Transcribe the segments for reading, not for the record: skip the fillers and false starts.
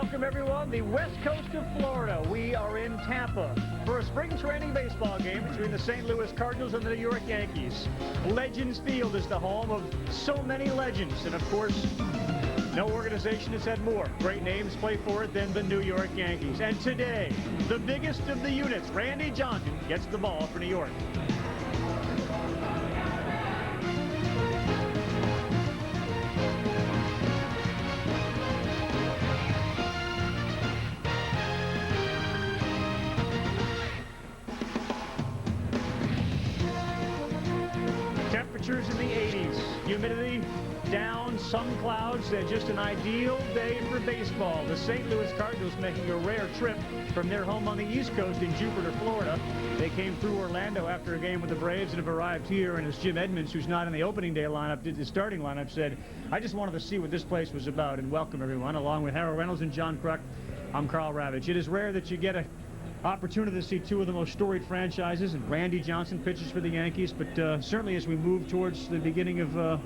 Welcome, everyone, the west coast of Florida. We are in Tampa for a spring training baseball game between the St. Louis Cardinals and the New York Yankees. Legends Field is the home of so many legends, and of course, no organization has had more great names play for it than the New York Yankees. And today, the biggest of the units, Randy Johnson, gets the ball for New York. Temperatures in the 80s, humidity down, some clouds, and just an ideal day for baseball. The St. Louis Cardinals making a rare trip from their home on the East Coast in Jupiter, Florida. They came through Orlando after a game with the Braves and have arrived here, and as Jim Edmonds, who's not in the opening day lineup, did the starting lineup, said, I just wanted to see what this place was about, and welcome everyone. Along with Harold Reynolds and John Kruk, I'm Carl Ravitch. It is rare that you get a opportunity to see two of the most storied franchises, and Randy Johnson pitches for the Yankees, but certainly as we move towards the beginning of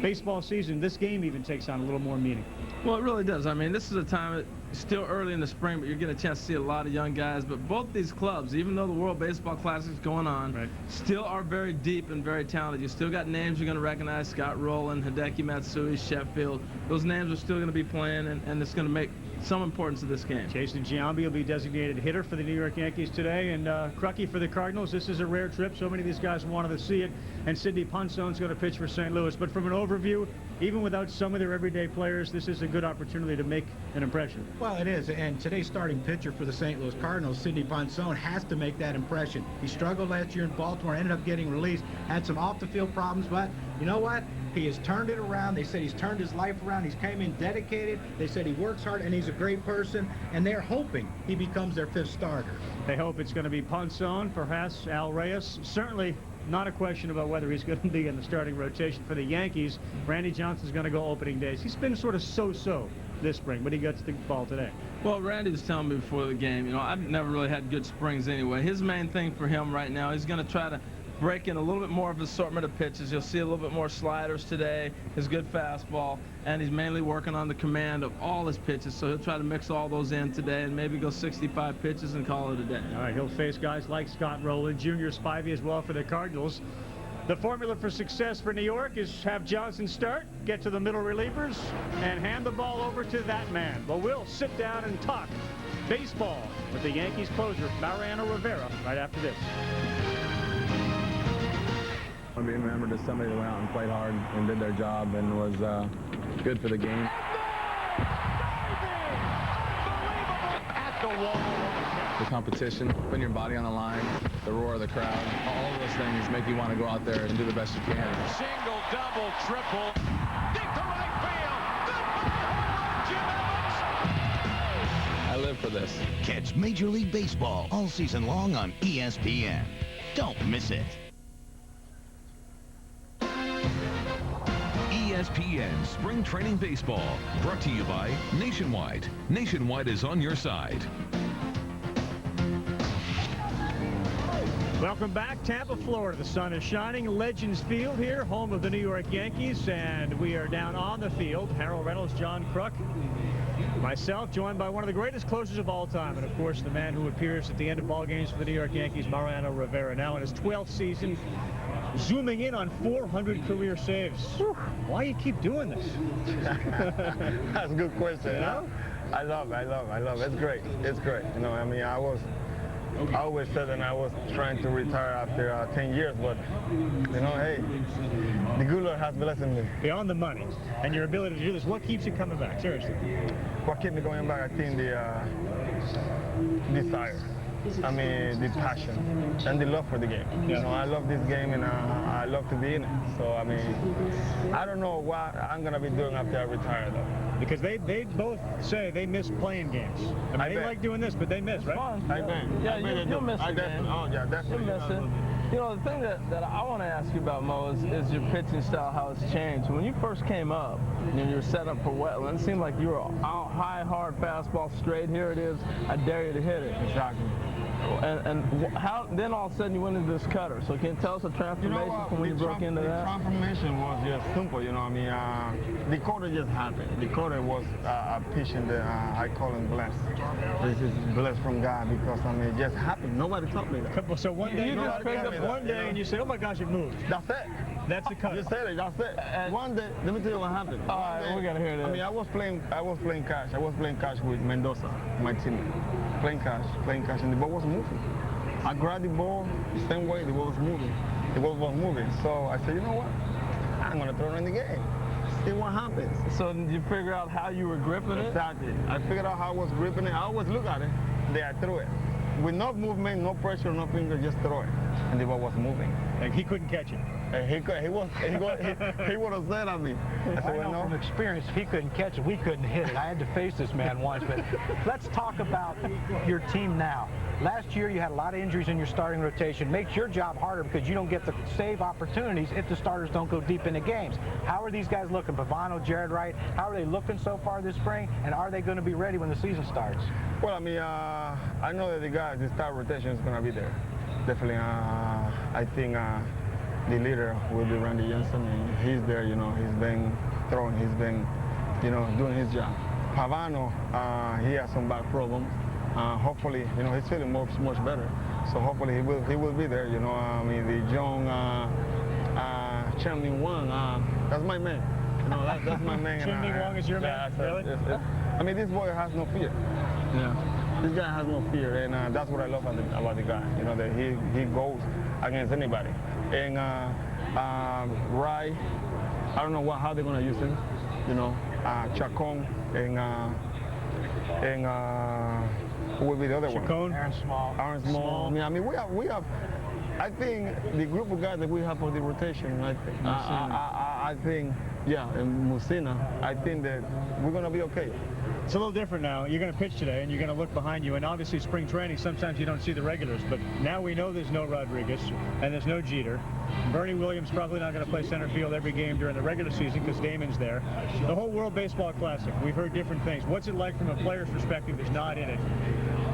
baseball season, this game even takes on a little more meaning. Well, it really does. I mean, this is a time, still early in the spring, but you're getting a chance to see a lot of young guys. But both these clubs, even though the World Baseball Classic is going on, right, still are very deep and very talented. You still got names you're going to recognize: Scott Rowland, Hideki Matsui, Sheffield. Those names are still going to be playing, and it's going to make some importance to this game. Jason Giambi will be designated hitter for the New York Yankees today, and Crucky for the Cardinals. This is a rare trip. So many of these guys wanted to see it, and Sidney Ponsone's going to pitch for St. Louis. But from an overview, even without some of their everyday players, this is a good opportunity to make an impression. Well, it is, and today's starting pitcher for the St. Louis Cardinals, Sidney Ponson, has to make that impression. He struggled last year in Baltimore, ended up getting released, had some off-the-field problems, but you know what? He has turned it around. They said he's turned his life around. He's came in dedicated. They said he works hard, and he's a great person, and they're hoping he becomes their fifth starter. They hope it's going to be Ponson, perhaps Al Reyes. Certainly not a question about whether he's going to be in the starting rotation for the Yankees. Randy Johnson's going to go opening days. He's been sort of so-so this spring, but he gets the ball today. Well, Randy was telling me before the game, you know, I've never really had good springs anyway. His main thing for him right now, he's going to try to break in a little bit more of an assortment of pitches. You'll see a little bit more sliders today, his good fastball, and he's mainly working on the command of all his pitches, so he'll try to mix all those in today and maybe go 65 pitches and call it a day. All right, he'll face guys like Scott Rowland, Junior Spivey as well for the Cardinals. The formula for success for New York is have Johnson start, get to the middle relievers, and hand the ball over to that man. But we'll sit down and talk baseball with the Yankees closer, Mariano Rivera, right after this. I want to be remembered as somebody that went out and played hard and did their job and was good for the game. At the wall. The competition, putting your body on the line, the roar of the crowd, all of those things make you want to go out there and do the best you can. Single, double, triple, deep to right field. Goodbye, Jim Evans. I live for this. Catch Major League Baseball all season long on ESPN. Don't miss it. ESPN Spring Training Baseball, brought to you by Nationwide. Nationwide is on your side. Welcome back, Tampa, Florida. The sun is shining. Legends Field here, home of the New York Yankees, and we are down on the field. Harold Reynolds, John Kruk, myself, joined by one of the greatest closers of all time, and of course the man who appears at the end of ball games for the New York Yankees, Mariano Rivera, now in his 12th season, zooming in on 400 career saves. Whew. Why you keep doing this? That's a good question. You know? I love it. It's great. It's great. You know, I mean, I always said that I was trying to retire after 10 years, but, you know, hey, the good Lord has blessed me. Beyond the money and your ability to do this, what keeps you coming back? Seriously. What keeps me going back, I think the desire. I mean, the passion and the love for the game. Yeah. You know, I love this game, and I love to be in it. So, I mean, I don't know what I'm going to be doing after I retire, though. Because they both say they miss playing games. I mean, they like doing this, but they miss, right? I bet. Yeah, you'll miss the game. Oh, yeah, definitely. You'll miss it. You know, the thing that I want to ask you about, Mo, is your pitching style, how it's changed. When you first came up and you were set up for Wetland, it seemed like you were out high, hard fastball straight. Here it is. I dare you to hit it. Exactly. How then all of a sudden you went into this cutter? So can you tell us the transformation from when you broke into that? The transformation was just simple, you know. I mean, the cutter just happened. The cutter was a pitch in the I call him blessed. This is blessed from God because I mean it just happened. Nobody taught me that. So one day you just picked up one day and you said, "Oh my gosh, it moved." That's it. That's the cutter. You said it. That's it. One day, let me tell you what happened. All right, we gotta hear this. I mean, I was playing catch. I was playing catch with Mendoza, my teammate. Playing catch, and the ball was moving. I grabbed the ball the same way the ball was moving. The ball was moving. So I said, you know what? I'm gonna throw it in the game. See what happens. So did you figure out how you were gripping it? Exactly. I figured out how I was gripping it. I always look at it. Then I threw it. With no movement, no pressure, no finger, just throw it. And the ball was moving. Like he couldn't catch it. And he would have said at me. I said, I know from experience, if he couldn't catch it, we couldn't hit it. I had to face this man once. But let's talk about your team now. Last year, you had a lot of injuries in your starting rotation. Makes your job harder because you don't get the save opportunities if the starters don't go deep into games. How are these guys looking? Pavano, Jared Wright, how are they looking so far this spring? And are they going to be ready when the season starts? Well, I mean, I know that the start rotation is going to be there. Definitely, I think the leader will be Randy Jensen, and he's there, you know, he's been throwing, he's been, you know, doing his job. Pavano, he has some back problems. Hopefully, you know, he's feeling much better. So hopefully he will be there, you know. I mean, the young Chen Wang, that's my man. You know, that's my man. Chen Wang is your man? Really? I mean, this boy has no fear. Yeah. This guy has no fear, and that's what I love about the guy. You know, that he goes against anybody. And Rai, I don't know how they're gonna use him. You know, Chacon and who will be the other one? Aaron Small. Aaron Small. I mean, we have. I think the group of guys that we have for the rotation. I think, yeah, and Musina. I think that we're gonna be okay. It's a little different now. You're going to pitch today, and you're going to look behind you. And obviously, spring training, sometimes you don't see the regulars. But now we know there's no Rodriguez, and there's no Jeter. Bernie Williams probably not going to play center field every game during the regular season because Damon's there. The whole World Baseball Classic, we've heard different things. What's it like from a player's perspective that's not in it?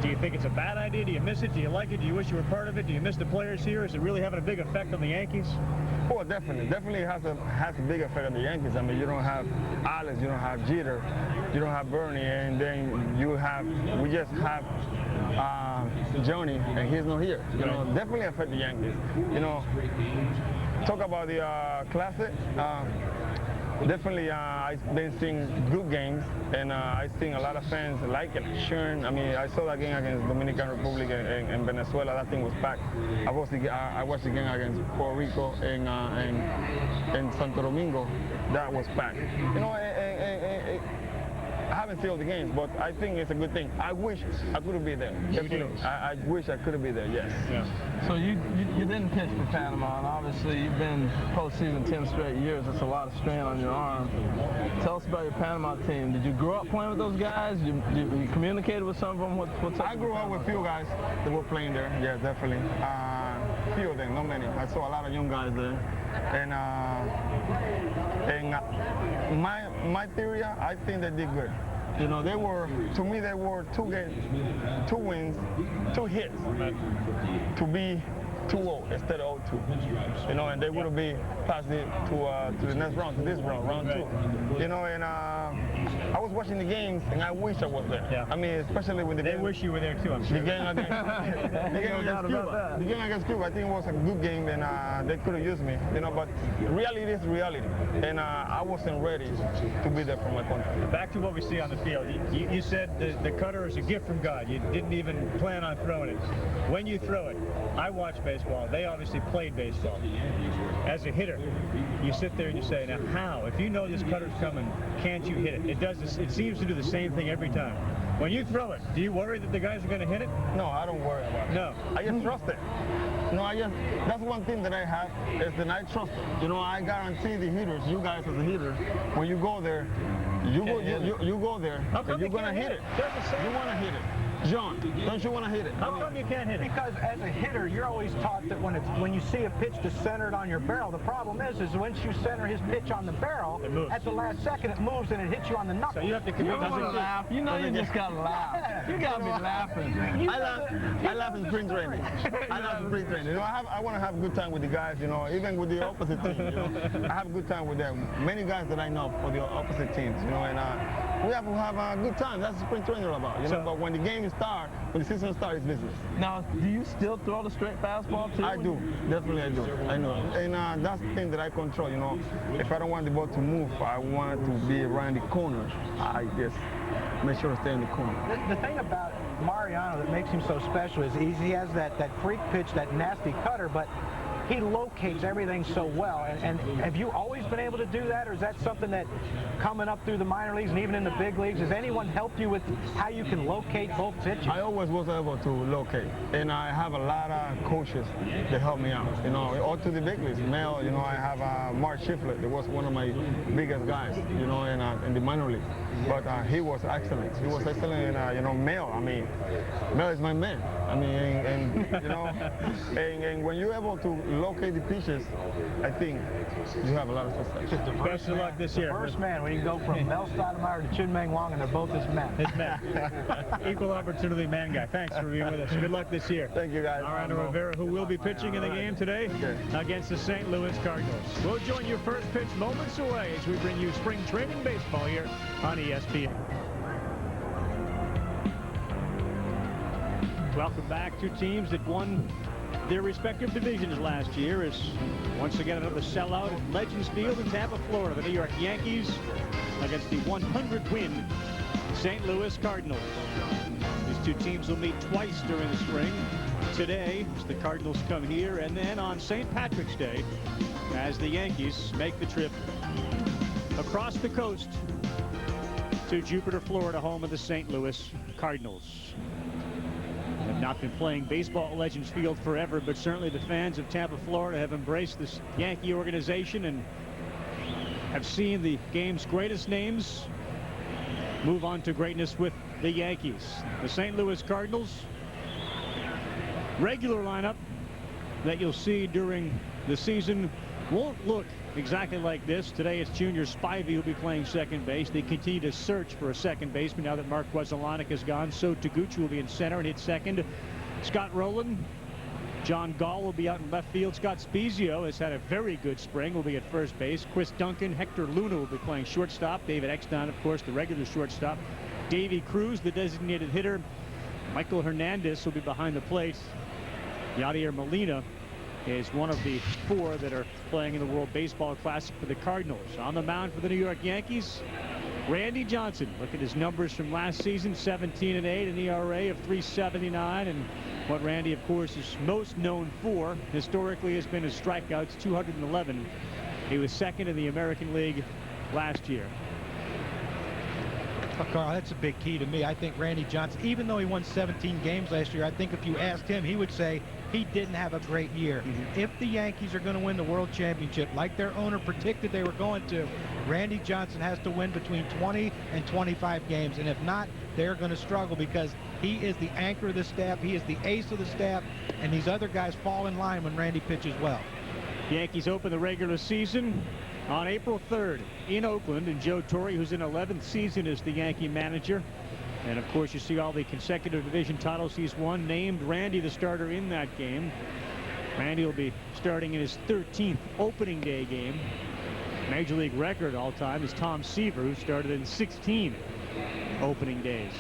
Do you think it's a bad idea? Do you miss it? Do you like it? Do you wish you were part of it? Do you miss the players here? Is it really having a big effect on the Yankees? Oh, definitely. Definitely has a big effect on the Yankees. I mean, you don't have Alex, you don't have Jeter, you don't have Bernie, and then we just have Johnny, and he's not here. You know, definitely affect the Yankees. You know, talk about the Classic. Definitely, I've been seeing good games, and I've seen a lot of fans like it. Sharon, I mean, I saw that game against Dominican Republic and Venezuela. That thing was packed. I watched the game against Puerto Rico and Santo Domingo. That was packed. You know, I haven't seen all the games, but I think it's a good thing. I wish I could have been there. I wish I could have been there, yes. Yeah. So you didn't pitch for Panama, and obviously you've been postseason 10 straight years. That's a lot of strain on your arm. Tell us about your Panama team. Did you grow up playing with those guys? You communicated with some of them? What's up? I grew up with a few guys that were playing there, yeah, definitely. Few of them, not many. I saw a lot of young guys there. And my theory, I think they did good. You know, to me, they were 2 games, 2 wins, 2 hits to be 2-0 instead of 0-2. You know, and they would have been passed it to the next round, to this round 2. You know, and I was watching the games, and I wish I was there. Yeah. I mean, especially when they wish you were there too, I'm sure. The game against Cuba, I think it was a good game, and they could have used me. You know, but reality is reality, and I wasn't ready to be there for my country. Back to what we see on the field. You said the cutter is a gift from God. You didn't even plan on throwing it. When you throw it, I watch baseball. They obviously played baseball. As a hitter, you sit there and you say, now how? If you know this cutter's coming, can't you hit it? It seems to do the same thing every time. When you throw it, do you worry that the guys are going to hit it? No, I don't worry about it. No. I just trust it. No, that's one thing that I have, is that I trust it. You know, I guarantee the hitters, you guys as a hitter, when you go there, you go there, and you're going to hit it. You want to hit it. John, don't you want to hit it? How come you can't hit it? Because as a hitter, you're always taught that when you see a pitch that's centered on your barrel, the problem is once you center his pitch on the barrel, at the last second it moves and it hits you on the knuckle. So you have to commit to laugh. You know you just gotta laugh. You gotta be laughing. I laugh in spring training. I laugh in spring training. You know, I want to have a good time with the guys, you know, even with the opposite team, you know. I have a good time with them. Many guys that I know for the opposite teams, you know, and we have to have a good time. That's what spring training is all about, you know. But when the game starts, when the season starts, it's business. Now, do you still throw the straight fastball too? I do. Definitely I do. I know. And that's the thing that I control, you know. If I don't want the ball to move, I want it to be around the corner. I just make sure to stay in the corner. The thing about Mariano that makes him so special is he has that freak pitch, that nasty cutter, but he locates everything so well. And have you always been able to do that, or is that something that coming up through the minor leagues and even in the big leagues, has anyone helped you with how you can locate both pitches? I always was able to locate, and I have a lot of coaches that help me out, you know, all to the big leagues. Mel, you know, I have Mark Shiflett, that was one of my biggest guys, you know, in the minor league. But he was excellent. He was excellent in, you know, Mel. I mean, Mel is my man. I mean, and you know, and when you're able to locate the pitches, I think you have a lot of success. Best of luck this year. First man, when you go from Mel Stoudemire to Chun-Meng Wong, and they're both his men. His men. Equal opportunity man guy. Thanks for being with us. Good luck this year. Thank you, guys. Mariano Rivera, who will be pitching in the game today against the St. Louis Cardinals. We'll join your first pitch moments away as we bring you spring training baseball here on ESPN. Welcome back. Two teams that won their respective divisions last year is once again another sellout at Legends Field in Tampa, Florida. The New York Yankees against the 100-win St. Louis Cardinals. These two teams will meet twice during the spring. Today, as the Cardinals come here, and then on St. Patrick's Day, as the Yankees make the trip across the coast to Jupiter, Florida, home of the St. Louis Cardinals. Have not been playing baseball at Legends Field forever, but certainly the fans of Tampa, Florida have embraced this Yankee organization and have seen the game's greatest names move on to greatness with the Yankees. The St. Louis Cardinals regular lineup that you'll see during the season won't look exactly like this. Today it's Junior Spivey who'll be playing second base. They continue to search for a second baseman now that Mark Weselanik is gone. So Taguchi will be in center and hit second. Scott Rowland, John Gall will be out in left field. Scott Spezio has had a very good spring, will be at first base. Chris Duncan, Hector Luna will be playing shortstop. David Eckstein, of course, the regular shortstop. Davey Cruz, the designated hitter. Michael Hernandez will be behind the plate. Yadier Molina is one of the four that are playing in the World Baseball Classic for the Cardinals. On the mound for the New York Yankees, Randy Johnson. Look at his numbers from last season, 17-8, an ERA of 3.79, and what Randy, of course, is most known for historically has been his strikeouts, 211. He was second in the American League last year. Well, Carl, that's a big key to me. I think Randy Johnson, even though he won 17 games last year, I think if you asked him, he would say he didn't have a great year. If the Yankees are going to win the World Championship, like their owner predicted they were going to, Randy Johnson has to win between 20 and 25 games. And if not, they're going to struggle because he is the anchor of the staff. He is the ace of the staff. And these other guys fall in line when Randy pitches well. Yankees open the regular season on April 3rd in Oakland, and Joe Torre, who's in 11th season as the Yankee manager. And of course you see all the consecutive division titles he's won, named Randy the starter in that game. Randy will be starting in his 13th opening day game. Major League record all time is Tom Seaver, who started in 16 opening days.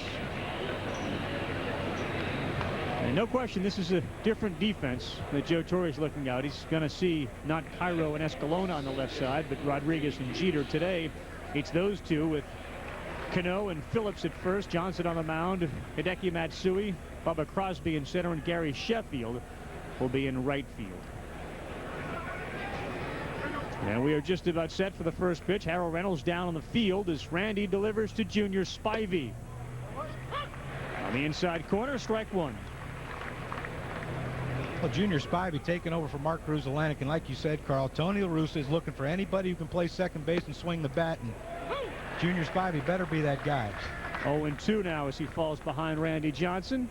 And no question, this is a different defense that Joe Torre is looking out. He's going to see not Cairo and Escalona on the left side, but Rodriguez and Jeter today. It's those two with Cano and Phillips at first, Johnson on the mound, Hideki Matsui, Bubba Crosby in center, and Gary Sheffield will be in right field. And we are just about set for the first pitch. Harold Reynolds down on the field as Randy delivers to Junior Spivey. On the inside corner, strike one. Well, Junior Spivey taking over for Mark Grudzielanek, and like you said, Carl, Tony La Russa is looking for anybody who can play second base and swing the bat, and Junior Spivey better be that guy. 0-2 now as he falls behind Randy Johnson.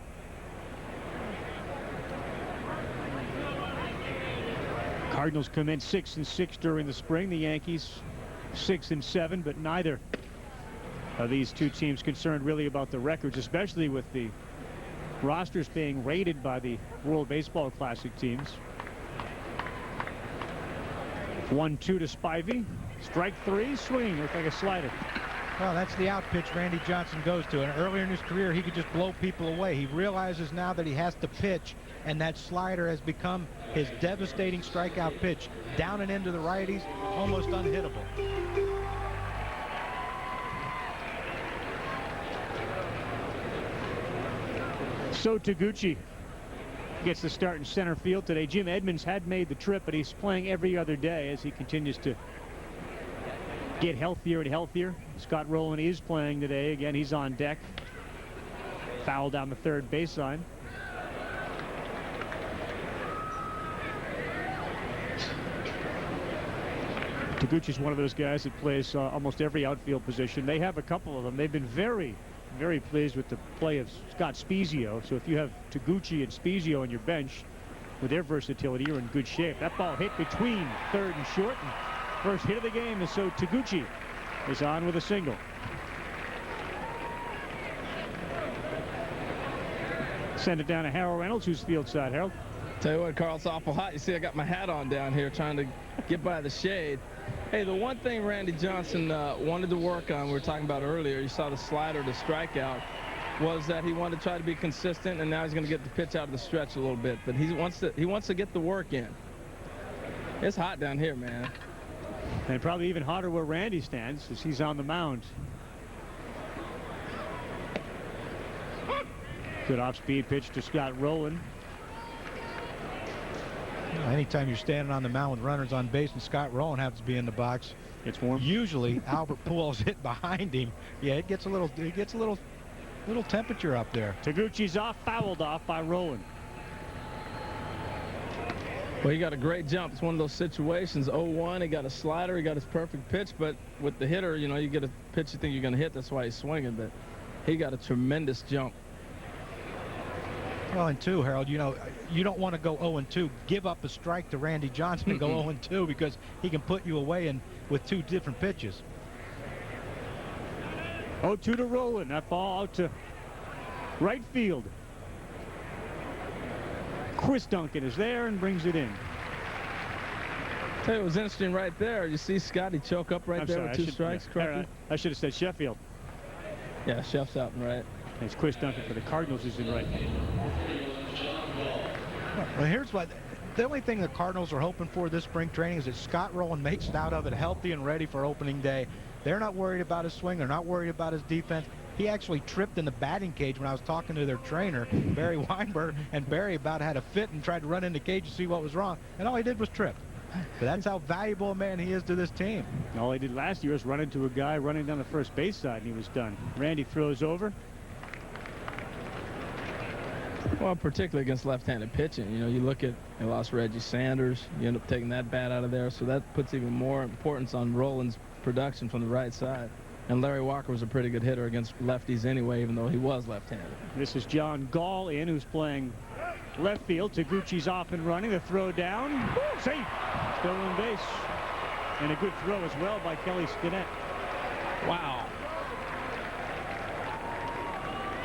Cardinals come in 6-6 during the spring. The Yankees 6-7, but neither of these two teams concerned really about the records, especially with the rosters being rated by the World Baseball Classic teams. 1-2 to Spivey. Strike three, swing, looks like a slider. Well, that's the out pitch Randy Johnson goes to. And earlier in his career, he could just blow people away. He realizes now that he has to pitch, and that slider has become his devastating strikeout pitch. Down and into the righties, almost unhittable. So Taguchi gets the start in center field today. Jim Edmonds had made the trip, but he's playing every other day as he continues to get healthier and healthier. Scott Rowland is playing today. Again, he's on deck. Foul down the third baseline. Taguchi's one of those guys that plays almost every outfield position. They have a couple of them. They've been very pleased with the play of Scott Spezio. So if you have Taguchi and Spezio on your bench with their versatility, you're in good shape. That ball hit between third and short. And first hit of the game is so Taguchi is on with a single. Send it down to Harold Reynolds, who's field side. Harold. Tell you what, Carl, it's awful hot. You see, I got my hat on down here trying to get by the shade. Hey, the one thing Randy Johnson wanted to work on, we were talking about earlier, you saw the slider to strikeout, was that he wanted to try to be consistent, and now he's going to get the pitch out of the stretch a little bit. But he wants to get the work in. It's hot down here, man. And probably even hotter where Randy stands as he's on the mound. Good off-speed pitch to Scott Rowland. Anytime you're standing on the mound with runners on base and Scott Rowland happens to be in the box, it's warm. Usually Albert Pujols hit behind him. Yeah, it gets a little temperature up there. Taguchi's off, fouled off by Rowland. Well, he got a great jump. It's one of those situations. 0-1, he got a slider, he got his perfect pitch, but with the hitter, you know, you get a pitch you think you're going to hit. That's why he's swinging, but he got a tremendous jump. Well, and two, Harold, you know, you don't want to go 0-2, give up a strike to Randy Johnson and go 0-2 because he can put you away with two different pitches. 0-2 to Rowland. That ball out to right field. Chris Duncan is there and brings it in. Tell you, it was interesting right there. You see Scotty choke up right there with two strikes. Yeah, I should have said Sheffield. Yeah, Sheff's out and right. It's Chris Duncan for the Cardinals who's in right. Well, here's what the only thing the Cardinals are hoping for this spring training is that Scott Rowland makes it out of it healthy and ready for opening day. They're not worried about his swing. They're not worried about his defense. He actually tripped in the batting cage when I was talking to their trainer, Barry Weinberg, and Barry about had a fit and tried to run in the cage to see what was wrong, and all he did was trip. But that's how valuable a man he is to this team. All he did last year was run into a guy running down the first base side, and he was done. Randy throws over. Well, particularly against left-handed pitching. You know, you look at, they lost Reggie Sanders. You end up taking that bat out of there, so that puts even more importance on Rowland's production from the right side. And Larry Walker was a pretty good hitter against lefties anyway, even though he was left-handed. This is John Gall in, who's playing left field. Taguchi's off and running. The throw down. Woo, safe. Stolen base. And a good throw as well by Kelly Stinnett. Wow.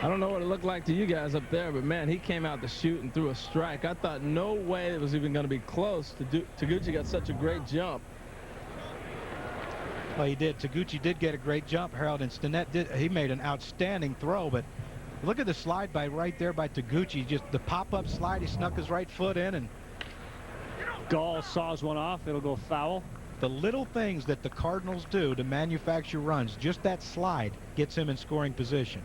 I don't know what it looked like to you guys up there, but man, he came out to shoot and threw a strike. I thought no way it was even going to be close. Taguchi got such a great jump. Well, he did. Taguchi did get a great jump, Harold, and Stinnett did. He made an outstanding throw, but look at the slide by right there by Taguchi. Just the pop-up slide. He snuck his right foot in, and Gall saws one off. It'll go foul. The little things that the Cardinals do to manufacture runs, just that slide gets him in scoring position.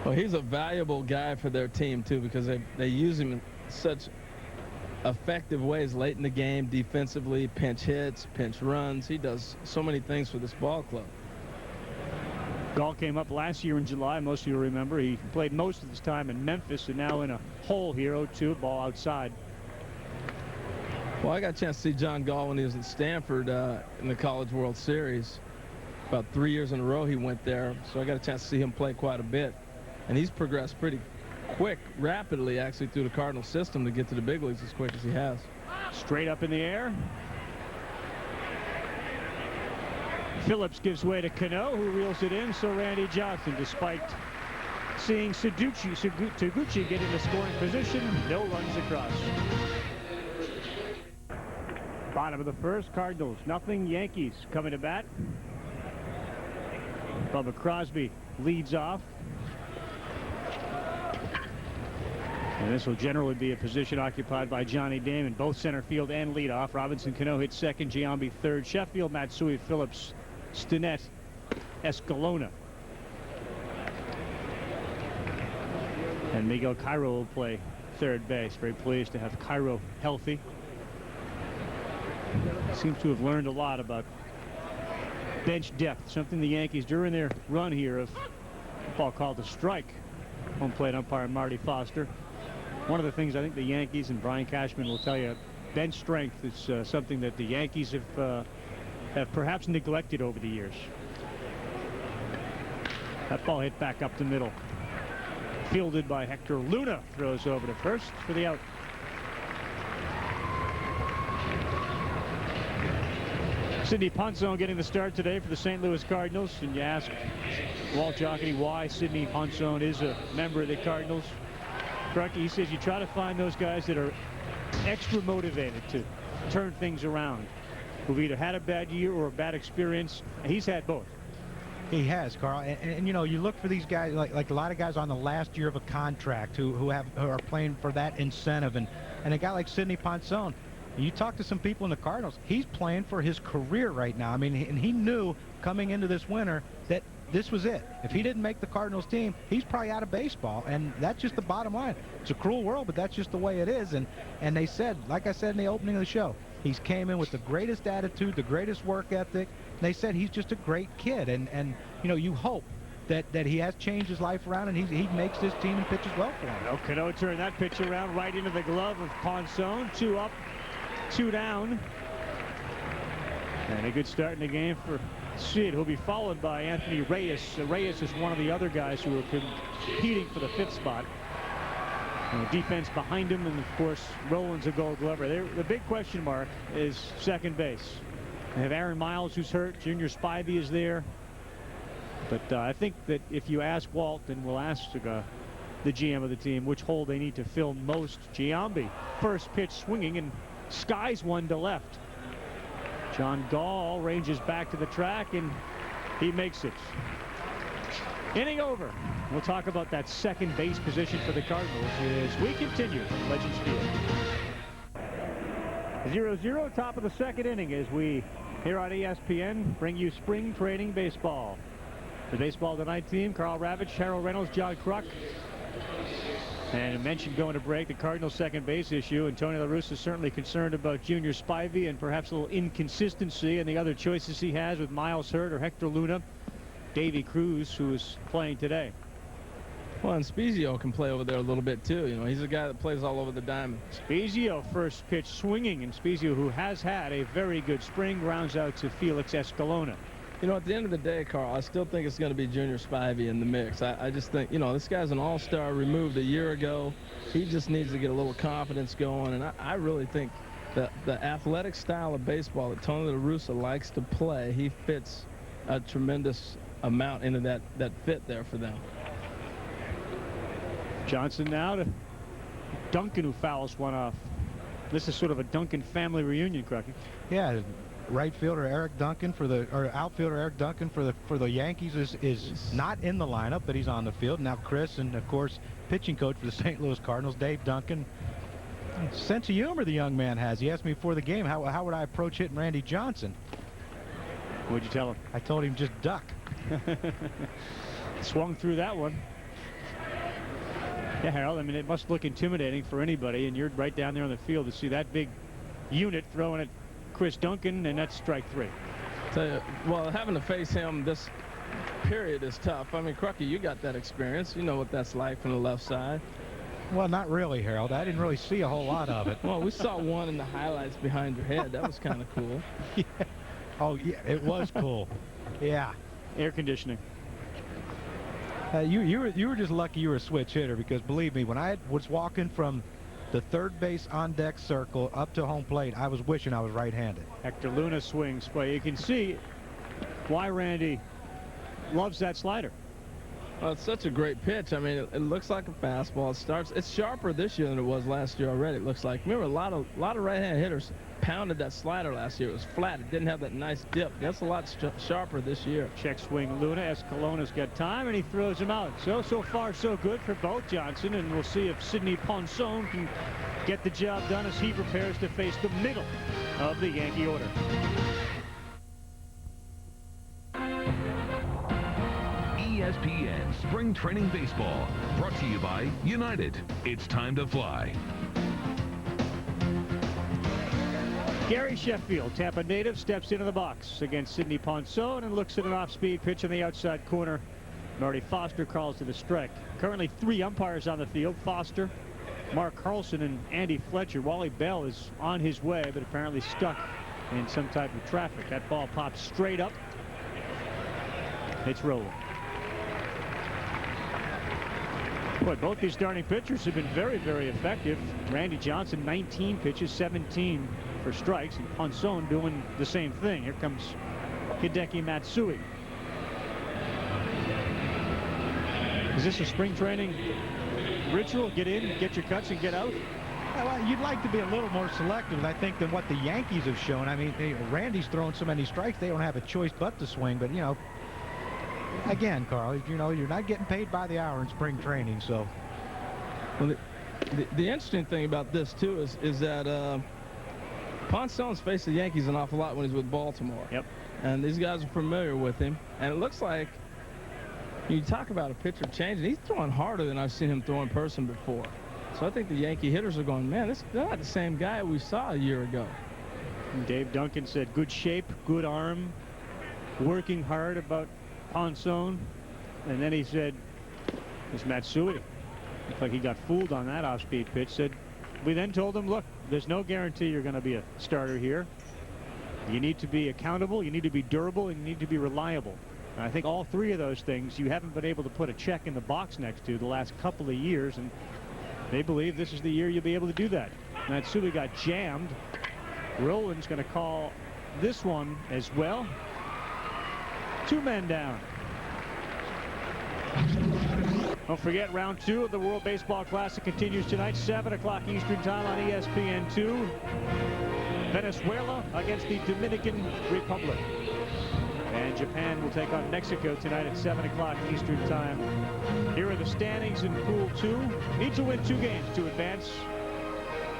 Well, he's a valuable guy for their team, too, because they use him in such effective ways late in the game, defensively, pinch hits, pinch runs. He does so many things for this ball club. Gall came up last year in July. Most of you remember he played most of his time in Memphis and now in a hole here. 0-2, ball outside. Well, I got a chance to see John Gall when he was at Stanford in the College World Series. about 3 years in a row he went there, so I got a chance to see him play quite a bit. And he's progressed pretty rapidly, actually, through the Cardinals system to get to the big leagues as quick as he has. Straight up in the air. Phillips gives way to Cano, who reels it in. So Randy Johnson, despite seeing Taguchi get into scoring position, no runs across. Bottom of the first, Cardinals nothing. Yankees coming to bat. Bubba Crosby leads off. And this will generally be a position occupied by Johnny Damon, both center field and leadoff. Robinson Cano hits second, Giambi third, Sheffield, Matsui, Phillips, Stinnett, Escalona. And Miguel Cairo will play third base. Very pleased to have Cairo healthy. Seems to have learned a lot about bench depth, something the Yankees during their run here of a ball called a strike. Home plate umpire Marty Foster. One of the things I think the Yankees, and Brian Cashman will tell you, bench strength is something that the Yankees have perhaps neglected over the years. That ball hit back up the middle. Fielded by Hector Luna, throws over to first for the out. Sidney Ponson getting the start today for the St. Louis Cardinals. And you ask Walt Jocketty why Sidney Ponson is a member of the Cardinals. He says you try to find those guys that are extra motivated to turn things around, who've either had a bad year or a bad experience. And he's had both. He has, Carl, and you know, you look for these guys like a lot of guys on the last year of a contract who are playing for that incentive, and a guy like Sidney Ponson. You talk to some people in the Cardinals, he's playing for his career right now. I mean, and he knew coming into this winter that this was it. If he didn't make the Cardinals team, he's probably out of baseball, and that's just the bottom line. It's a cruel world, but that's just the way it is. And they said, like I said in the opening of the show, he's came in with the greatest attitude, the greatest work ethic. They said he's just a great kid, and you know, you hope that he has changed his life around, and he makes this team and pitches well for him. Cano turned that pitch around right into the glove of Ponson. 2 up, 2 down. And a good start in the game for Sid, who'll be followed by Anthony Reyes. Reyes is one of the other guys who are competing for the 5th spot. And the defense behind him, and of course Rollins a Gold Glover. The big question mark is second base. They have Aaron Miles, who's hurt. Junior Spivey is there. But I think that if you ask Walt, and we'll ask the GM of the team which hole they need to fill most, Giambi. First pitch swinging and skies one to left. John Gall ranges back to the track, and he makes it. Inning over. We'll talk about that second base position for the Cardinals as we continue Legends Field. 0-0, top of the second inning, as we here on ESPN bring you spring training baseball. The Baseball Tonight team: Carl Ravitch, Harold Reynolds, John Kruk. And I mentioned going to break the Cardinals' second base issue, and Tony La Russa is certainly concerned about Junior Spivey and perhaps a little inconsistency in the other choices he has with Miles hurt or Hector Luna. Davey Cruz, who is playing today. Well, and Spezio can play over there a little bit too. You know, he's a guy that plays all over the diamond. Spezio first pitch swinging, and Spezio, who has had a very good spring, rounds out to Felix Escalona. You know, at the end of the day, Carl, I still think it's going to be Junior Spivey in the mix. I just think, you know, this guy's an all-star, removed a year ago. He just needs to get a little confidence going, and I really think that the athletic style of baseball that Tony La Russa likes to play, he fits a tremendous amount into that fit there for them. Johnson now to Duncan, who fouls one off. This is sort of a Duncan family reunion, Crockett. Yeah. Right fielder Eric Duncan outfielder Eric Duncan for the Yankees is not in the lineup, but he's on the field now. Chris, and of course pitching coach for the St. Louis Cardinals, Dave Duncan. Sense of humor the young man has. He asked me before the game how would I approach hitting Randy Johnson. What'd you tell him? I told him just duck. Swung through that one. Yeah, Harold, I mean, it must look intimidating for anybody, and you're right down there on the field to see that big unit throwing at Chris Duncan, and that's strike 3. Well, having to face him this period is tough. I mean, Crucky, you got that experience. You know what that's like from the left side. Well, not really, Harold. I didn't really see a whole lot of it. Well, we saw one in the highlights behind your head. That was kind of cool. Yeah. Oh, yeah, it was cool. Yeah. Air conditioning. You were just lucky you were a switch hitter, because believe me, when I was walking from the third base on deck circle up to home plate, I was wishing I was right-handed. Hector Luna swings, but you can see why Randy loves that slider. Well, it's such a great pitch. I mean, it looks like a fastball. It's sharper this year than it was last year already, it looks like. Remember, a lot of right-hand hitters pounded that slider last year. It was flat. It didn't have that nice dip. That's a lot sharper this year. Check swing Luna as Colonna's got time, and he throws him out. So far, so good for both Johnson, and we'll see if Sidney Ponson can get the job done as he prepares to face the middle of the Yankee order. ESPN Spring Training Baseball, brought to you by United. It's time to fly. Gary Sheffield, Tampa native, steps into the box against Sidney Ponson and looks at an off-speed pitch in the outside corner. Marty Foster calls it a strike. Currently 3 umpires on the field. Foster, Mark Carlson, and Andy Fletcher. Wally Bell is on his way, but apparently stuck in some type of traffic. That ball pops straight up. It's rolling. Boy, both these starting pitchers have been very, very effective. Randy Johnson, 19 pitches, 17 for strikes, and Ponson doing the same thing. Here comes Hideki Matsui. Is this a spring training ritual? Get in, get your cuts, and get out? Well, you'd like to be a little more selective, I think, than what the Yankees have shown. I mean, Randy's throwing so many strikes, they don't have a choice but to swing. But, you know, again, Carl, you know, you're not getting paid by the hour in spring training, so. Well, the interesting thing about this, too, is that Ponson's faced the Yankees an awful lot when he's with Baltimore. Yep. And these guys are familiar with him. And it looks like, you talk about a pitcher changing, he's throwing harder than I've seen him throw in person before. So I think the Yankee hitters are going, man, they're not the same guy we saw a year ago. And Dave Duncan said good shape, good arm, working hard about Ponson. And then he said, it's Matsui. Looked like he got fooled on that off-speed pitch. Said, we then told him, look, there's no guarantee you're going to be a starter here. You need to be accountable, you need to be durable, and you need to be reliable. And I think all 3 of those things you haven't been able to put a check in the box next to the last couple of years, and they believe this is the year you'll be able to do that. Matsui got jammed. Rowland's going to call this one as well. 2 men down. Don't forget, round 2 of the World Baseball Classic continues tonight, 7 o'clock Eastern Time on ESPN2. Venezuela against the Dominican Republic. And Japan will take on Mexico tonight at 7 o'clock Eastern Time. Here are the standings in Pool 2. Each will win 2 games to advance.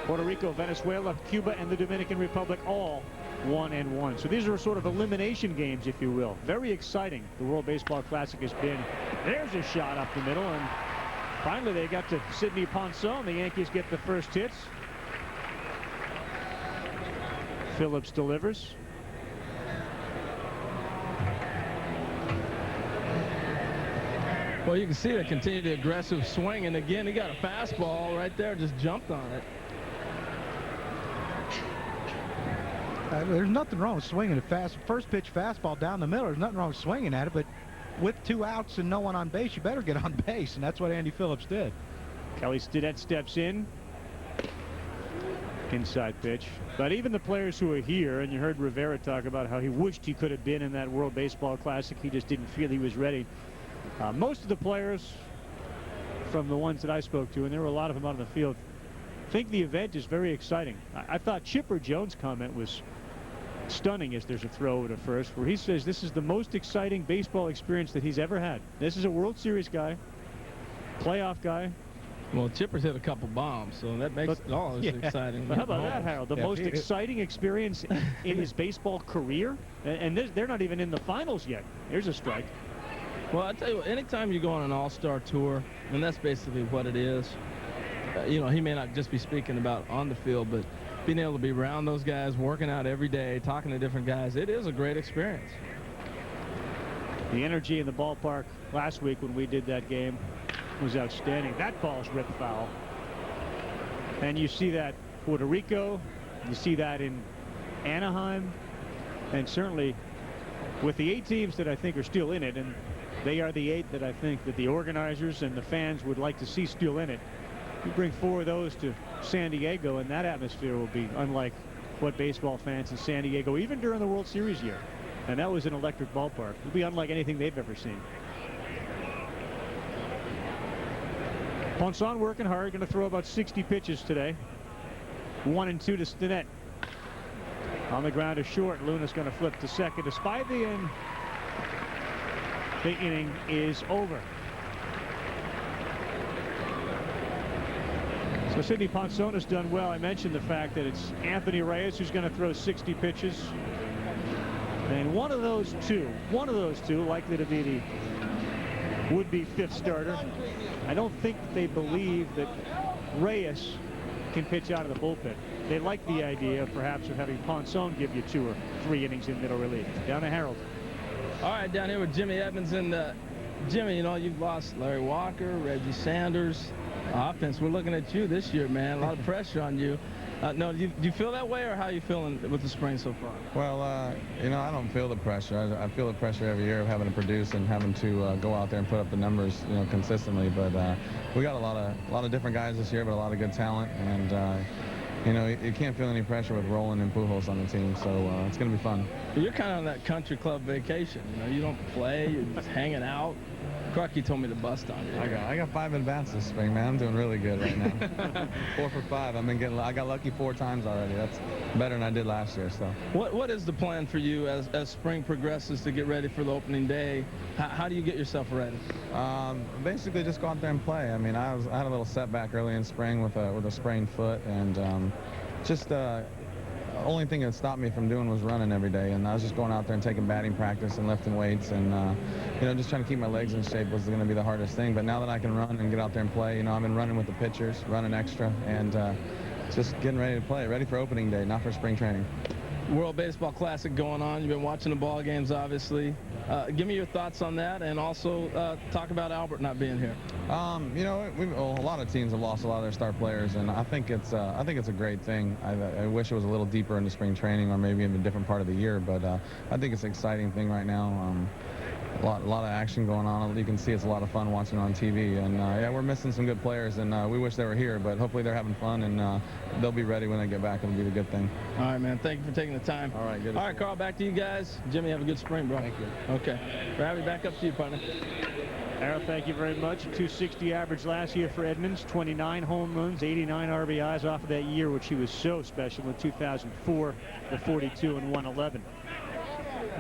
Puerto Rico, Venezuela, Cuba, and the Dominican Republic all 1-1. So these are sort of elimination games, if you will. Very exciting. The World Baseball Classic has been. There's a shot up the middle, and finally they got to Sidney Ponson. The Yankees get the first hits. Phillips delivers. Well, you can see the continued aggressive swing, and again, he got a fastball right there, just jumped on it. There's nothing wrong with swinging a first pitch fastball down the middle. There's nothing wrong with swinging at it, but with 2 outs and no one on base, you better get on base, and that's what Andy Phillips did. Kelly Stidette steps in. Inside pitch. But even the players who are here, and you heard Rivera talk about how he wished he could have been in that World Baseball Classic. He just didn't feel he was ready. Most of the players, from the ones that I spoke to, and there were a lot of them out on the field, think the event is very exciting. I thought Chipper Jones' comment was stunning as there's a throw over to first, where he says this is the most exciting baseball experience that he's ever had. This is a World Series guy, playoff guy. Well, Chipper's hit a couple bombs, so that makes it all as exciting. But how about that, Harold? The most exciting experience in his baseball career? And they're not even in the finals yet. Here's a strike. Well, I tell you what, anytime you go on an all-star tour, and that's basically what it is, you know, he may not just be speaking about on the field, but being able to be around those guys, working out every day, talking to different guys, it is a great experience. The energy in the ballpark last week when we did that game was outstanding. That ball's ripped foul. And you see that Puerto Rico, you see that in Anaheim, and certainly with the 8 teams that I think are still in it, and they are the 8 that I think that the organizers and the fans would like to see still in it. You bring 4 of those to San Diego, and that atmosphere will be unlike what baseball fans in San Diego, even during the World Series year, and that was an electric ballpark. It'll be unlike anything they've ever seen. Ponson working hard, going to throw about 60 pitches today. 1 and 2 to Stinnett. On the ground is short. Luna's going to flip to second. Despite the end, the inning is over. So Sidney Ponson has done well. I mentioned the fact that it's Anthony Reyes who's going to throw 60 pitches. And one of those two likely to be the would-be 5th starter. I don't think they believe that Reyes can pitch out of the bullpen. They like the idea perhaps of having Ponson give you 2 or 3 innings in middle relief. Down to Harold. All right, down here with Jimmy Evans. And Jimmy, you know, you've lost Larry Walker, Reggie Sanders. Offense, we're looking at you this year, man. A lot of pressure on you. No, do you feel that way, or how are you feeling with the spring so far? Well, you know, I don't feel the pressure. I feel the pressure every year of having to produce and having to go out there and put up the numbers, you know, consistently. But we got a lot of different guys this year, but a lot of good talent, and you know, you can't feel any pressure with Roland and Pujols on the team, so it's going to be fun. You're kind of on that country club vacation. You know, you don't play, you're just hanging out. Crocky told me to bust on you. I got 5 at-bats this spring, man. I'm doing really good right now. 4 for 5. I got lucky 4 times already. That's better than I did last year. So. What is the plan for you as spring progresses to get ready for the opening day? How do you get yourself ready? Basically, just go out there and play. I mean, I had a little setback early in spring with a sprained foot, and only thing that stopped me from doing was running every day, and I was just going out there and taking batting practice and lifting weights, and you know, just trying to keep my legs in shape was going to be the hardest thing. But now that I can run and get out there and play, you know, I've been running with the pitchers, running extra, and just getting ready to play, ready for opening day, not for spring training. World Baseball Classic going on. You've been watching the ball games, obviously. Give me your thoughts on that, and also talk about Albert not being here. You know, a lot of teams have lost a lot of their star players, and I think it's a great thing. I wish it was a little deeper into spring training, or maybe in a different part of the year, but I think it's an exciting thing right now. A lot of action going on. You can see it's a lot of fun watching on TV, and yeah, we're missing some good players, and we wish they were here, but hopefully they're having fun, and they'll be ready when they get back. It'll be the good thing. All right, man. Thank you for taking the time. All right, good. All right, Carl, back to you guys. Jimmy, have a good spring, bro. Thank you. Okay. Ravi, back up to you, partner. Harold, thank you very much. 260 average last year for Edmonds, 29 home runs, 89 RBIs off of that year, which he was so special in 2004, the 42 and 111.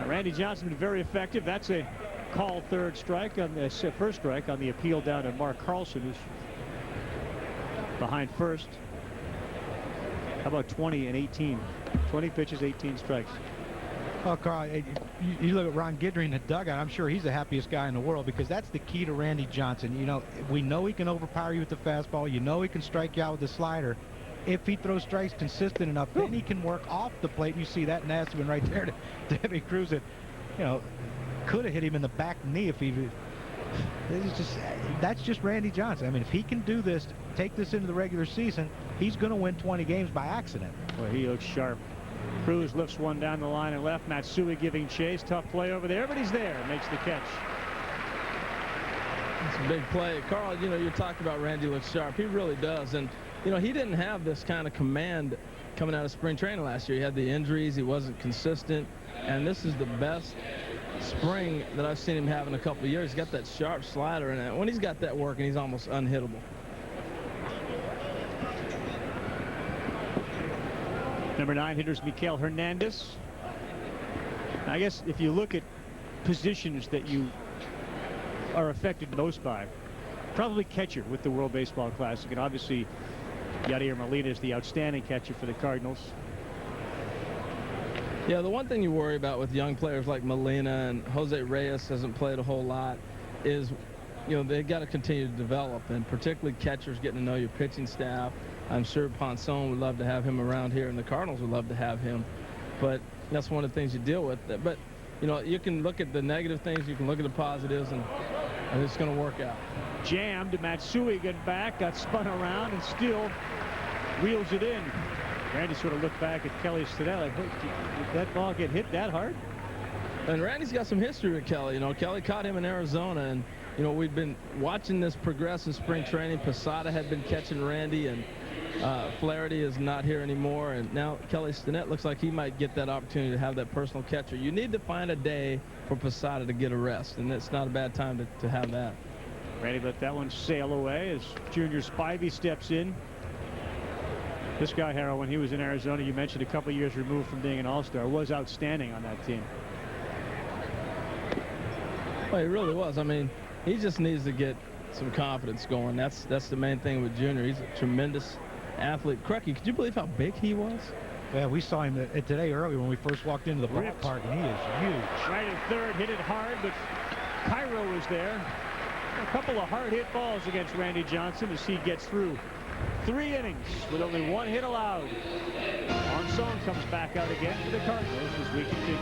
Randy Johnson been very effective. That's a called first strike on the appeal down to Mark Carlson, who's behind first. How about 20 and 18? 20 pitches, 18 strikes. Well, Carl, you look at Ron Guidry in the dugout, I'm sure he's the happiest guy in the world, because that's the key to Randy Johnson. You know, we know he can overpower you with the fastball. You know he can strike you out with the slider. If he throws strikes consistent enough, then he can work off the plate. You see that nasty one right there to Debbie Cruz that, you know, could have hit him in the back knee if he. That's just Randy Johnson. I mean, if he can do this, take this into the regular season, he's going to win 20 games by accident. Well, he looks sharp. Cruz lifts one down the line and left. Matsui giving chase. Tough play over there, but he's there. Makes the catch. It's a big play. Carl, you know, you're talking about Randy looks sharp. He really does. And, you know, he didn't have this kind of command coming out of spring training last year. He had the injuries. He wasn't consistent. And this is the best spring that I've seen him have in a couple of years. He's got that sharp slider, and when he's got that working, he's almost unhittable. Number 9 hitters Miguel Hernandez. I guess if you look at positions that you are affected most by, probably catcher with the World Baseball Classic, and obviously Yadier Molina is the outstanding catcher for the Cardinals. Yeah, the one thing you worry about with young players like Molina, and Jose Reyes hasn't played a whole lot, is, you know, they've got to continue to develop, and particularly catchers getting to know your pitching staff. I'm sure Ponson would love to have him around here, and the Cardinals would love to have him, but that's one of the things you deal with. But, you know, you can look at the negative things, you can look at the positives, and it's going to work out. Jammed. Matsui got back, got spun around, and still wheels it in. Randy sort of looked back at Kelly Stinnett like, did that ball get hit that hard? And Randy's got some history with Kelly. You know, Kelly caught him in Arizona, and you know, we've been watching this progress in spring training. Posada had been catching Randy, and Flaherty is not here anymore, and now Kelly Stinnett looks like he might get that opportunity to have that personal catcher. You need to find a day for Posada to get a rest, and it's not a bad time to have that. Randy let that one sail away as Junior Spivey steps in. This guy, Harold, when he was in Arizona, you mentioned a couple years removed from being an all-star, was outstanding on that team. Well, he really was. I mean, he just needs to get some confidence going. That's the main thing with Junior. He's a tremendous athlete. Crucky, could you believe how big he was? Yeah, we saw him today early when we first walked into the ballpark, and he is huge. Right at third, hit it hard, but Cairo was there. A couple of hard-hit balls against Randy Johnson as he gets through 3 innings with only 1 hit allowed. Ponson comes back out again for the Cardinals as we continue.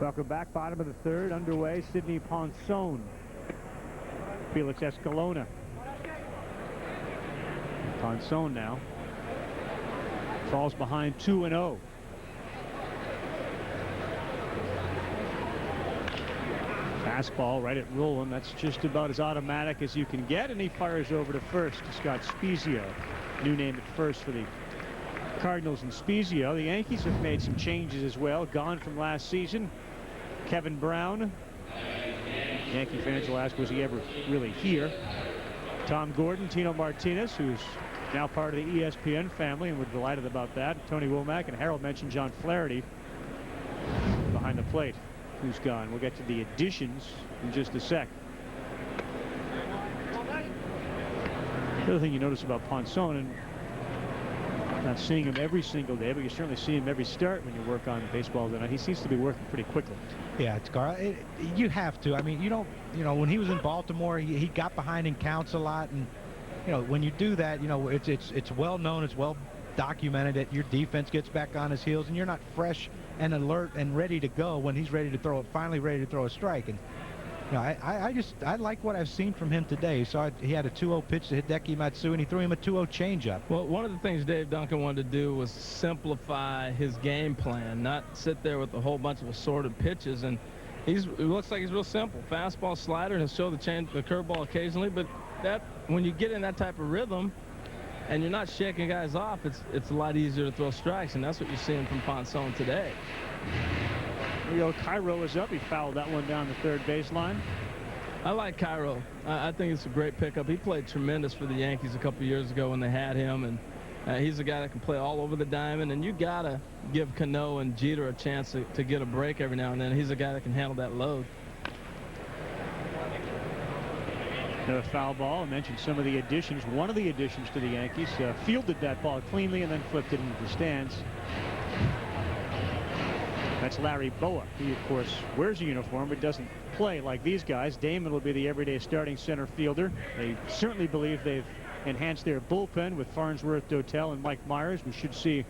Welcome back, bottom of the third, underway. Sidney Ponson, Felix Escalona. Ponson now falls behind 2-0. Fastball right at Roland. That's just about as automatic as you can get, and he fires over to first to Scott Spezio. New name at first for the Cardinals and Spezio. The Yankees have made some changes as well. Gone from last season. Kevin Brown. Yankee fans will ask, was he ever really here? Tom Gordon, Tino Martinez, who's now part of the ESPN family, and we're delighted about that. Tony Womack, and Harold mentioned John Flaherty behind the plate, who's gone. We'll get to the additions in just a sec. The other thing you notice about Ponson, and not seeing him every single day, but you certainly see him every start when you work on baseball tonight. He seems to be working pretty quickly. Yeah, it's you have to. I mean, you don't. You know, when he was in Baltimore, he got behind in counts a lot, and you know, when you do that, you know, it's well known, it's well documented that your defense gets back on his heels, and you're not fresh and alert and ready to go when he's ready to throw, finally ready to throw a strike. And you know, I like what I've seen from him today. So he had a 2-0 pitch to Hideki Matsui, and he threw him a 2-0 changeup. Well, one of the things Dave Duncan wanted to do was simplify his game plan, not sit there with a whole bunch of assorted pitches. And it looks like he's real simple: fastball, slider, and he'll show the curveball occasionally. But that, when you get in that type of rhythm and you're not shaking guys off, it's a lot easier to throw strikes, and that's what you're seeing from Ponson today. Here we go. Cairo is up. He fouled that one down the third baseline. I like Cairo. I think it's a great pickup. He played tremendous for the Yankees a couple years ago when they had him, and he's a guy that can play all over the diamond, and you gotta give Cano and Jeter a chance to get a break every now and then. He's a guy that can handle that load. Another foul ball. I mentioned some of the additions. One of the additions to the Yankees fielded that ball cleanly and then flipped it into the stands. That's Larry Boa. He, of course, wears a uniform but doesn't play like these guys. Damon will be the everyday starting center fielder. They certainly believe they've enhanced their bullpen with Farnsworth, Dotel, and Mike Myers. We should see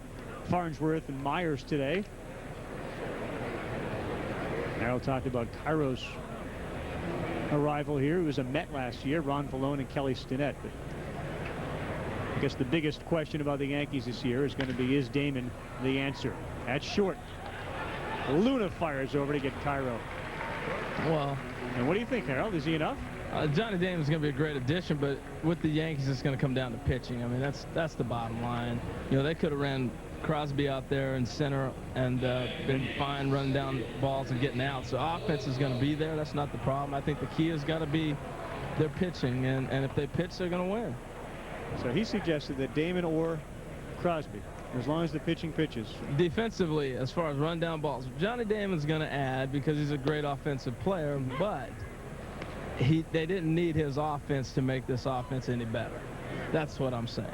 Farnsworth and Myers today. Harold talked about Cairo's arrival here. He was a Met last year, Ron Vallone and Kelly Stinnett. But I guess the biggest question about the Yankees this year is going to be, is Damon the answer? At short, Luna fires over to get Cairo. Well, and what do you think, Harold? Is he enough? Johnny Damon's going to be a great addition, but with the Yankees, it's going to come down to pitching. I mean, that's the bottom line. You know, they could have ran Crosby out there in center and been fine running down balls and getting out. So offense is going to be there. That's not the problem. I think the key has got to be their pitching, and if they pitch, they're going to win. So he suggested that Damon or Crosby, as long as the pitching pitches. Defensively, as far as run down balls, Johnny Damon's going to add because he's a great offensive player, but they didn't need his offense to make this offense any better. That's what I'm saying.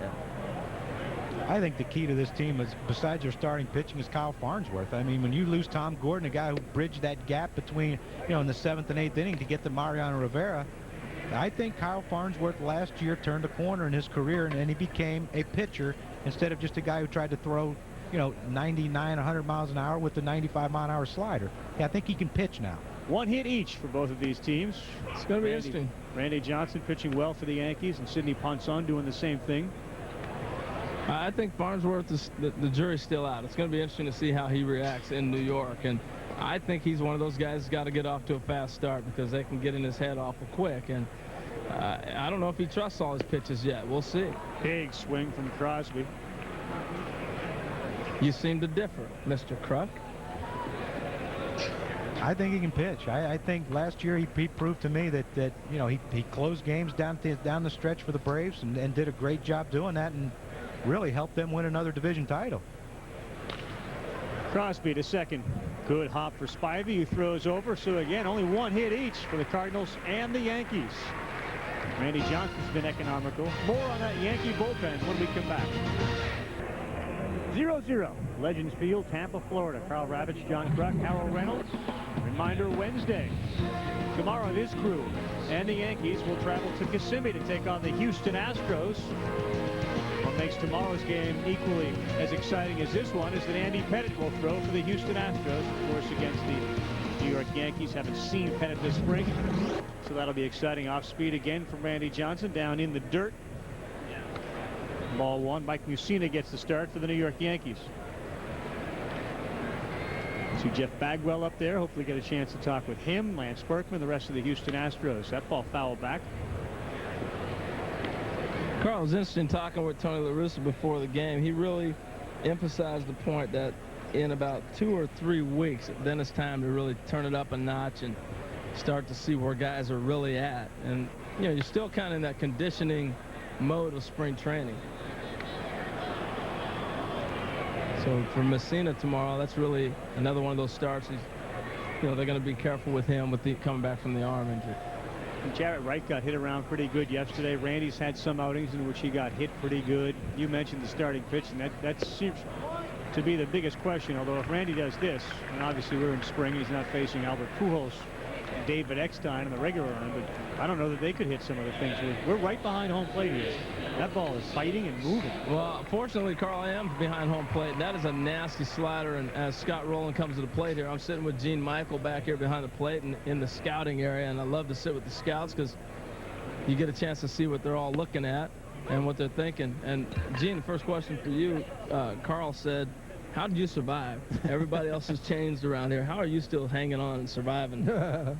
I think the key to this team is, besides your starting pitching, is Kyle Farnsworth. I mean, when you lose Tom Gordon, a guy who bridged that gap between, you know, in the 7th and 8th inning to get to Mariano Rivera, I think Kyle Farnsworth last year turned a corner in his career, and he became a pitcher instead of just a guy who tried to throw, you know, 99, 100 miles an hour with the 95-mile-an-hour slider. Yeah, I think he can pitch now. One hit each for both of these teams. It's going to be interesting. Randy Johnson pitching well for the Yankees, and Sidney Ponson doing the same thing. I think Farnsworth is the jury's still out. It's going to be interesting to see how he reacts in New York, and I think he's one of those guys who's got to get off to a fast start because they can get in his head awful quick, and I don't know if he trusts all his pitches yet. We'll see. Big swing from Crosby. You seem to differ, Mr. Kruk. I think he can pitch. I think last year he proved to me that you know, he closed games down the stretch for the Braves and did a great job doing that and really helped them win another division title. Crosby to second. Good hop for Spivey, who throws over. So again, only one hit each for the Cardinals and the Yankees. Randy Johnson's been economical. More on that Yankee bullpen when we come back. 0-0. Legends Field, Tampa, Florida. Carl Ravitch, John Kruk, Harold Reynolds. Reminder Wednesday. Tomorrow this crew and the Yankees will travel to Kissimmee to take on the Houston Astros. What makes tomorrow's game equally as exciting as this one is that Andy Pettitte will throw for the Houston Astros, of course, against the New York Yankees. Haven't seen Pettitte this spring, so that'll be exciting. Off speed again from Randy Johnson, down in the dirt. Ball one. Mike Mussina gets the start for the New York Yankees. See Jeff Bagwell up there. Hopefully get a chance to talk with him, Lance Berkman, the rest of the Houston Astros. That ball fouled back. Carl, it was interesting talking with Tony La Russa before the game. He really emphasized the point that in about 2 or 3 weeks, then it's time to really turn it up a notch and start to see where guys are really at. And, you know, you're still kind of in that conditioning mode of spring training. So for Messina tomorrow, that's really another one of those starts. You know, they're going to be careful with him with the coming back from the arm injury. Jarrett Wright got hit around pretty good yesterday. Randy's had some outings in which he got hit pretty good. You mentioned the starting pitch, and that seems to be the biggest question. Although if Randy does this, and obviously we're in spring, he's not facing Albert Pujols and David Eckstein in the regular run, but I don't know that they could hit some of the things. We're right behind home plate here. That ball is fighting and moving. Well, fortunately, Carl, I am behind home plate. That is a nasty slider, and as Scott Rowland comes to the plate here, I'm sitting with Gene Michael back here behind the plate in the scouting area, and I love to sit with the scouts because you get a chance to see what they're all looking at and what they're thinking. And Gene, the first question for you, Carl said, how did you survive? Everybody else has changed around here. How are you still hanging on and surviving? You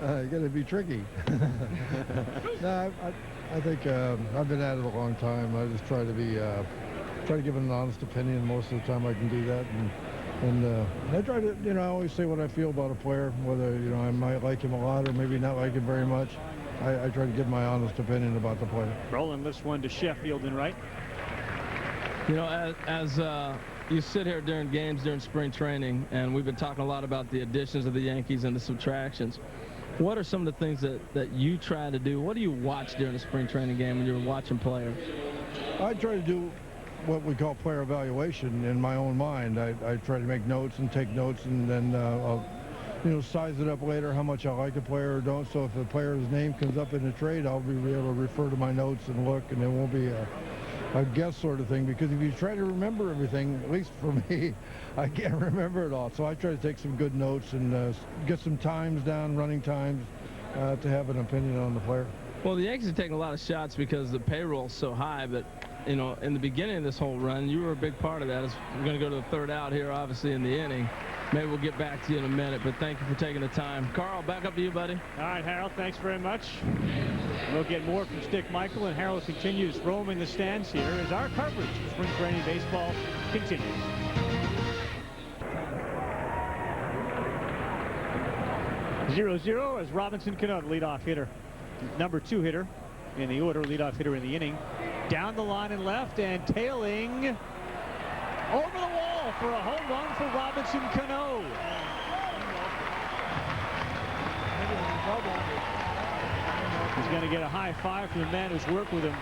got to be tricky. No, I think I've been at it a long time. I just try to give an honest opinion most of the time I can do that, and I try to, you know, I always say what I feel about a player, whether, you know, I might like him a lot or maybe not like him very much. I try to give my honest opinion about the player. Rowland lifts one to Sheffield and right. You know, as you sit here during games during spring training, and we've been talking a lot about the additions of the Yankees and the subtractions. What are some of the things that you try to do? What do you watch during a spring training game when you're watching players? I try to do what we call player evaluation in my own mind. I try to make notes and take notes, and then I'll, you know, size it up later how much I like a player or don't. So if the player's name comes up in a trade, I'll be able to refer to my notes and look, and it won't be a guess sort of thing, because if you try to remember everything, at least for me, I can't remember it all. So I try to take some good notes and get some times down, running times, to have an opinion on the player. Well, the Yankees are taking a lot of shots because the payroll's so high, but, you know, in the beginning of this whole run, you were a big part of that. We're going to go to the third out here, obviously, in the inning. Maybe we'll get back to you in a minute, but thank you for taking the time. Carl, back up to you, buddy. All right, Harold, thanks very much. We'll get more from Stick Michael, and Harold continues roaming the stands here as our coverage of spring training baseball continues. Zero as Robinson Cano, the leadoff hitter, number 2 hitter in the order, leadoff hitter in the inning. Down the line and left, and tailing over the wall for a home run for Robinson Cano. He's going to get a high five from the man who's worked with him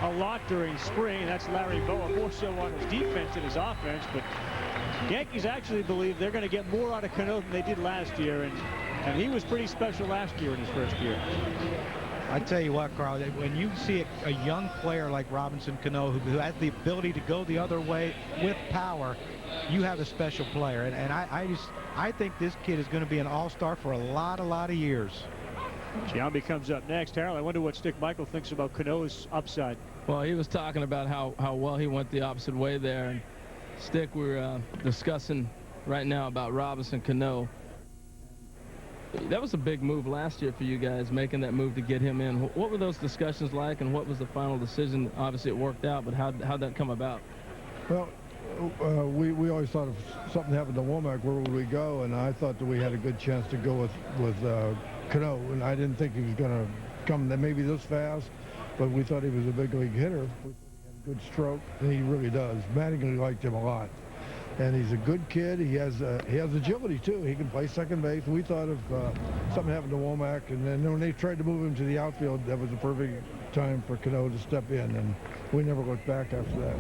a lot during spring. That's Larry Bowa, more so on his defense than his offense. But Yankees actually believe they're going to get more out of Cano than they did last year. And he was pretty special last year in his first year. I tell you what, Carl, when you see a young player like Robinson Cano who has the ability to go the other way with power, you have a special player. And I think this kid is going to be an all-star for a lot of years. Giambi comes up next. Harold, I wonder what Stick Michael thinks about Cano's upside. Well, he was talking about how well he went the opposite way there. And Stick, we're discussing right now about Robinson Cano. That was a big move last year for you guys, making that move to get him in. What were those discussions like, and what was the final decision? Obviously, it worked out, but how'd that come about? Well, we always thought if something happened to Womack, where would we go? And I thought that we had a good chance to go with Cano, and I didn't think he was going to come maybe this fast, but we thought he was a big league hitter. We thought he had a good stroke, and he really does. Mattingly liked him a lot. And he's a good kid. He has agility, too. He can play second base. We thought if something happened to Womack, and then when they tried to move him to the outfield, that was the perfect time for Cano to step in, and we never looked back after that.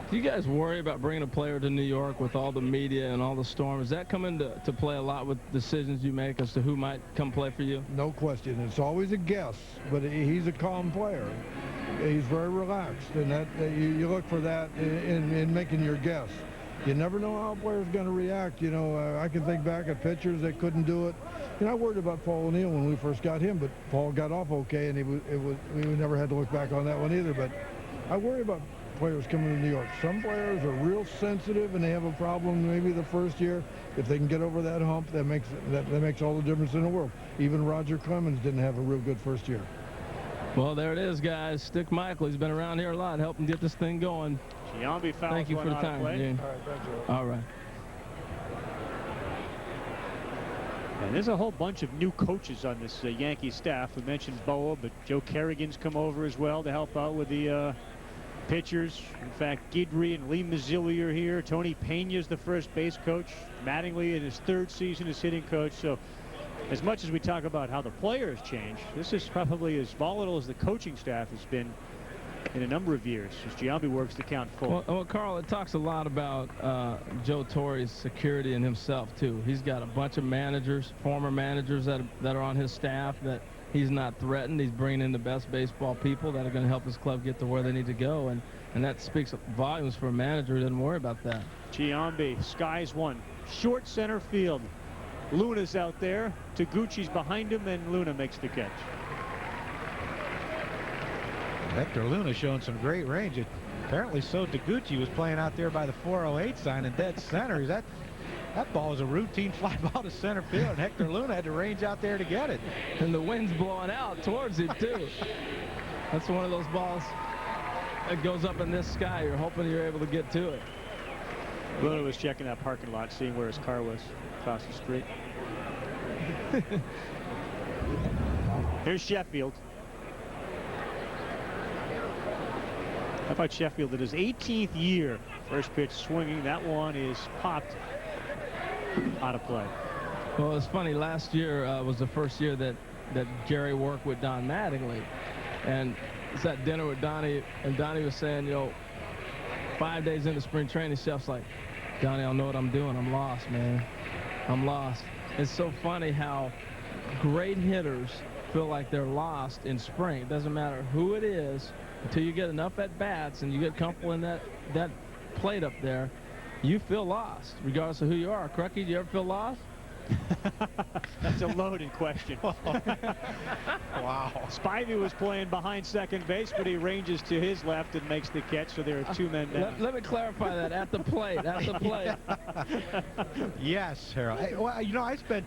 Do you guys worry about bringing a player to New York with all the media and all the storm? Does that come into play a lot with decisions you make as to who might come play for you? No question. It's always a guess, but he's a calm player. He's very relaxed, and that you look for that in making your guess. You never know how a player's going to react. You know, I can think back at pitchers that couldn't do it. You know, I worried about Paul O'Neill when we first got him, but Paul got off okay, and we never had to look back on that one either. But I worry about players coming to New York. Some players are real sensitive, and they have a problem maybe the first year. If they can get over that hump, that makes all the difference in the world. Even Roger Clemens didn't have a real good first year. Well, there it is, guys. Stick Michael. He's been around here a lot, helping get this thing going. Giambi fouls. Thank you for the time, Gene. All right, thank you. All right. And there's a whole bunch of new coaches on this Yankee staff. We mentioned Boa, but Joe Kerrigan's come over as well to help out with the pitchers. In fact, Guidry and Lee Mazzilli are here. Tony Pena's the first base coach. Mattingly in his third season as hitting coach. So as much as we talk about how the players change, this is probably as volatile as the coaching staff has been in a number of years as Giambi works the count full. Well, Carl, it talks a lot about Joe Torre's security and himself, too. He's got a bunch of managers, former managers that are on his staff that he's not threatened. He's bringing in the best baseball people that are going to help his club get to where they need to go, and that speaks volumes for a manager who doesn't worry about that. Giambi skies one. Short center field. Luna's out there. Taguchi's behind him, and Luna makes the catch. Hector Luna showing some great range. Apparently so Taguchi was playing out there by the 408 sign in dead center. That ball was a routine fly ball to center field, and Hector Luna had to range out there to get it. And the wind's blowing out towards him, too. That's one of those balls that goes up in this sky. You're hoping you're able to get to it. Luna was checking that parking lot, seeing where his car was across the street. Here's Sheffield. How about Sheffield in his 18th year? First pitch swinging. That one is popped out of play. Well, it's funny. Last year was the first year that Jerry worked with Don Mattingly. And it's at dinner with Donnie, and Donnie was saying, you know, 5 days into spring training, Chef's like, Donnie, I don't know what I'm doing. I'm lost, man. I'm lost. It's so funny how great hitters feel like they're lost in spring. It doesn't matter who it is. Until you get enough at bats and you get comfortable in that plate up there, you feel lost, regardless of who you are. Crucky, do you ever feel lost? That's a loaded question. Wow. Spivey was playing behind second base, but he ranges to his left and makes the catch, so there are two men down. Let me clarify that. At the plate. At the plate. Yes, Harold. Hey, well, you know, I spent,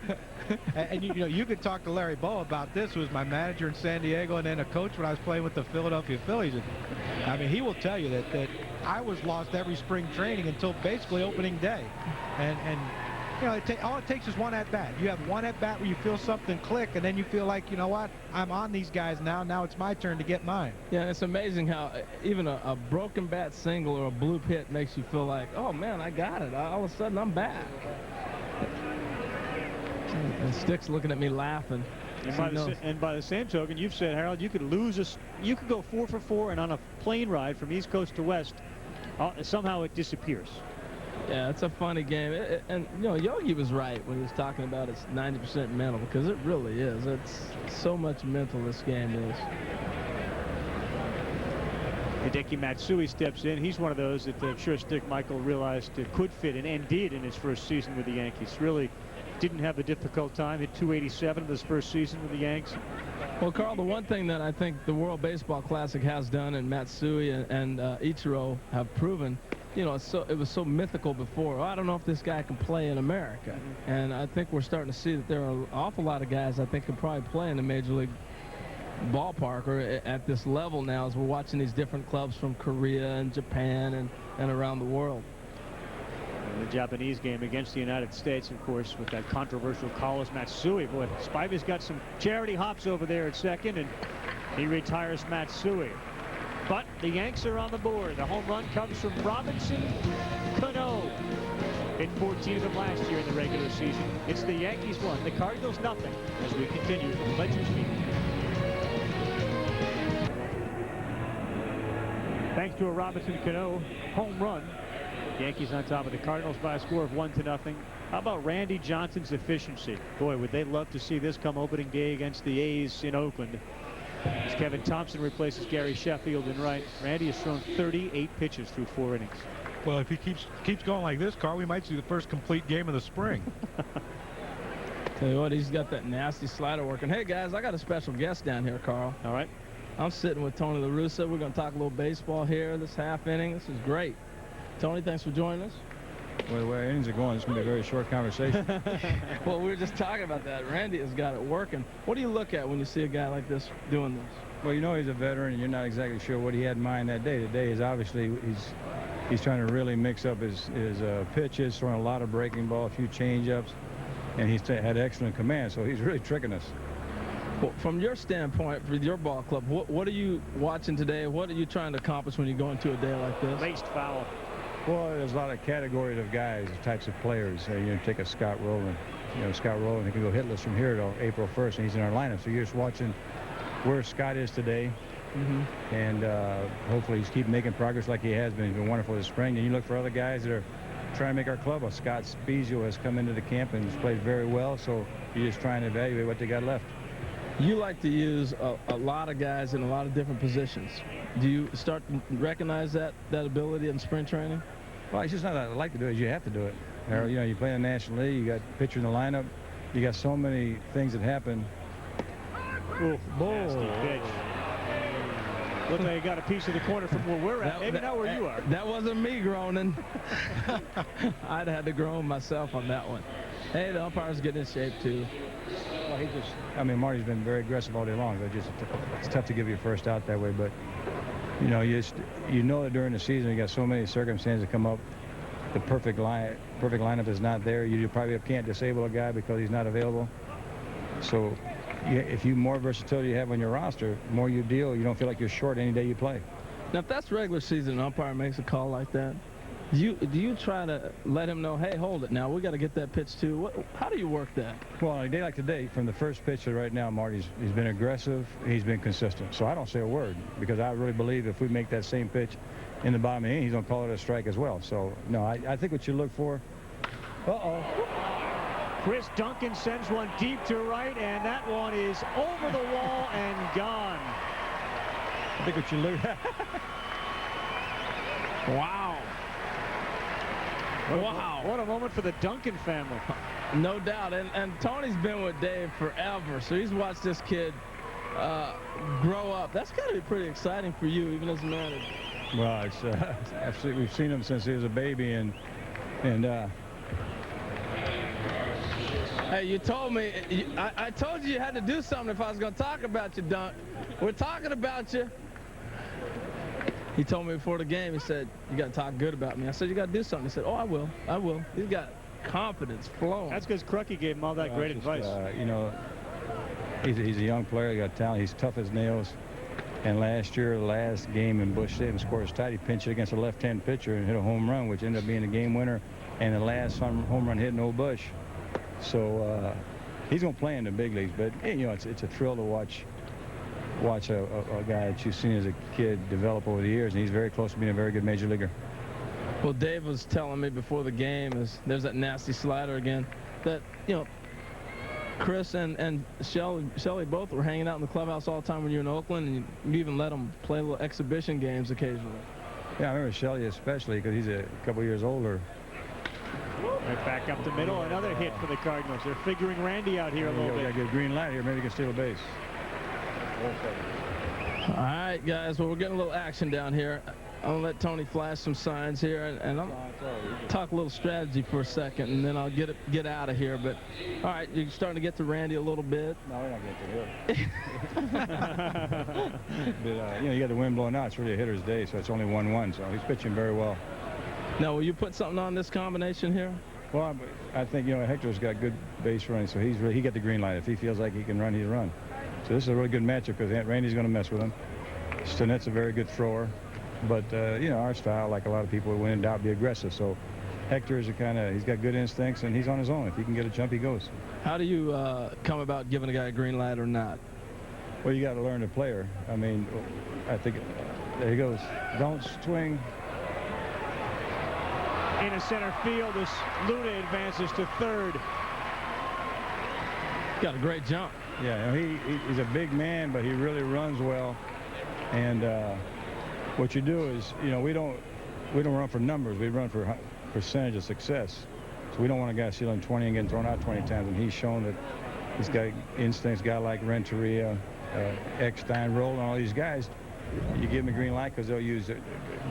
and you know, you could talk to Larry Bow about this, who was my manager in San Diego and then a coach when I was playing with the Philadelphia Phillies. And, I mean, he will tell you that I was lost every spring training until basically opening day. And you know, all it takes is one at-bat. You have one at-bat where you feel something click, and then you feel like, you know what, I'm on these guys now. Now it's my turn to get mine. Yeah, and it's amazing how even a broken bat single or a bloop hit makes you feel like, oh, man, I got it. All of a sudden, I'm back. And Stick's looking at me laughing. And by the same token, you've said, Harold, you could you could go 4 for 4, and on a plane ride from East Coast to West, somehow it disappears. Yeah, it's a funny game. And, you know, Yogi was right when he was talking about it's 90% mental, because it really is. It's so much mental this game is. Hideki Matsui steps in. He's one of those that I'm sure Stick Michael realized could fit in and did in his first season with the Yankees. Really didn't have a difficult time. Hit .287 in his first season with the Yanks. Well, Carl, the one thing that I think the World Baseball Classic has done, and Matsui and Ichiro have proven, you know, it was so mythical before. Oh, I don't know if this guy can play in America. And I think we're starting to see that there are an awful lot of guys I think can probably play in the Major League ballpark or at this level now as we're watching these different clubs from Korea and Japan and around the world. The Japanese game against the United States, of course, with that controversial call is Matsui. Boy, Spivey's got some charity hops over there at second, and he retires Matsui. But the Yanks are on the board. The home run comes from Robinson Cano. Hit 14 of them last year in the regular season. It's the Yankees 1, the Cardinals nothing, as we continue from Fletcher's Field. Thanks to a Robinson Cano home run, Yankees on top of the Cardinals by a score of 1-0. How about Randy Johnson's efficiency? Boy, would they love to see this come opening day against the A's in Oakland. As Kevin Thompson replaces Gary Sheffield in right, Randy has thrown 38 pitches through 4 innings. Well, if he keeps going like this, Carl, we might see the first complete game of the spring. Tell you what, he's got that nasty slider working. Hey, guys, I got a special guest down here, Carl. All right. I'm sitting with Tony La Russa. We're going to talk a little baseball here this half inning. This is great. Tony, thanks for joining us. Well, the way innings are going, it's going to be a very short conversation. Well, we were just talking about that. Randy has got it working. What do you look at when you see a guy like this doing this? Well, you know he's a veteran, and you're not exactly sure what he had in mind that day. Today is obviously he's trying to really mix up his pitches, throwing a lot of breaking ball, a few change-ups, and he's had excellent command, so he's really tricking us. Well, from your standpoint, for your ball club, what are you watching today? What are you trying to accomplish when you go into a day like this? Laced foul. Well, there's a lot of categories of guys, types of players. You take a Scott Rowland. You know, Scott Rowland, he can go hitless from here till April 1st, and he's in our lineup. So you're just watching where Scott is today, and hopefully he's keep making progress like he has been. He's been wonderful this spring. And you look for other guys that are trying to make our club. Well, Scott Spezio has come into the camp and has played very well, so you're just trying to evaluate what they got left. You like to use a lot of guys in a lot of different positions. Do you start to recognize that ability in spring training? Well, it's just not that I like to do it. You have to do it. You know, you play in the National League, you got pitcher in the lineup, you got so many things that happen. Ooh, nasty pitch. Looks like you got a piece of the corner from where we're at. Maybe not where you are. That wasn't me groaning. I'd had to groan myself on that one. Hey, the umpire's getting in shape, too. Well, Marty's been very aggressive all day long. So it's tough to give you a first out that way, but you know, you know that during the season you got so many circumstances that come up. The perfect lineup is not there. You probably can't disable a guy because he's not available. So if you more versatility you have on your roster, more you deal, you don't feel like you're short any day you play. Now, if that's regular season, an umpire makes a call like that, do you try to let him know, hey, hold it now, we got to get that pitch too? How do you work that? Well, on a day like today, from the first pitch to right now, Marty's been aggressive, he's been consistent. So I don't say a word because I really believe if we make that same pitch in the bottom of the inning, he's going to call it a strike as well. So, no, I think what you look for. Chris Duncan sends one deep to right, and that one is over the wall and gone. I think what you look at. Wow. Wow. What a moment for the Duncan family. No doubt. And Tony's been with Dave forever, so he's watched this kid grow up. That's got to be pretty exciting for you, even as a manager. Well, it's absolutely. We've seen him since he was a baby, and hey, you told me, I told you had to do something if I was going to talk about you, Dunk. We're talking about you. He told me before the game, he said, you got to talk good about me. I said, you got to do something. He said, oh, I will. He's got confidence flowing. That's because Crucky gave him all that great advice. You know, he's a young player. He got talent. He's tough as nails. And last year, the last game in Busch Stadium, scored his tight. He pinched it against a left-hand pitcher and hit a home run, which ended up being the game winner. And the last home run hit in Old Busch. So he's going to play in the big leagues. But, you know, it's a thrill to watch a guy that you've seen as a kid develop over the years, and he's very close to being a very good major leaguer. Well, Dave was telling me before the game, there's that nasty slider again, that, you know, Chris and Shelley both were hanging out in the clubhouse all the time when you were in Oakland, and you even let them play little exhibition games occasionally. Yeah, I remember Shelley especially because he's a couple years older. Right back up the middle, another hit for the Cardinals. They're figuring Randy out here a little bit. Got a good green light here, maybe he can steal a base. All right, guys. Well, we're getting a little action down here. I'll let Tony flash some signs here, and I'll talk a little strategy for a second, and then I'll get out of here. But all right, you're starting to get to Randy a little bit. No, we're not getting to him. But you know, you got the wind blowing out. It's really a hitter's day, so it's only 1-1. So he's pitching very well. Now, will you put something on this combination here? Well, I think, you know, Hector's got good base running, so he got the green light. If he feels like he can run, he'll run. So this is a really good matchup because Randy's going to mess with him. Stinnett's a very good thrower. But, you know, our style, like a lot of people, when in doubt, be aggressive. So Hector is he's got good instincts, and he's on his own. If he can get a jump, he goes. How do you come about giving a guy a green light or not? Well, you got to learn to play her. I mean, I think, there he goes. Don't swing. Into center field as Luna advances to third. Got a great jump. Yeah, he's a big man, but he really runs well. And what you do is, you know, we don't run for numbers. We run for percentage of success. So we don't want a guy stealing 20 and getting thrown out 20 times. And he's shown that he's got instincts. Guy like Renteria, Eckstein, Roland, all these guys, you give them a green light because they'll use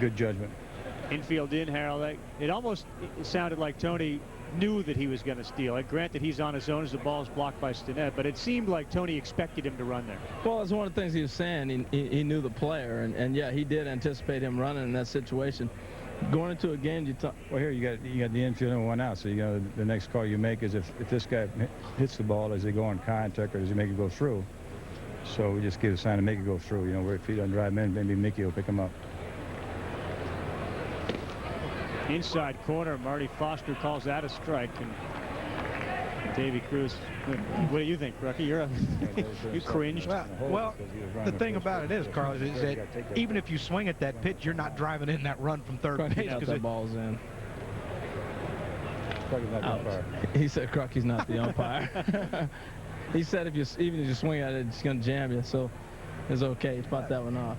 good judgment. Infield in, Harold. It almost sounded like Tony knew that he was going to steal. I grant that he's on his own as the ball is blocked by Stinnett, but it seemed like Tony expected him to run there. Well, it's one of the things he was saying. He knew the player, and yeah, he did anticipate him running in that situation. Going into a game, well, here you got the infield and one out. So you know the next call you make is if this guy hits the ball, does he go on contact or does he make it go through? So we just give a sign to make it go through. You know, where if he doesn't drive him in, maybe Mickey will pick him up. Inside corner, Marty Foster calls that a strike, and Davy Cruz. What do you think, Rucky? You cringed. Well, the thing about it is, Carlos, is that even if you swing at that pitch, you're not driving in that run from third base because that ball's in. Not he said Crocky's not the umpire. He said even if you swing at it, it's going to jam you, so it's okay. He fought that one off.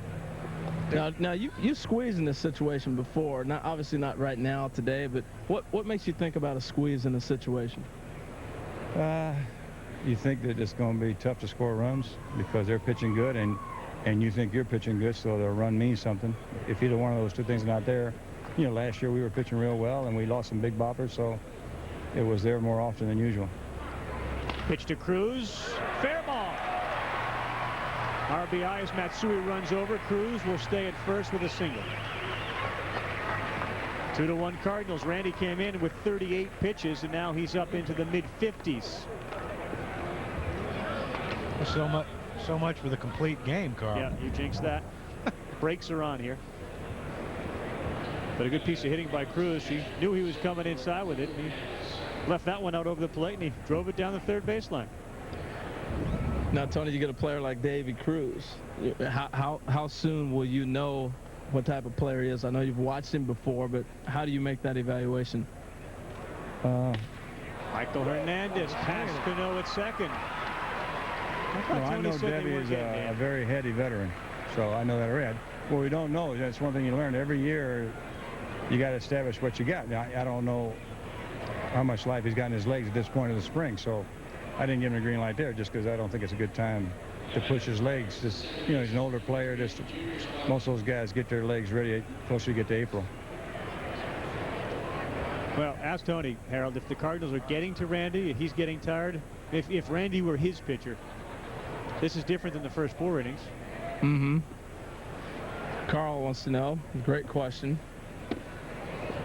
Now you squeezed in this situation before, obviously not right now today, but what makes you think about a squeeze in this situation? You think that it's going to be tough to score runs because they're pitching good, and you think you're pitching good, so the run means something. If either one of those two things are not there, you know, last year we were pitching real well and we lost some big boppers, so it was there more often than usual. Pitch to Cruz, fair ball. RBI as Matsui runs over. Cruz will stay at first with a single. 2-1 Cardinals. Randy came in with 38 pitches, and now he's up into the mid-50s. So much for the complete game, Carl. Yeah, you jinxed that. Brakes are on here. But a good piece of hitting by Cruz. He knew he was coming inside with it, and he left that one out over the plate, and he drove it down the third baseline. Now, Tony, you get a player like Davy Cruz. How soon will you know what type of player he is? I know you've watched him before, but how do you make that evaluation? Michael Hernandez past Cano at second. I know Davy is a very heady veteran, so I know that already. What we don't know, that's one thing you learn every year. You got to establish what you got. Now, I don't know how much life he's got in his legs at this point of the spring, so I didn't give him a green light there just because I don't think it's a good time to push his legs. Just, you know, he's an older player. Most of those guys get their legs ready closer you get to April. Well, ask Tony, Harold, if the Cardinals are getting to Randy, if he's getting tired, if Randy were his pitcher, this is different than the first 4 innings. Mm-hmm. Carl wants to know, great question.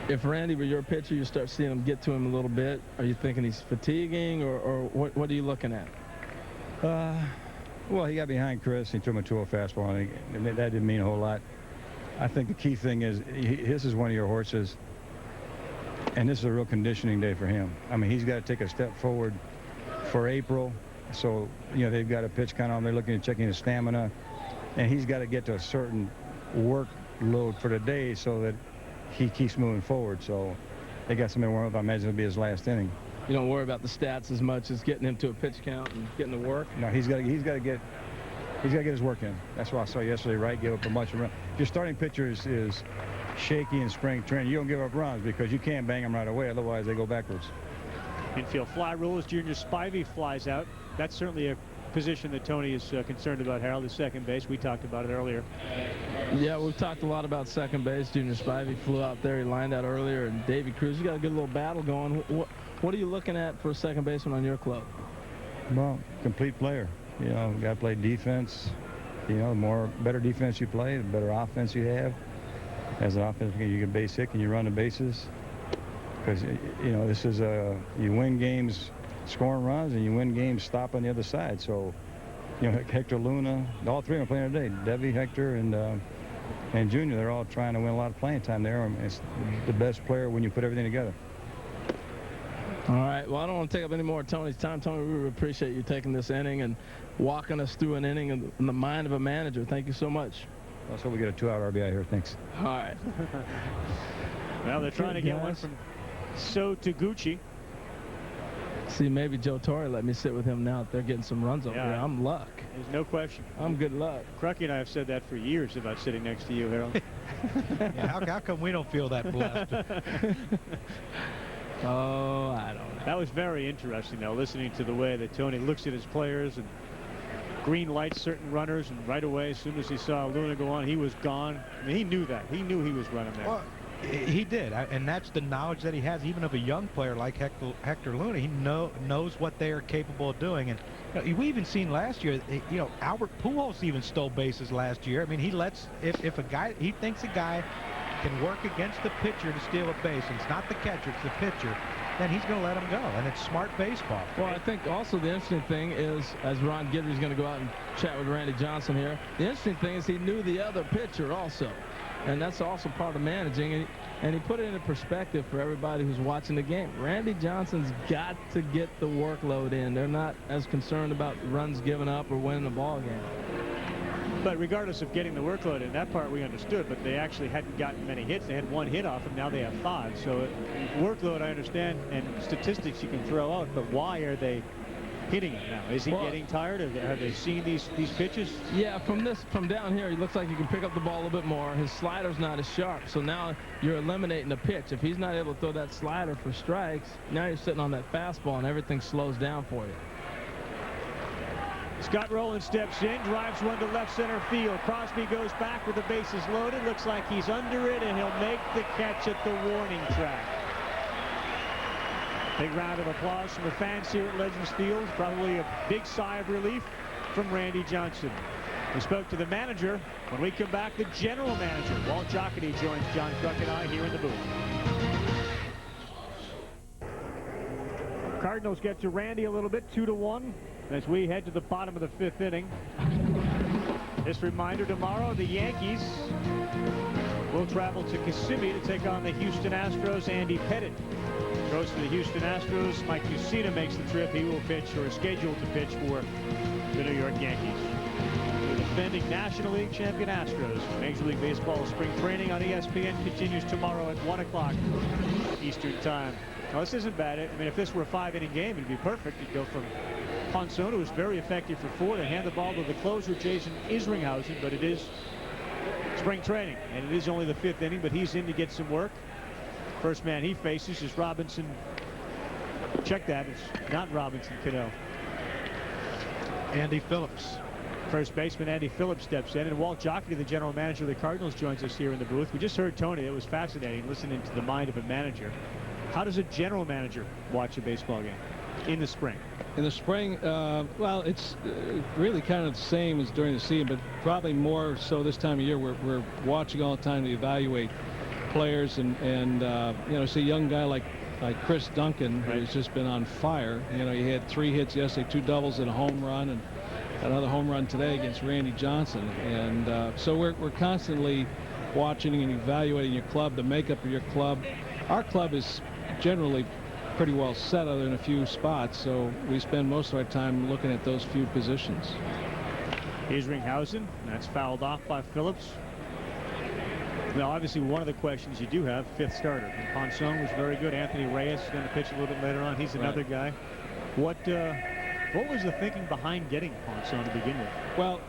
If Randy were your pitcher, you start seeing him get to him a little bit. Are you thinking he's fatiguing, or what are you looking at? Well, he got behind Chris. He threw him a 2-0 fastball, and that didn't mean a whole lot. I think the key thing is this is one of your horses, and this is a real conditioning day for him. I mean, he's got to take a step forward for April. So, you know, they've got a pitch count on. They're looking at checking his stamina, and he's got to get to a certain workload for the day so that he keeps moving forward. So they got something to worry about. I imagine it'll be his last inning. You don't worry about the stats as much as getting him to a pitch count and getting to work? No, he's got to get his work in. That's what I saw yesterday, right? Give up a bunch of runs. If your starting pitcher is shaky in spring training, you don't give up runs because you can't bang them right away. Otherwise, they go backwards. Infield fly rule as Junior Spivey flies out. That's certainly a position that Tony is concerned about, Harold, is second base. We talked about it earlier. Yeah, we've talked a lot about second base. Junior Spivey flew out there. He lined out earlier. And Davey Cruz, you got a good little battle going. What are you looking at for a second baseman on your club? Well, complete player. You know, got to play defense. You know, better defense you play, the better offense you have. As an offense, you get base hit and you run the bases. Because, you know, this is you win games scoring runs and you win games stopping the other side. So, you know, Hector Luna, all three are playing today. Debbie, Hector, and Junior, they're all trying to win a lot of playing time there. It's the best player when you put everything together. All right. Well, I don't want to take up any more of Tony's time. Tony, we really appreciate you taking this inning and walking us through an inning in the mind of a manager. Thank you so much. Let's hope we get a 2-hour RBI here. Thanks. All right. Well, they're trying to get one from So Taguchi. See, maybe Joe Torre let me sit with him now that they're getting some runs over here. I'm luck. There's no question. I'm good luck. Crucky and I have said that for years about sitting next to you, Harold. Yeah, how come we don't feel that blessed? Oh, I don't know. That was very interesting, though, listening to the way that Tony looks at his players and green lights certain runners, and right away, as soon as he saw Luna go on, he was gone. I mean, he knew that. He knew he was running there. Well, he did, and that's the knowledge that he has, even of a young player like Hector Luna. He knows what they are capable of doing. And you know, we even seen last year, you know, Albert Pujols even stole bases last year. I mean, he lets, if a guy, he thinks a guy can work against the pitcher to steal a base, and it's not the catcher, it's the pitcher, then he's going to let him go, and it's smart baseball. Well, I think also the interesting thing is, as Ron Guidry's going to go out and chat with Randy Johnson here, the interesting thing is he knew the other pitcher also, and that's also part of managing, and he put it into perspective for everybody who's watching the game. Randy Johnson's got to get the workload in. They're not as concerned about runs given up or winning the ball game. But regardless of getting the workload in, that part we understood, but they actually hadn't gotten many hits. They had one hit off him, now they have 5. So workload, I understand, and statistics you can throw out, but why are they hitting him now? Is he getting tired? Have they seen these pitches? Yeah, from down here, he looks like he can pick up the ball a little bit more. His slider's not as sharp, so now you're eliminating the pitch. If he's not able to throw that slider for strikes, now you're sitting on that fastball, and everything slows down for you. Scott Rowland steps in, drives one to left center field. Crosby goes back with the bases loaded. Looks like he's under it, and he'll make the catch at the warning track. Big round of applause from the fans here at Legends Field. Probably a big sigh of relief from Randy Johnson. We spoke to the manager. When we come back, the general manager, Walt Jocketty, joins John Kruk and I here in the booth. Cardinals get to Randy a little bit, 2-1. As we head to the bottom of the 5th inning. This reminder, tomorrow the Yankees will travel to Kissimmee to take on the Houston Astros. Andy Pettit goes to the Houston Astros. Mike Mussina makes the trip. He will pitch, or is scheduled to pitch, for the New York Yankees. The defending National League champion Astros. Major League Baseball spring training on ESPN continues tomorrow at 1 o'clock Eastern time. Now, this isn't bad. I mean, if this were a 5-inning game, it'd be perfect. You'd go from Ponson, who was very effective for 4, to hand the ball to the closer, Jason Isringhausen, but it is spring training, and it is only the 5th inning, but he's in to get some work. First man he faces is Robinson. Check that, it's not Robinson Cano. Andy Phillips. First baseman Andy Phillips steps in, and Walt Jocketty, the general manager of the Cardinals, joins us here in the booth. We just heard Tony. It was fascinating listening to the mind of a manager. How does a general manager watch a baseball game in the spring? In the spring, well, it's really kind of the same as during the season, but probably more so this time of year. We're watching all the time to evaluate players, and you know, see a young guy like Chris Duncan, who's just been on fire. You know, he had 3 hits yesterday, 2 doubles and a home run, and another home run today against Randy Johnson. And so we're constantly watching and evaluating your club, the makeup of your club. Our club is generally pretty well set other than a few spots, so we spend most of our time looking at those few positions. Isringhausen, that's fouled off by Phillips. Now, obviously, one of the questions you do have, 5th starter. Ponson was very good. Anthony Reyes is going to pitch a little bit later on. He's another guy. What was the thinking behind getting Ponson to begin with? Well,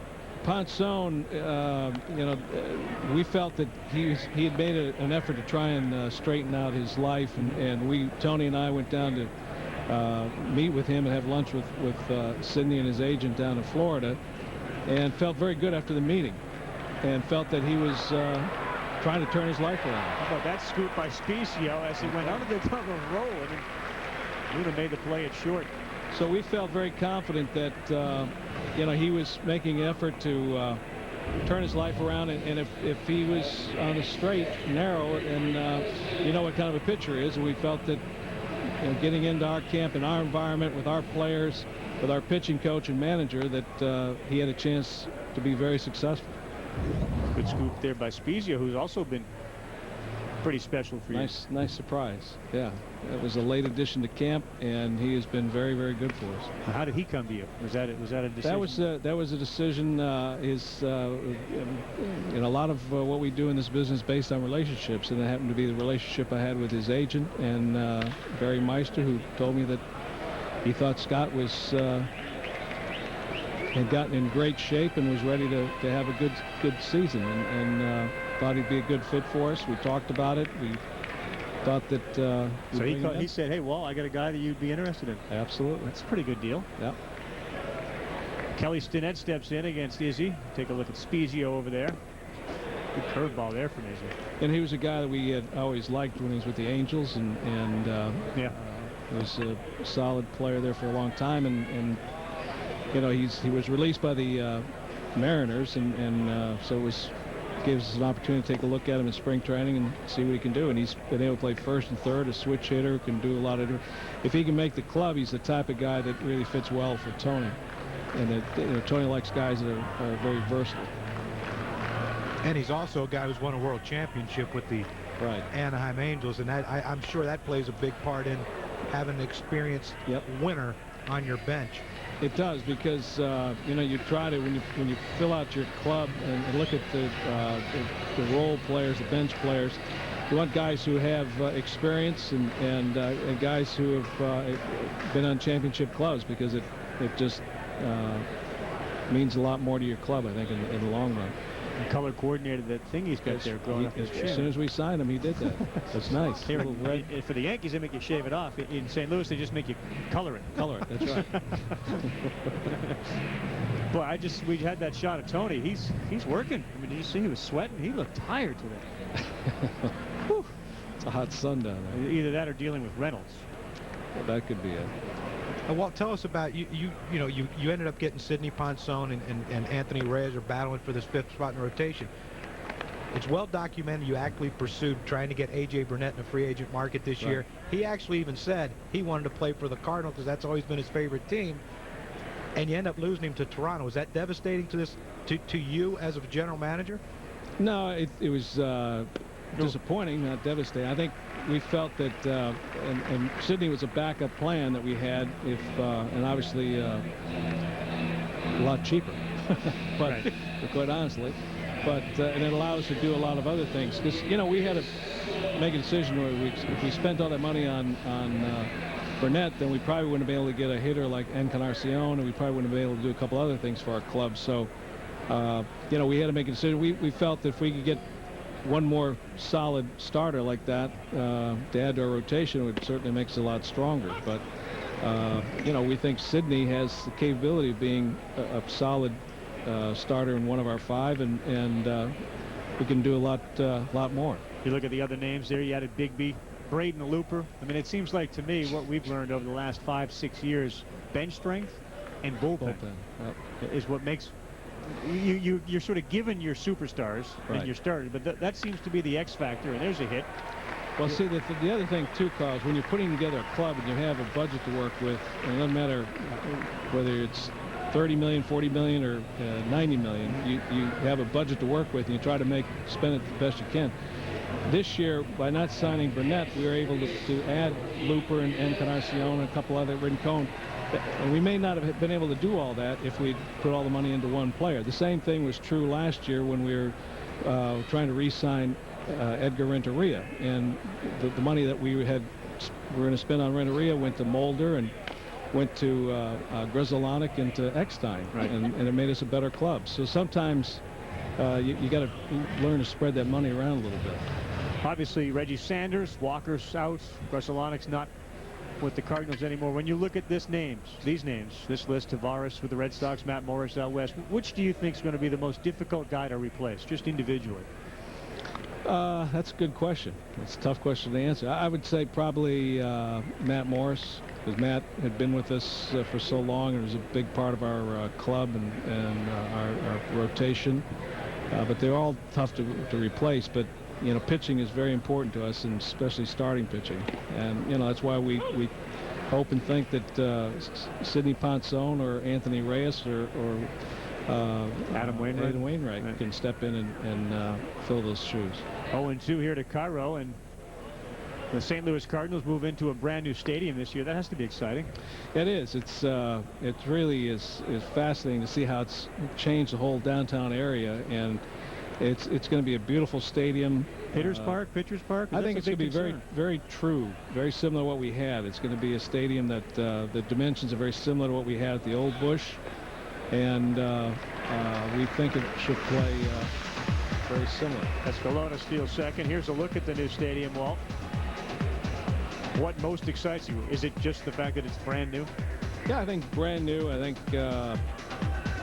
Ponson, you know, we felt that he had made an effort to try and straighten out his life, and Tony and I went down to meet with him and have lunch with Sidney and his agent down in Florida, and felt very good after the meeting, and felt that he was trying to turn his life around. How about that scoop by Spezio as he went out of the roll, and then Luna made the play at short. So we felt very confident that he was making an effort to turn his life around, and if he was on the straight and narrow, and you know what kind of a pitcher he is, and we felt that getting into our camp and our environment with our players, with our pitching coach and manager, that he had a chance to be very successful. Good scoop there by Spezio, who's also been pretty special for you. Nice surprise. Yeah, it was a late addition to camp, and he has been very, very good for us. How did he come to you? Was that a decision? That was a decision. A lot of what we do in this business is based on relationships, and it happened to be the relationship I had with his agent and Barry Meister, who told me that he thought Scott was had gotten in great shape and was ready to have a good season, and thought he'd be a good fit for us. We talked about it. We thought that. So he said, "Hey, well, I got a guy that you'd be interested in." Absolutely. That's a pretty good deal. Yeah. Kelly Stinnett steps in against Izzy. Take a look at Spezio over there. Good curveball there from Izzy. And he was a guy that we had always liked when he was with the Angels, and yeah, was a solid player there for a long time, and he was released by the Mariners, and so it gives us an opportunity to take a look at him in spring training and see what he can do. And he's been able to play first and third, a switch hitter, can do a lot of. If he can make the club, he's the type of guy that really fits well for Tony. And that Tony likes guys that are very versatile. And he's also a guy who's won a world championship with the Anaheim Angels, and I'm sure that plays a big part in having an experienced winner on your bench. It does, because you try to, when you fill out your club and look at the role players, the bench players, you want guys who have experience and guys who have been on championship clubs, because it just means a lot more to your club, I think, in the long run. And color coordinated that thing he's got there growing up his chin. As soon as we signed him, he did that. That's nice. Here, for the Yankees, they make you shave it off. In St. Louis, they just make you color it. Color it. That's right. Boy, we had that shot of Tony. He's working. I mean, did you see he was sweating? He looked tired today. It's a hot sun down there. Either that or dealing with Reynolds. Well, that could be it. Walt, tell us about you ended up getting Sidney Ponson and Anthony Reyes are battling for this 5th spot in rotation. It's well documented you actually pursued trying to get A.J. Burnett in the free agent market this year. He actually even said he wanted to play for the Cardinals because that's always been his favorite team, and you end up losing him to Toronto. Was that devastating to you as a general manager? No, it was disappointing, not devastating. I think we felt that, and Sidney was a backup plan that we had, and obviously a lot cheaper, but quite honestly, and it allowed us to do a lot of other things, because we had to make a decision where if we spent all that money on Burnett, then we probably wouldn't be able to get a hitter like Encarnacion, and we probably wouldn't be able to do a couple other things for our club. So we had to make a decision. We felt that if we could get one more solid starter like that to add to our rotation, it would certainly make us a lot stronger. But we think Sidney has the capability of being a solid starter in one of our 5, and we can do a lot more. You look at the other names there. You added Bigby, Braden Looper. I mean, it seems like to me what we've learned over the last 5-6 years, bench strength and bullpen. Is what makes. You're sort of given your superstars and your starters, but that seems to be the X factor, and there's a hit. Well, see, the other thing too, Carl, is when you're putting together a club and you have a budget to work with, and it doesn't matter whether it's 30 million, 40 million, or 90 million, you have a budget to work with, and you try to spend it the best you can. This year, by not signing Burnett, we were able to add Looper and Encarnacion and a couple other Rincon. And we may not have been able to do all that if we'd put all the money into one player. The same thing was true last year when we were trying to re-sign Edgar Renteria. And the money that we were going to spend on Renteria went to Mulder and went to Grzelcyk and to Eckstein. And it made us a better club. So sometimes you got to learn to spread that money around a little bit. Obviously, Reggie Sanders, Walker's out. Grzelcyk's not with the Cardinals anymore. When you look at these names, this list, Tavares with the Red Sox, Matt Morris out west, which do you think is going to be the most difficult guy to replace, just individually? That's a good question. It's a tough question to answer. I would say probably Matt Morris, because Matt had been with us for so long and was a big part of our club and our rotation. But they're all tough to replace. But you know, pitching is very important to us, and especially starting pitching. And you know, that's why we hope and think that Sidney Ponson or Anthony Reyes or Adam Wainwright can step in and fill those shoes. 0-2 here to Cairo, and the St. Louis Cardinals move into a brand new stadium this year. That has to be exciting. It is. It really is fascinating to see how it's changed the whole downtown area, and it's going to be a beautiful stadium. Pitchers Park. I think it's going to be very, very true, very similar to what we had. It's going to be a stadium that the dimensions are very similar to what we had at the old Busch, and we think it should play very similar. Escalona steals second. Here's a look at the new stadium, Walt. What most excites you? Is it just the fact that it's brand new? Yeah, I think brand new. I think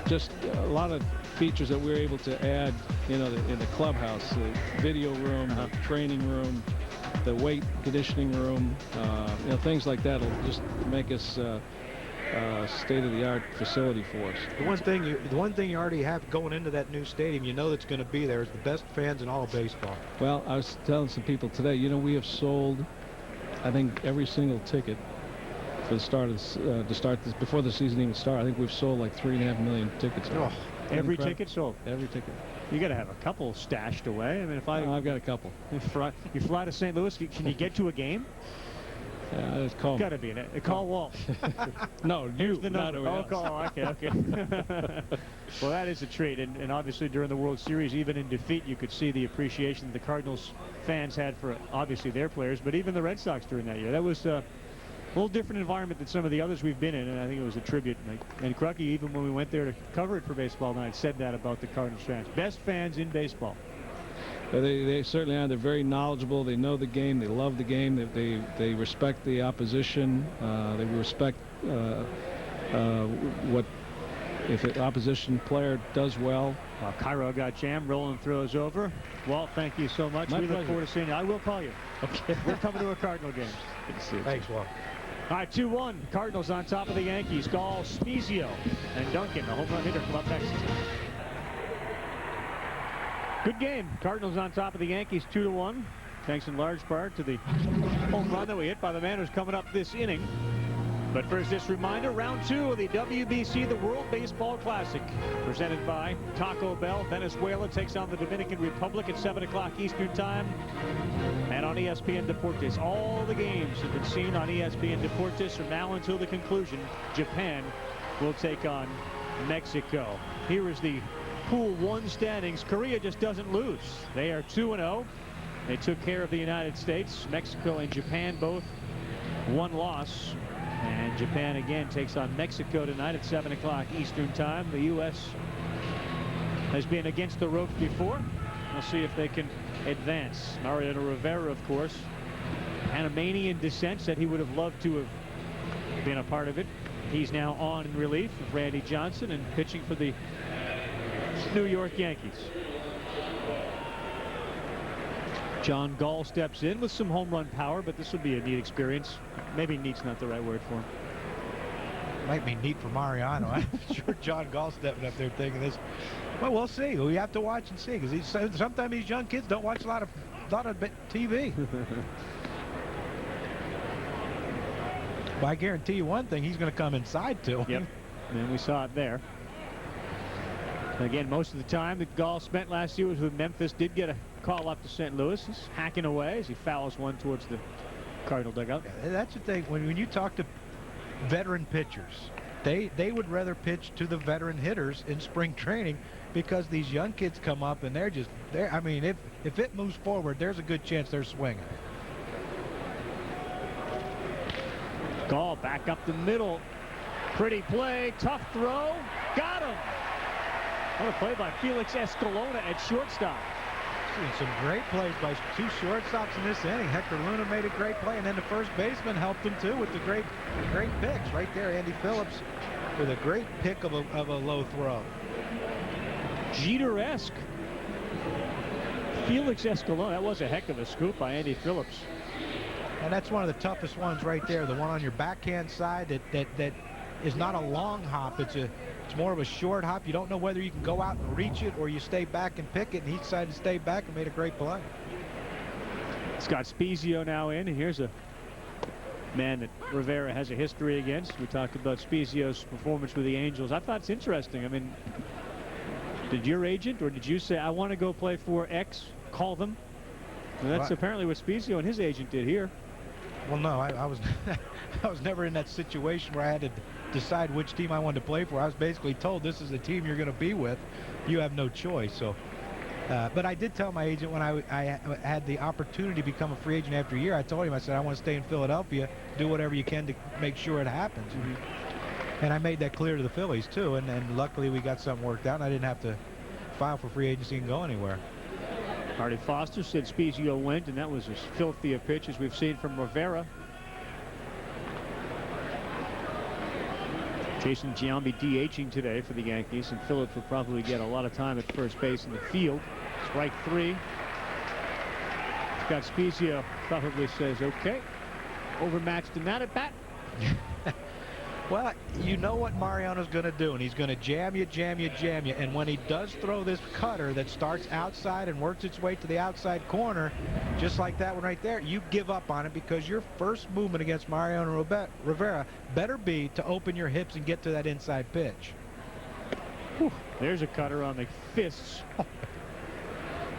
just a lot of features that we're able to add, you know, in the clubhouse, the video room, the training room, the weight conditioning room, you know, things like that will just make us state-of-the-art facility for us. The one thing you already have going into that new stadium, you know that's going to be there, is the best fans in all of baseball. Well, I was telling some people today, you know, we have sold, I think, every single ticket for the start of before the season even started. I think we've sold like 3.5 million tickets. Oh, every ticket sold. Every ticket. You got to have a couple stashed away. I mean, I've got a couple. You fly to St. Louis, can you get to a game? It's called. Got to be call Walt. No, here's the number. Okay. Well, that is a treat, and obviously during the World Series, even in defeat, you could see the appreciation the Cardinals fans had for obviously their players, but even the Red Sox during that year. That was a little different environment than some of the others we've been in, and I think it was a tribute. And Crucky, even when we went there to cover it for Baseball Night, said that about the Cardinals fans. Best fans in baseball. They certainly are. They're very knowledgeable. They know the game. They love the game. They respect the opposition. They respect what if an opposition player does well. Cairo got jammed. Roland throws over. Walt, thank you so much. We look forward to seeing you. I will call you. Okay. We're coming to a Cardinal game. Good to see you. Thanks, Walt. All right, 2-1. Cardinals on top of the Yankees. Gall, Spezio, and Duncan, the home run hitter from up next. Good game. Cardinals on top of the Yankees 2-1. Thanks in large part to the home run that we hit by the man who's coming up this inning. But first, this reminder, round 2 of the WBC, the World Baseball Classic, presented by Taco Bell. Venezuela takes on the Dominican Republic at 7 o'clock Eastern Time. And on ESPN Deportes, all the games have been seen on ESPN Deportes from now until the conclusion. Japan will take on Mexico. Here is the Pool 1 standings. Korea just doesn't lose. They are 2-0. They took care of the United States. Mexico and Japan both one loss. And Japan again takes on Mexico tonight at 7 o'clock Eastern Time. The U.S. has been against the ropes before. We'll see if they can advance. Mariano Rivera, of course, Panamanian descent, said he would have loved to have been a part of it. He's now on in relief of Randy Johnson and pitching for the New York Yankees. John Gall steps in with some home run power, but this will be a neat experience. Maybe neat's not the right word for him. Might be neat for Mariano. I'm sure John Gall stepping up there thinking this. Well, we'll see. We have to watch and see, because sometimes these young kids don't watch a lot of TV. Well, I guarantee you one thing: he's going to come inside too. Yep. And we saw it there. Again, most of the time that Gall spent last year was with Memphis. Did get a call up to St. Louis. He's hacking away as he fouls one towards the Cardinal dugout. Yeah, that's the thing. When you talk to veteran pitchers, they would rather pitch to the veteran hitters in spring training, because these young kids come up and they're I mean, if it moves forward, there's a good chance they're swinging. Gall back up the middle. Pretty play. Tough throw. Got him. What a play by Felix Escalona at shortstop. And some great plays by two shortstops in this inning. Hector Luna made a great play, and then the first baseman helped him too with the great picks right there. Andy Phillips with a great pick of a low throw. Jeter-esque. Felix Escalona. That was a heck of a scoop by Andy Phillips. And that's one of the toughest ones right there. The one on your backhand side that is not a long hop. It's more of a short hop. You don't know whether you can go out and reach it or you stay back and pick it. And he decided to stay back and made a great play. Scott Spezio now in. And here's a man that Rivera has a history against. We talked about Spezio's performance with the Angels. I thought it's interesting. I mean, did your agent or did you say, I want to go play for X, call them? And that's apparently what Spezio and his agent did here. Well, no, I was I was never in that situation where I had to decide which team I wanted to play for. I was basically told, this is the team you're going to be with. You have no choice. So, but I did tell my agent when I had the opportunity to become a free agent after a year, I told him, I said, I want to stay in Philadelphia, do whatever you can to make sure it happens. And I made that clear to the Phillies, too. And luckily we got something worked out, and I didn't have to file for free agency and go anywhere. Artie Foster said Spezio went, and that was as filthy a pitch as we've seen from Rivera. Jason Giambi DHing today for the Yankees, and Phillips will probably get a lot of time at first base in the field. Strike three. Scott Spezio probably says, okay, overmatched in that at bat. Well, you know what Mariano's going to do, and he's going to jam you. And when he does throw this cutter that starts outside and works its way to the outside corner, just like that one right there, you give up on it, because your first movement against Mariano Rivera better be to open your hips and get to that inside pitch. Whew, there's a cutter on the fists.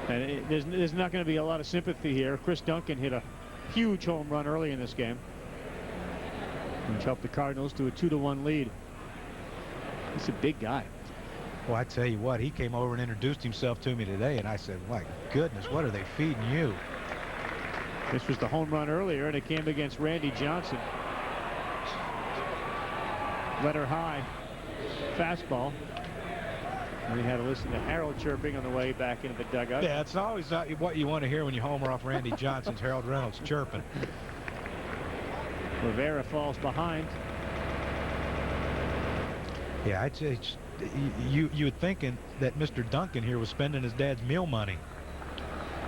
And there's not going to be a lot of sympathy here. Chris Duncan hit a huge home run early in this game, which helped the Cardinals to a 2-1 lead. He's a big guy. Well, I tell you what, he came over and introduced himself to me today, and I said, my goodness, what are they feeding you? This was the home run earlier, and it came against Randy Johnson. Letter high fastball. We had to listen to Harold chirping on the way back into the dugout. Yeah, it's always not what you want to hear when you homer off Randy Johnson's Harold Reynolds chirping. Rivera falls behind. Yeah, I'd say you were thinking that Mr. Duncan here was spending his dad's meal money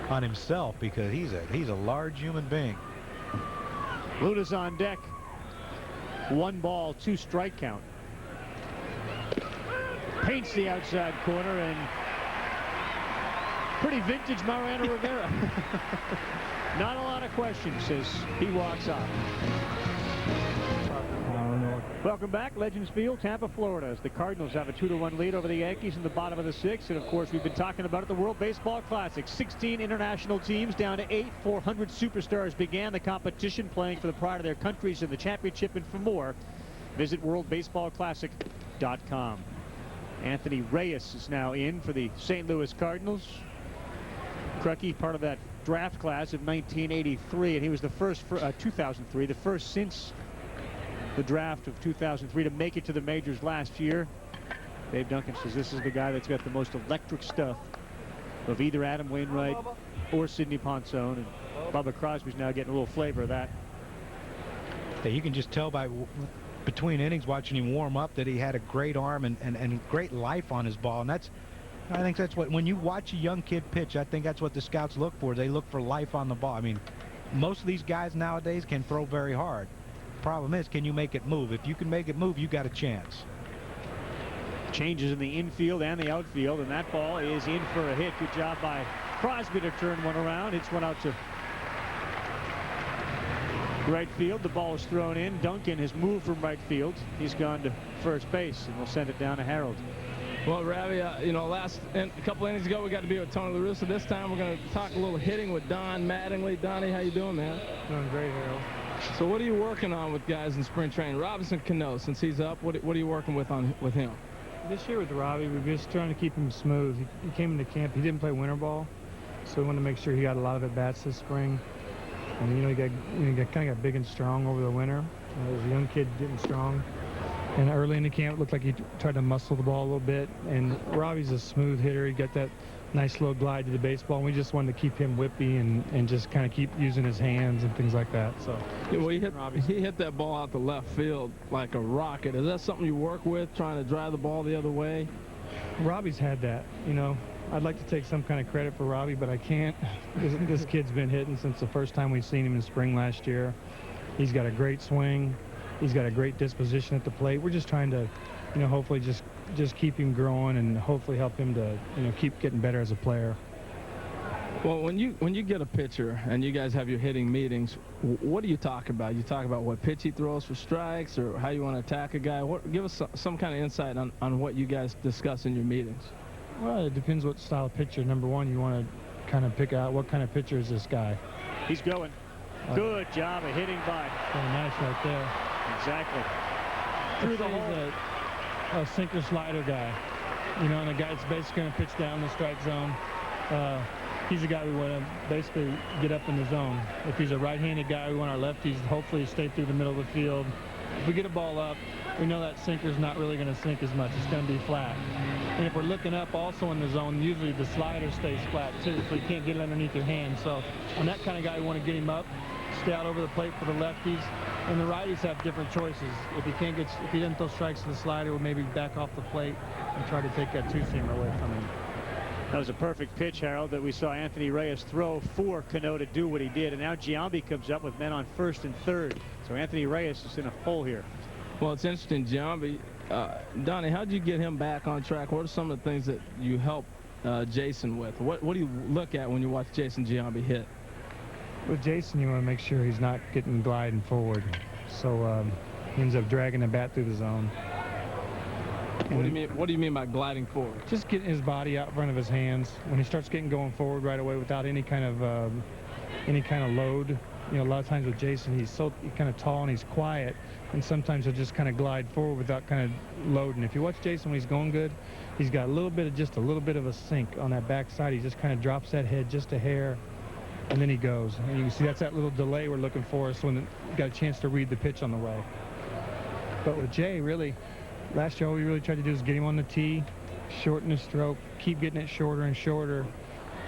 on himself, because he's a large human being. Luna's on deck. 1 ball, 2 strike count. Paints the outside corner, and pretty vintage Mariano Rivera. Not a lot of questions as he walks off. Welcome back, Legends Field, Tampa, Florida, as the Cardinals have a 2-1 lead over the Yankees in the bottom of the 6th. And of course, we've been talking about it, the World Baseball Classic. 16 international teams down to 8. 400 superstars began the competition, playing for the pride of their countries in the championship. And for more, visit worldbaseballclassic.com. Anthony Reyes is now in for the St. Louis Cardinals. Crucky, part of that draft class of 1983, and he was the first for 2003, the first since the draft of 2003 to make it to the majors last year. Dave Duncan says this is the guy that's got the most electric stuff of either Adam Wainwright or Sidney Ponson, and Bubba Crosby's now getting a little flavor of that. Yeah, you can just tell by between innings watching him warm up that he had a great arm and great life on his ball, and I think that's what, when you watch a young kid pitch, I think that's what the scouts look for. They look for life on the ball. I mean, most of these guys nowadays can throw very hard. Problem is, can you make it move? If you can make it move, you got a chance. Changes in the infield and the outfield, and that ball is in for a hit. Good job by Crosby to turn one around. Hits one out to right field. The ball is thrown in. Duncan has moved from right field. He's gone to first base, and we'll send it down to Harold. Well, Ravi, you know, a couple innings ago, we got to be with Tony La Russa. This time, we're going to talk a little hitting with Don Mattingly. Donnie, how you doing, man? Doing great, Harold. So what are you working on with guys in spring training? Robinson Cano, since he's up, what are you working with him? This year with Robbie, we're just trying to keep him smooth. He came into camp. He didn't play winter ball, so we wanted to make sure he got a lot of at-bats this spring. And, you know, he kind of got big and strong over the winter. As a young kid getting strong. And early in the camp, it looked like he tried to muscle the ball a little bit. And Robbie's a smooth hitter. He got that nice little glide to the baseball. And we just wanted to keep him whippy and just kind of keep using his hands and things like that. So, yeah, well, he hit that ball out the left field like a rocket. Is that something you work with, trying to drive the ball the other way? Robbie's had that, you know. I'd like to take some kind of credit for Robbie, but I can't. This kid's been hitting since the first time we've seen him in spring last year. He's got a great swing. He's got a great disposition at the plate. We're just trying to, you know, hopefully just keep him growing and hopefully help him to, you know, keep getting better as a player. Well, when you get a pitcher and you guys have your hitting meetings, what do you talk about? You talk about what pitch he throws for strikes or how you want to attack a guy? Give us some kind of insight on what you guys discuss in your meetings. Well, it depends what style of pitcher. Number one, you want to kind of pick out what kind of pitcher is this guy. He's going. Good job of hitting by. Very nice right there. Exactly. Through the hole. A sinker slider guy. You know, and a guy that's basically going to pitch down the strike zone. He's a guy we want to basically get up in the zone. If he's a right-handed guy, we want our lefties hopefully stay through the middle of the field. If we get a ball up, we know that sinker's not really going to sink as much. It's going to be flat. And if we're looking up also in the zone, usually the slider stays flat too, so you can't get it underneath your hand. So on that kind of guy, we want to get him up, stay out over the plate for the lefties. And the righties have different choices. If he doesn't throw strikes to the slider, we'll maybe back off the plate and try to take that two-seamer away from him. That was a perfect pitch, Harold, that we saw Anthony Reyes throw for Cano to do what he did. And now Giambi comes up with men on first and third. So Anthony Reyes is in a hole here. Well, it's interesting, Giambi. Donnie, how did you get him back on track? What are some of the things that you help Jason with? What do you look at when you watch Jason Giambi hit? With Jason, you want to make sure he's not getting gliding forward. So he ends up dragging the bat through the zone. What do you mean by gliding forward? Just getting his body out in front of his hands. When he starts getting going forward right away without any kind of load. You know, a lot of times with Jason, he's kind of tall and he's quiet, and sometimes he'll just kind of glide forward without kind of loading. If you watch Jason when he's going good, he's got just a little bit of a sink on that backside. He just kind of drops that head just a hair, and then he goes. And you can see that's that little delay we're looking for, so when you got a chance to read the pitch on the way. But with Jay, really, last year all we really tried to do is get him on the tee, shorten his stroke, keep getting it shorter and shorter,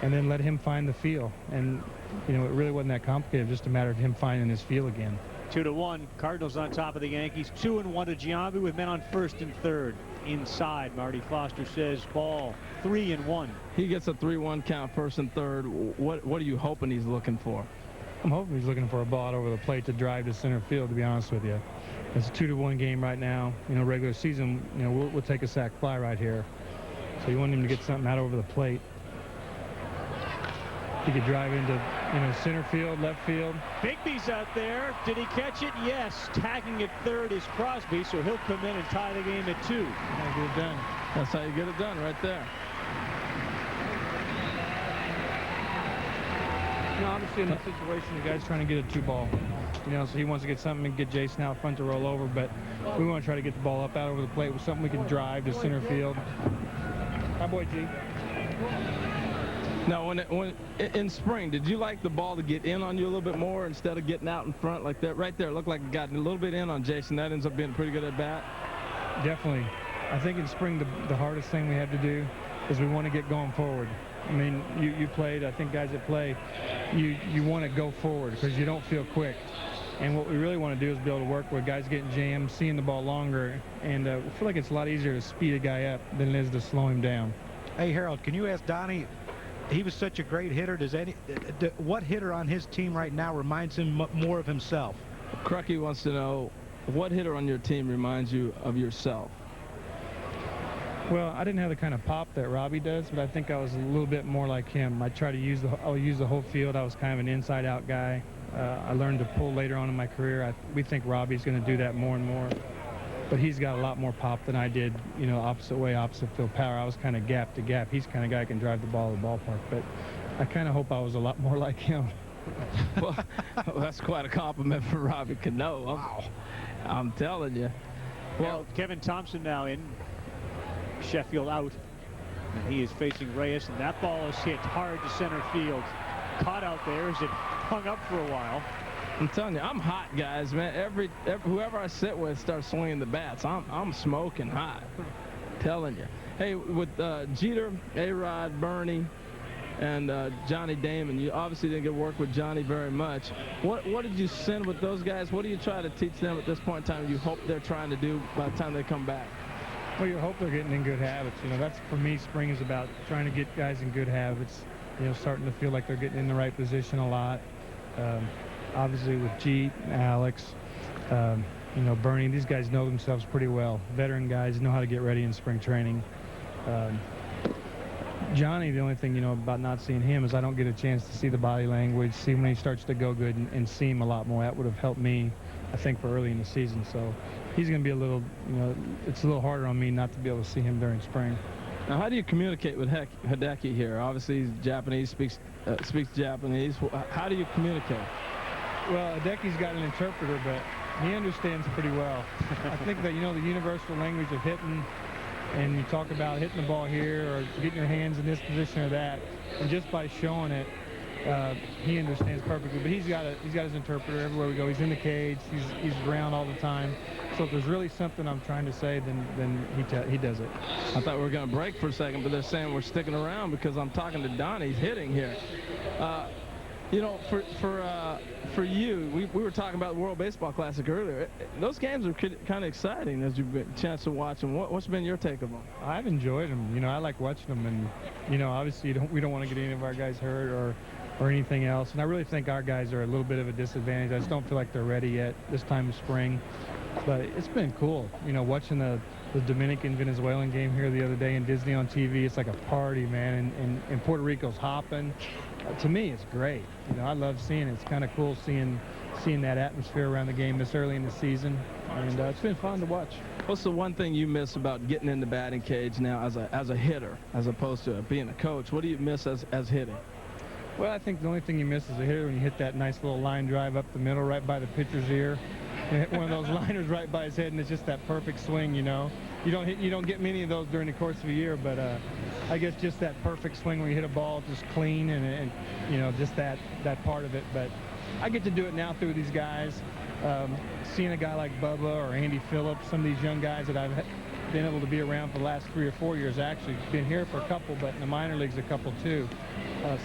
and then let him find the feel. And you know, it really wasn't that complicated, just a matter of him finding his feel again. 2-1, Cardinals on top of the Yankees. 2-1 to Giambi with men on first and third. Inside, Marty Foster says ball 3-1. He gets a 3-1 count, first and third. What are you hoping he's looking for? I'm hoping he's looking for a ball out over the plate to drive to center field, to be honest with you. It's a 2-1 game right now. You know, regular season, you know, we'll take a sac fly right here. So you want him to get something out over the plate. He could drive into, you know, center field, left field. Bigby's out there. Did he catch it? Yes. Tagging at third is Crosby, so he'll come in and tie the game at 2. How get it done. That's how you get it done right there. You know, obviously in that situation, the guy's trying to get a 2-ball. You know, so he wants to get something and get Jason out front to roll over, but we want to try to get the ball up out over the plate with something we can drive to center field. Hi, boy, G. Now, when in spring, did you like the ball to get in on you a little bit more instead of getting out in front like that? Right there, it looked like it got a little bit in on Jason. That ends up being pretty good at bat. Definitely. I think in spring, the hardest thing we have to do is we want to get going forward. I mean, you played, I think guys that play, you want to go forward because you don't feel quick. And what we really want to do is be able to work with guys getting jammed, seeing the ball longer, and I feel like it's a lot easier to speed a guy up than it is to slow him down. Hey, Harold, can you ask Donnie, he was such a great hitter, what hitter on his team right now reminds him more of himself? Crucky wants to know, what hitter on your team reminds you of yourself? Well, I didn't have the kind of pop that Robbie does, but I think I was a little bit more like him. I try to use the whole field. I was kind of an inside-out guy. I learned to pull later on in my career. We think Robbie's going to do that more and more. But he's got a lot more pop than I did, you know, opposite way, opposite field power. I was kind of gap to gap. He's the kind of guy who can drive the ball to the ballpark. But I kind of hope I was a lot more like him. Well, that's quite a compliment for Robbie Cano. Wow. I'm telling you. Well, Kevin Thompson now in. Sheffield out. And he is facing Reyes, and that ball is hit hard to center field. Caught out there as it hung up for a while. I'm telling you, I'm hot, guys, man. Whoever I sit with starts swinging the bats. I'm smoking hot. Telling you. Hey, with Jeter, A-Rod, Bernie, and Johnny Damon, you obviously didn't get to work with Johnny very much. What did you send with those guys? What do you try to teach them at this point in time you hope they're trying to do by the time they come back? Well, you hope they're getting in good habits. You know, that's, for me, spring is about trying to get guys in good habits, you know, starting to feel like they're getting in the right position a lot. Obviously with Jeet, Alex, you know, Bernie, these guys know themselves pretty well. Veteran guys know how to get ready in spring training. Johnny, the only thing, you know, about not seeing him is I don't get a chance to see the body language, see when he starts to go good, and see him a lot more. That would have helped me, I think, for early in the season. So he's going to be a little, you know, it's a little harder on me not to be able to see him during spring. Now, how do you communicate with Hideki here? Obviously, he's Japanese, speaks Japanese. How do you communicate? Well, Hideki's got an interpreter, but he understands pretty well. I think that, you know, the universal language of hitting, and you talk about hitting the ball here or getting your hands in this position or that, and just by showing it, he understands perfectly. But he's got his interpreter everywhere we go. He's in the cage. He's around all the time. So if there's really something I'm trying to say, then he does it. I thought we were going to break for a second, but they're saying we're sticking around because I'm talking to Donnie. He's hitting here. You know, for you, we were talking about the World Baseball Classic earlier. Those games are kind of exciting as you've had a chance to watch them. What's been your take of them? I've enjoyed them. You know, I like watching them, and you know, obviously we don't want to get any of our guys hurt or anything else. And I really think our guys are a little bit of a disadvantage. I just don't feel like they're ready yet this time of spring. But it's been cool, you know, watching the Dominican-Venezuelan game here the other day in Disney on TV. It's like a party, man, and Puerto Rico's hopping. To me, it's great. You know, I love seeing it. It's kind of cool seeing that atmosphere around the game this early in the season, and it's been fun to watch. What's the one thing you miss about getting in the batting cage now as a hitter, as opposed to being a coach? What do you miss as hitting? Well, I think the only thing you miss as a hitter when you hit that nice little line drive up the middle right by the pitcher's ear. You hit one of those liners right by his head, and it's just that perfect swing, you know. You don't get many of those during the course of a year, but I guess just that perfect swing where you hit a ball just clean and you know, just that part of it. But I get to do it now through these guys. Seeing a guy like Bubba or Andy Phillips, some of these young guys that I've been able to be around for the last 3 or 4 years, actually been here for a couple, but in the minor leagues a couple too.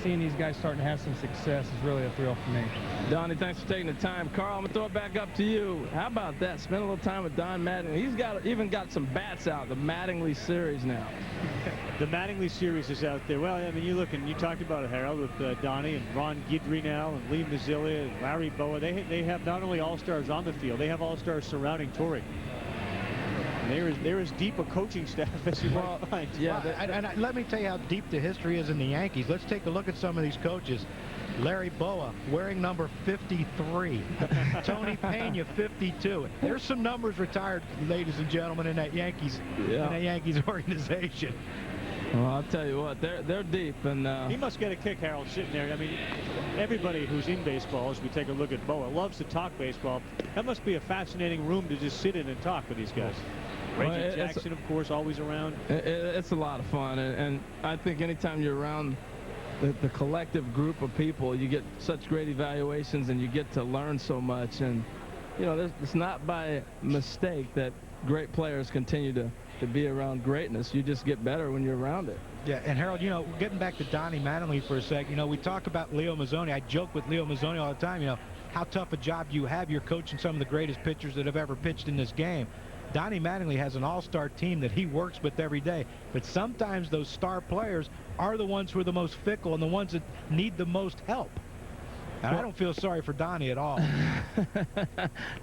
Seeing these guys starting to have some success is really a thrill for me. Donnie, thanks for taking the time. Carl, I'm going to throw it back up to you. How about that? Spend a little time with Don Mattingly. He's even got some bats out, the Mattingly series now. The Mattingly series is out there. Well, I mean, you talked about it, Harold, with Donnie and Ron Guidry now, and Lee Mazzillia and Larry Boa. They have not only all-stars on the field, they have all-stars surrounding Torrey. They're as deep a coaching staff as you might find. Yeah, and let me tell you how deep the history is in the Yankees. Let's take a look at some of these coaches. Larry Boa wearing number 53. Tony Pena 52. There's some numbers retired, ladies and gentlemen, in that Yankees organization. Well, I'll tell you what, they're deep, and he must get a kick, Harold, sitting there. I mean, everybody who's in baseball, as we take a look at Boa, loves to talk baseball. That must be a fascinating room to just sit in and talk with these guys. Reggie Jackson, of course, always around. It's a lot of fun, and I think anytime you're around the collective group of people, you get such great evaluations, and you get to learn so much. And you know, it's not by mistake that great players continue to be around greatness. You just get better when you're around it. Yeah, and Harold, you know, getting back to Donnie Mattingly for a sec, you know, we talk about Leo Mazzoni. I joke with Leo Mazzoni all the time, you know, how tough a job you have. You're coaching some of the greatest pitchers that have ever pitched in this game. Donnie Mattingly has an all-star team that he works with every day, but sometimes those star players are the ones who are the most fickle and the ones that need the most help. And I don't feel sorry for Donnie at all.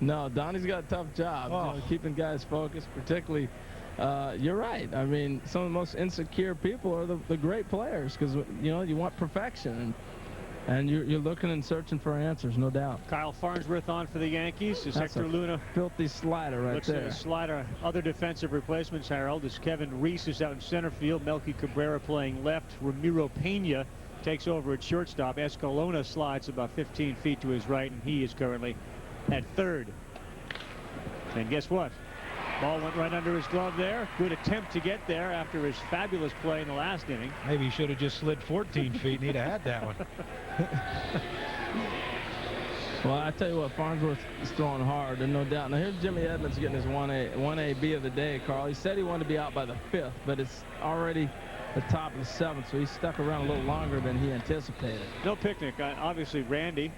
No, Donnie's got a tough job, you know, keeping guys focused, particularly. You're right. I mean, some of the most insecure people are the great players, because, you know, you want perfection. And you're looking and searching for answers, no doubt. Kyle Farnsworth on for the Yankees. Is Hector Luna. Filthy slider right looks there. Looks at a slider. Other defensive replacements, Harold, is Kevin Reese is out in center field. Melky Cabrera playing left. Ramiro Pena takes over at shortstop. Escalona slides about 15 feet to his right, and he is currently at third. And guess what? Ball went right under his glove there. Good attempt to get there after his fabulous play in the last inning. Maybe he should have just slid 14 feet and he'd have had that one. Well, I tell you what, Farnsworth is throwing hard, and no doubt. Now, here's Jimmy Edmonds getting his 1A-B of the day, Carl. He said he wanted to be out by the 5th, but it's already the top of the 7th, so he stuck around a little longer than he anticipated. No picnic. Obviously, Randy.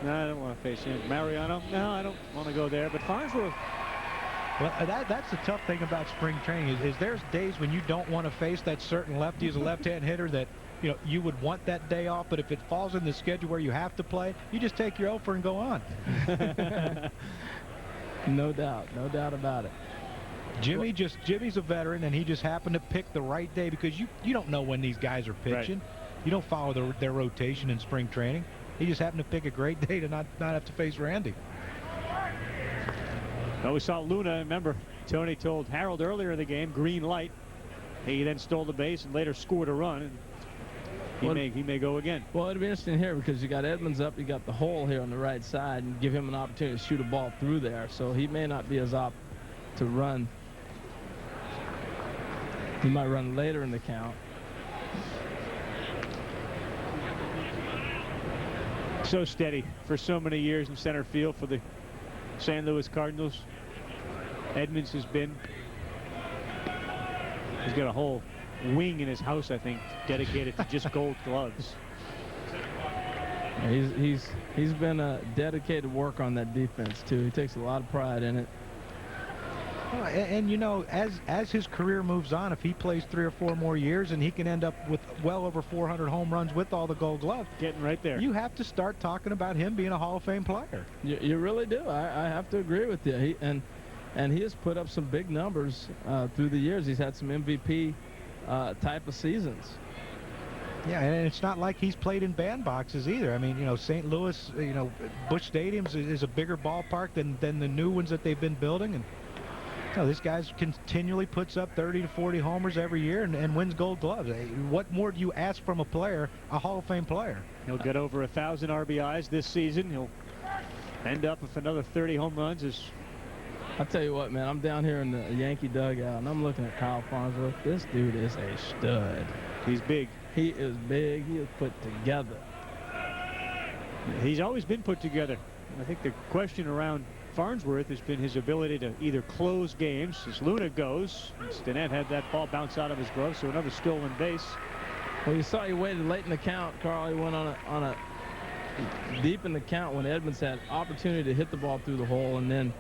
No, I don't want to face him. Mariano. No, I don't want to go there. But Farnsworth. Well, that's the tough thing about spring training is there's days when you don't want to face that certain lefty as a left-hand hitter that you would want that day off, but if it falls in the schedule where you have to play, you just take your offer and go on. No doubt about it. Jimmy's a veteran, and he just happened to pick the right day because you don't know when these guys are pitching. Right. You don't follow their rotation in spring training. He just happened to pick a great day to not have to face Randy. Well, we saw Luna. Remember, Tony told Harold earlier in the game, green light. He then stole the base and later scored a run. And he may go again. Well, it'll be interesting here because you got Edmonds up, you got the hole here on the right side, and give him an opportunity to shoot a ball through there. So he may not be as up to run. He might run later in the count. So steady for so many years in center field for the St. Louis Cardinals. Edmonds has been. He's got a whole wing in his house, I think, dedicated to just Gold Gloves. He's been a dedicated work on that defense too. He takes a lot of pride in it. And as his career moves on, if he plays 3 or 4 more years, and he can end up with well over 400 home runs with all the Gold Gloves, getting right there, you have to start talking about him being a Hall of Fame player. You really do. I have to agree with you. And he has put up some big numbers through the years. He's had some MVP type of seasons. Yeah, and it's not like he's played in bandboxes either. I mean, St. Louis, Busch Stadiums is a bigger ballpark than the new ones that they've been building, and this guy continually puts up 30 to 40 homers every year and wins Gold Gloves. What more do you ask from a player, a Hall of Fame player? He'll get over 1,000 RBIs this season. He'll end up with another 30 home runs. I'll tell you what, man, I'm down here in the Yankee dugout, and I'm looking at Kyle Farnsworth. This dude is a stud. He's big. He is big. He is put together. He's always been put together. I think the question around Farnsworth has been his ability to either close games as Luna goes. Stinnett had that ball bounce out of his glove, so another stolen base. Well, you saw he waited late in the count, Carl. He went on a deep in the count when Edmonds had opportunity to hit the ball through the hole, and then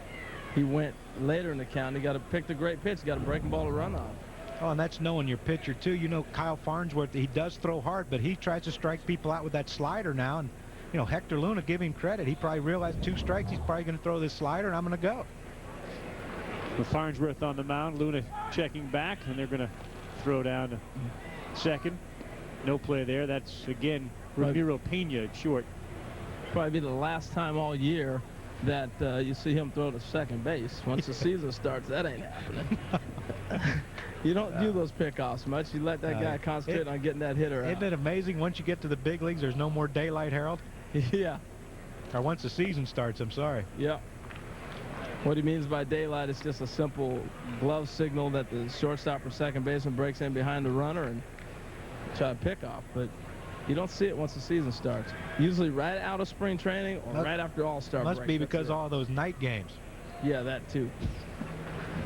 he went later in the count. He picked a great pitch. He got a breaking ball to run on. Oh, and that's knowing your pitcher too. Kyle Farnsworth, he does throw hard, but he tries to strike people out with that slider now. And Hector Luna, give him credit. He probably realized 2 strikes. He's probably going to throw this slider, and I'm going to go. With Farnsworth on the mound, Luna checking back, and they're going to throw down to second. No play there. That's, again, Ramiro Pena at short. Probably be the last time all year that you see him throw to second base. Once the season starts, that ain't happening. You don't do those pickoffs much. You let that guy concentrate on getting that hitter out. Isn't it amazing? Once you get to the big leagues, there's no more daylight, Harold? Yeah. Or once the season starts, I'm sorry. Yeah. What he means by daylight is just a simple glove signal that the shortstop or second baseman breaks in behind the runner and try to pick off. But you don't see it once the season starts. Usually right out of spring training or right after All-Star break. Must be because of all those night games. Yeah, that too.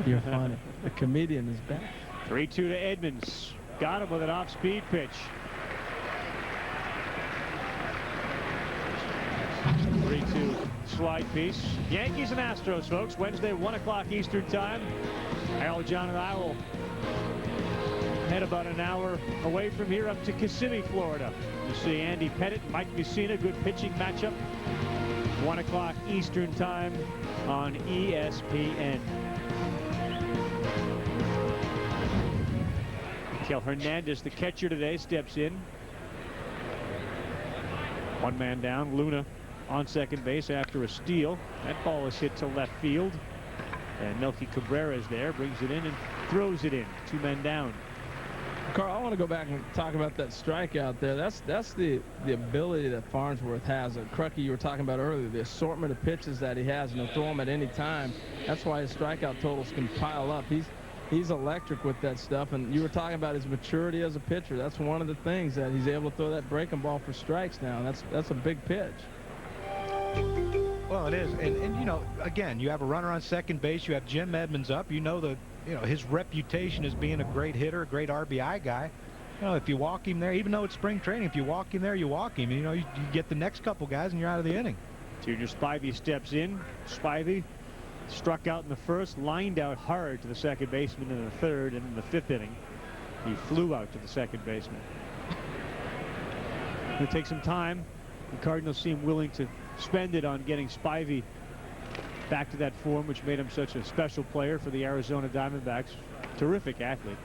You're funny. The comedian is back. 3-2 to Edmonds. Got him with an off-speed pitch. 3-2 slide piece. Yankees and Astros, folks. Wednesday, 1 o'clock Eastern time. Harold, John, and I will head about an hour away from here up to Kissimmee, Florida. You see Andy Pettit, Mike Mussina, good pitching matchup. 1 o'clock Eastern time on ESPN. Miguel Hernandez, the catcher today, steps in. 1 man down. Luna on second base after a steal. That ball is hit to left field. And Melky Cabrera is there, brings it in and throws it in. 2 men down. Carl, I want to go back and talk about that strikeout there. That's the ability that Farnsworth has. Crucky, you were talking about earlier, the assortment of pitches that he has, and he'll throw them at any time. That's why his strikeout totals can pile up. He's electric with that stuff, and you were talking about his maturity as a pitcher. That's one of the things, that he's able to throw that breaking ball for strikes now. That's a big pitch. Well, it is, and you know, again, you have a runner on second base. You have Jim Edmonds up. You know his reputation as being a great hitter, a great RBI guy. You know, if you walk him there, even though it's spring training, if you walk him there, you walk him. You know, you get the next couple guys, and you're out of the inning. Junior Spivey steps in. Spivey struck out in the first, lined out hard to the second baseman in the third, and in the fifth inning, he flew out to the second baseman. It'll take some time. The Cardinals seem willing to spend it on getting Spivey back to that form, which made him such a special player for the Arizona Diamondbacks. Terrific athlete.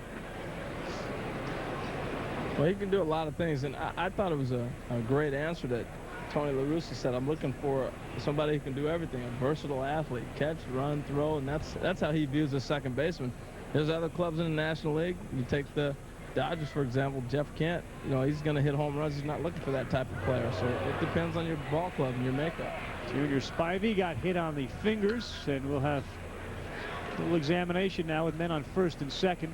Well, he can do a lot of things, and I thought it was a great answer that Tony La Russa said. I'm looking for somebody who can do everything, a versatile athlete, catch, run, throw, and that's how he views the second baseman. There's other clubs in the National League. You take the Dodgers, for example, Jeff Kent, you know, he's going to hit home runs. He's not looking for that type of player, so it depends on your ball club and your makeup. Junior Spivey got hit on the fingers, and we'll have a little examination now with men on first and second.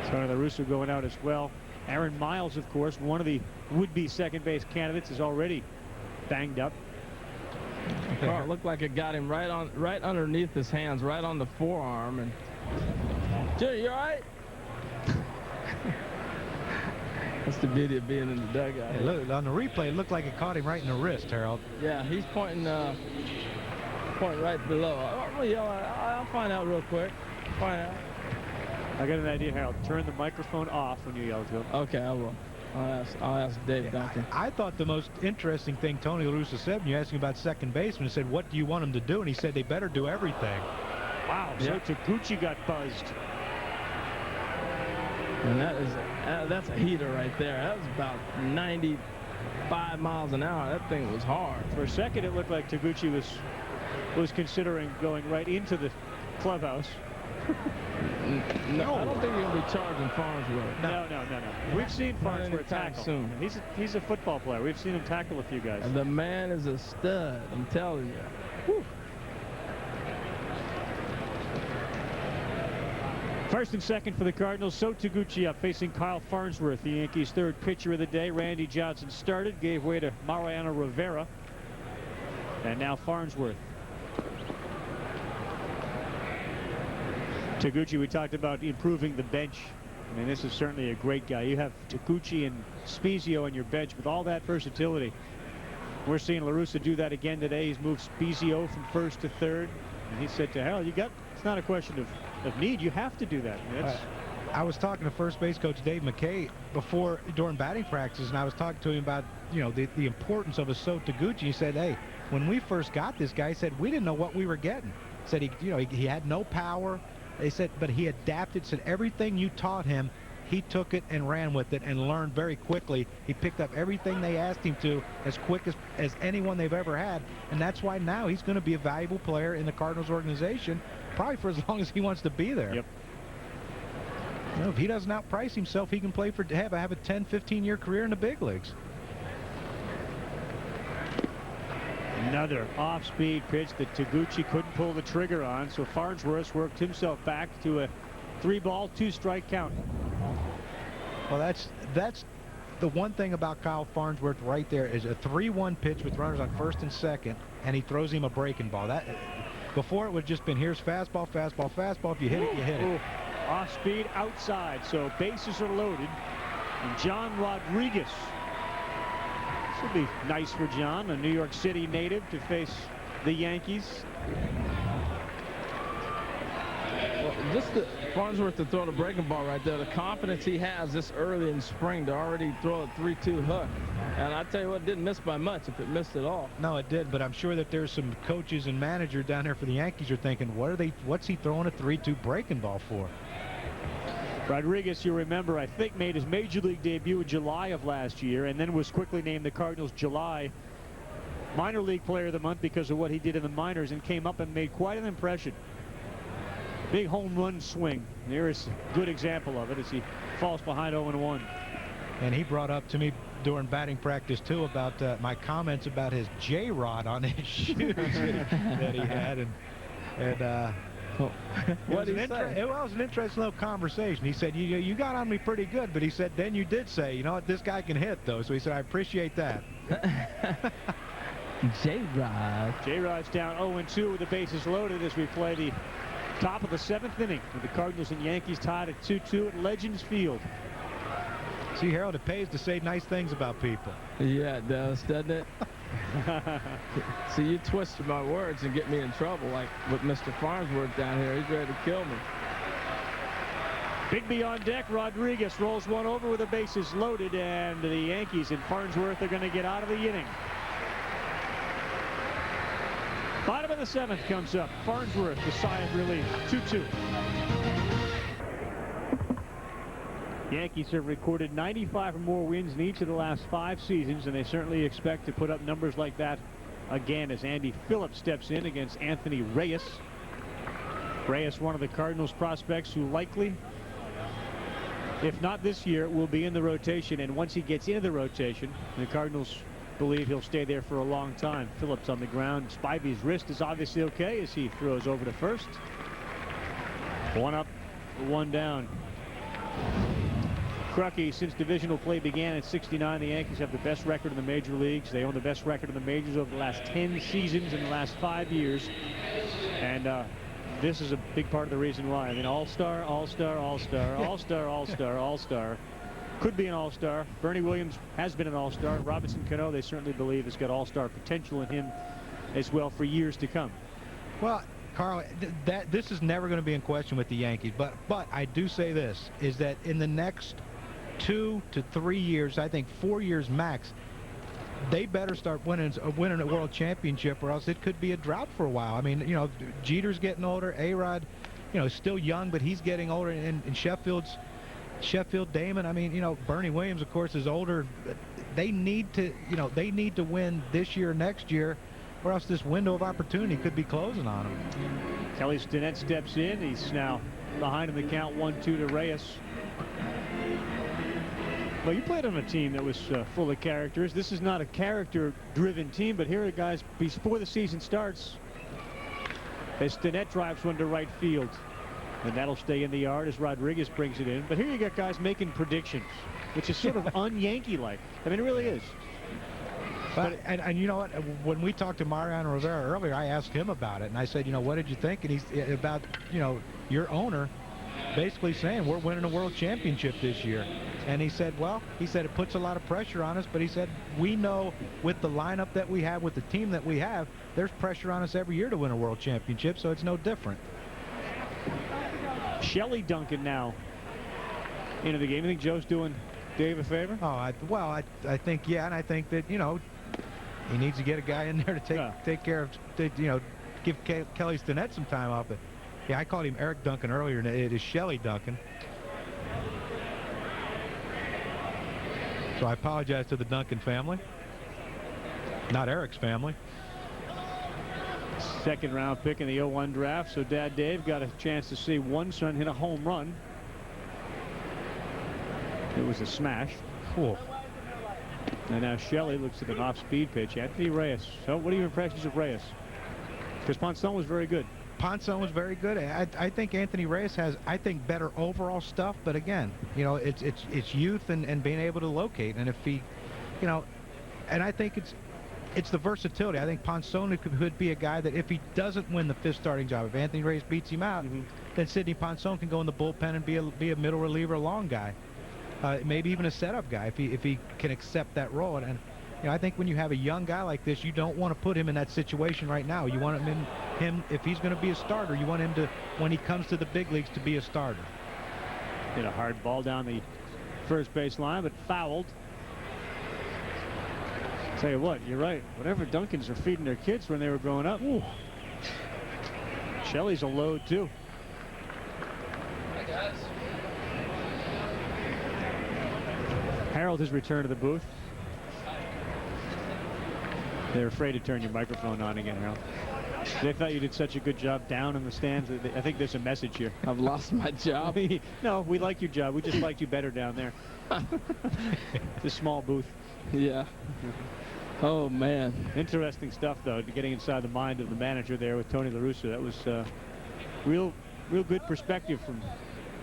Tony La Russa going out as well. Aaron Miles, of course, one of the would-be second base candidates, is already banged up. Well, it looked like it got him right underneath his hands, right on the forearm. And Junior, you all right? That's the beauty of being in the dugout. Hey, look, on the replay, it looked like it caught him right in the wrist, Harold. Yeah, he's pointing right below. I'll find out real quick. Find out. I got an idea, Harold. Turn the microphone off when you yell to him. Okay, I will. I'll ask Dave Duncan. I thought the most interesting thing Tony La Russa said when you asked him about second baseman, he said, what do you want him to do? And he said they better do everything. Wow, so Taguchi got buzzed. And that's a heater right there. That was about 95 miles an hour. That thing was hard. For a second, it looked like Taguchi was considering going right into the clubhouse. No, I don't think you're going to be charging Farnsworth. No. We've seen Farnsworth tackle. Soon. He's a football player. We've seen him tackle a few guys. And the man is a stud, I'm telling you. Whew. First and second for the Cardinals. So Taguchi up facing Kyle Farnsworth, the Yankees' third pitcher of the day. Randy Johnson started, gave way to Mariano Rivera. And now Farnsworth. Taguchi, we talked about improving the bench. I mean, this is certainly a great guy. You have Taguchi and Spezio on your bench with all that versatility. We're seeing La Russa do that again today. He's moved Spezio from first to third. And he said to Harold, it's not a question of need. You have to do that. I was talking to first base coach Dave McKay during batting practice, and I was talking to him about, you know, the importance of a So Taguchi. He said, hey, when we first got this guy, he said, we didn't know what we were getting. He said, he had no power. They said, but he adapted, said everything you taught him, he took it and ran with it and learned very quickly. He picked up everything they asked him to as quick as anyone they've ever had. And that's why now he's going to be a valuable player in the Cardinals organization, probably for as long as he wants to be there. Yep. You know, if he doesn't outprice himself, he can play have a 10, 15-year career in the big leagues. Another off-speed pitch that Taguchi couldn't pull the trigger on, so Farnsworth worked himself back to a 3-ball, 2-strike count. Well, that's the one thing about Kyle Farnsworth right there is a 3-1 pitch with runners on first and second, and he throws him a breaking ball. Before it would have just been here's fastball, fastball, fastball. If you hit it, you hit it. Off-speed outside, so bases are loaded. And John Rodriguez. This will be nice for John, a New York City native, to face the Yankees. Well, just Farnsworth to throw the breaking ball right there, the confidence he has this early in spring to already throw a 3-2 hook. And I tell you what, it didn't miss by much if it missed at all. No, it did, but I'm sure that there's some coaches and managers down there for the Yankees are thinking, what's he throwing a 3-2 breaking ball for? Rodriguez, you remember, I think made his major league debut in July of last year and then was quickly named the Cardinals' July minor league player of the month because of what he did in the minors, and came up and made quite an impression. Big home run swing. There is a good example of it as he falls behind 0-1. And he brought up to me during batting practice too about my comments about his J-Rod on his shoes that he had, what did he say? It was an interesting little conversation. He said, you got on me pretty good, but he said, then you did say, you know what, this guy can hit, though. So he said, I appreciate that. J-Rod. J-Rod's down 0-2 with the bases loaded as we play the top of the 7th inning with the Cardinals and Yankees tied at 2-2 at Legends Field. See, Harold, it pays to say nice things about people. Yeah, it does, doesn't it? See, you twisted my words and get me in trouble, like with Mr. Farnsworth down here. He's ready to kill me. Bigby on deck. Rodriguez rolls one over with the bases loaded, and the Yankees and Farnsworth are going to get out of the inning. Bottom of the 7th comes up. Farnsworth, the sigh of relief. 2-2. Yankees have recorded 95 or more wins in each of the last 5 seasons, and they certainly expect to put up numbers like that again as Andy Phillips steps in against Anthony Reyes. Reyes, one of the Cardinals prospects who likely, if not this year, will be in the rotation, and once he gets into the rotation, the Cardinals believe he'll stay there for a long time. Phillips on the ground. Spivey's wrist is obviously okay as he throws over to first. 1 up, 1 down. Crucky, since divisional play began in '69, the Yankees have the best record in the major leagues. They own the best record in the majors over the last 10 seasons in the last 5 years. And this is a big part of the reason why. I mean, all-star, all-star, all-star, all-star, all-star, all-star. Could be an all-star. Bernie Williams has been an all-star. Robinson Cano, they certainly believe, has got all-star potential in him as well for years to come. Well, Carl, this is never going to be in question with the Yankees. But I do say this, is that in the next 2 to 3 years, I think 4 years max, they better start winning a world championship, or else it could be a drought for a while. I mean, you know, Jeter's getting older. A-Rod, you know, is still young, but he's getting older. And Sheffield, Damon. I mean, you know, Bernie Williams, of course, is older. They need to, you know, they need to win this year, next year, or else this window of opportunity could be closing on them. Kelly Stinnett steps in. He's now behind in the count 1-2 to Reyes. Well, you played on a team that was full of characters. This is not a character-driven team, but here are guys before the season starts as Stinnett drives one to right field. And that'll stay in the yard as Rodriguez brings it in. But here you got guys making predictions, which is sort of un-Yankee-like. I mean, it really is. But, and you know what? When we talked to Mariano Rivera earlier, I asked him about it, and I said, you know, what did you think? And he's about, you know, your owner basically saying we're winning a world championship this year. And he said, well, he said it puts a lot of pressure on us, but he said we know with the lineup that we have, with the team that we have, there's pressure on us every year to win a world championship, so it's no different. Shelley Duncan now into the game. You think Joe's doing Dave a favor? Oh, I think, yeah, and I think that, you know, he needs to get a guy in there to take care of, you know, give Kelly Stinnett some time off it. Yeah, I called him Eric Duncan earlier, and it is Shelley Duncan. So I apologize to the Duncan family, not Eric's family. Second round pick in the 0-1 draft, so Dad Dave got a chance to see one son hit a home run. It was a smash. Cool. And now Shelley looks at an off-speed pitch. Anthony Reyes. So what are your impressions of Reyes? Because Ponson was very good. Ponson was very good. I think Anthony Reyes has, I think, better overall stuff. But again, you know, it's youth and being able to locate. And if he, you know, and I think it's the versatility. I think Ponson could be a guy that if he doesn't win the 5th starting job, if Anthony Reyes beats him out, then Sidney Ponson can go in the bullpen and be a middle reliever, a long guy, maybe even a setup guy if he can accept that role. And you know, I think when you have a young guy like this, you don't want to put him in that situation right now. You want him if he's going to be a starter, you want him to, when he comes to the big leagues, to be a starter. Hit a hard ball down the first base line, but fouled. Tell you what, you're right. Whatever Duncans are feeding their kids when they were growing up. Ooh. Shelley's a load too. Harold has returned to the booth. They're afraid to turn your microphone on again, Harold. They thought you did such a good job down in the stands. I think there's a message here. I've lost my job. No, we like your job. We just liked you better down there. It's a small booth. Yeah. Oh, man. Interesting stuff, though, getting inside the mind of the manager there with Tony La Russa. That was real good perspective from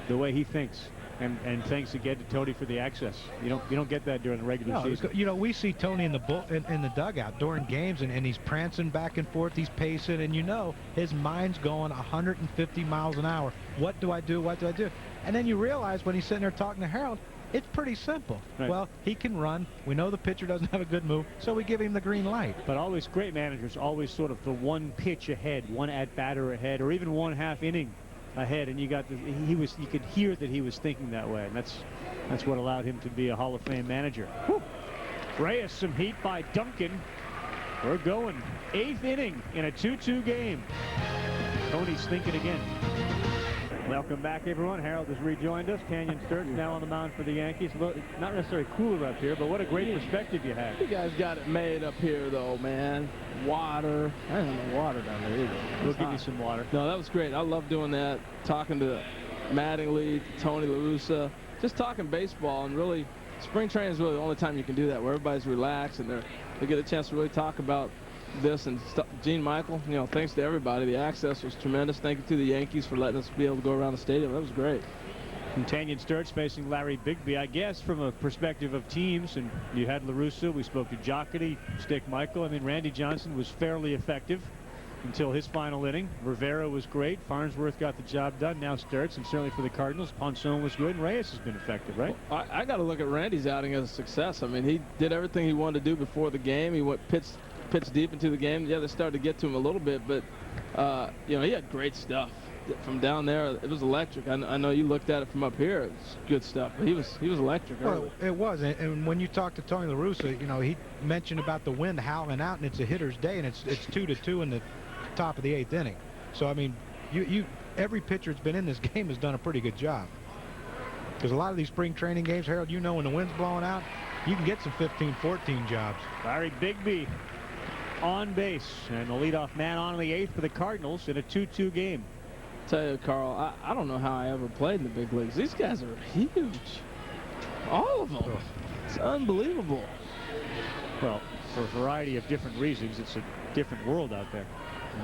the way he thinks. And thanks again to Tony for the access. You don't get that during the regular season. You know, we see Tony in the dugout during games, and he's prancing back and forth, he's pacing, and you know his mind's going 150 miles an hour. What do I do? What do I do? And then you realize when he's sitting there talking to Harold, it's pretty simple. Right. Well, he can run. We know the pitcher doesn't have a good move, so we give him the green light. But always great managers, always sort of the one pitch ahead, one at-batter ahead, or even one half inning ahead, and you got you could hear that he was thinking that way, and that's what allowed him to be a Hall of Fame manager. Whew. Reyes, some heat by Duncan. We're going 8th inning in a 2-2 game. Tony's thinking again. Welcome back, everyone. Harold has rejoined us. Tanyan Sturtz now on the mound for the Yankees. Well, not necessarily cooler up here, but what a great perspective you have. You guys got it made up here, though, man. Water. I don't have no water down there either. We'll give you some water. No, that was great. I love doing that. Talking to Mattingly, Tony La Russa, just talking baseball. And really, spring training is really the only time you can do that, where everybody's relaxed and they get a chance to really talk about this and stuff. Gene Michael, you know, thanks to everybody. The access was tremendous. Thank you to the Yankees for letting us be able to go around the stadium. That was great. And Tanyan Sturtz facing Larry Bigby, I guess, from a perspective of teams. And you had La Russa. We spoke to Jocketty, Stick Michael. I mean, Randy Johnson was fairly effective until his final inning. Rivera was great. Farnsworth got the job done. Now Sturtz, and certainly for the Cardinals, Ponson was good. And Reyes has been effective, right? Well, I got to look at Randy's outing as a success. I mean, he did everything he wanted to do before the game. He pitched deep into the game. Yeah, they started to get to him a little bit, but you know, he had great stuff from down there. It was electric. I know you looked at it from up here. It's good stuff, but he was electric. Well, it was, and when you talk to Tony La Russa, you know, he mentioned about the wind howling out, and it's a hitter's day, and it's 2-2 in the top of the 8th inning. So I mean, every pitcher that's been in this game has done a pretty good job. Because a lot of these spring training games, Harold, you know, when the wind's blowing out, you can get some 15-14 jobs. Larry Bigby on base, and the leadoff man on the 8th for the Cardinals in a 2-2 game. Tell you, Carl, I don't know how I ever played in the big leagues. These guys are huge. All of them. It's unbelievable. Well, for a variety of different reasons, it's a different world out there.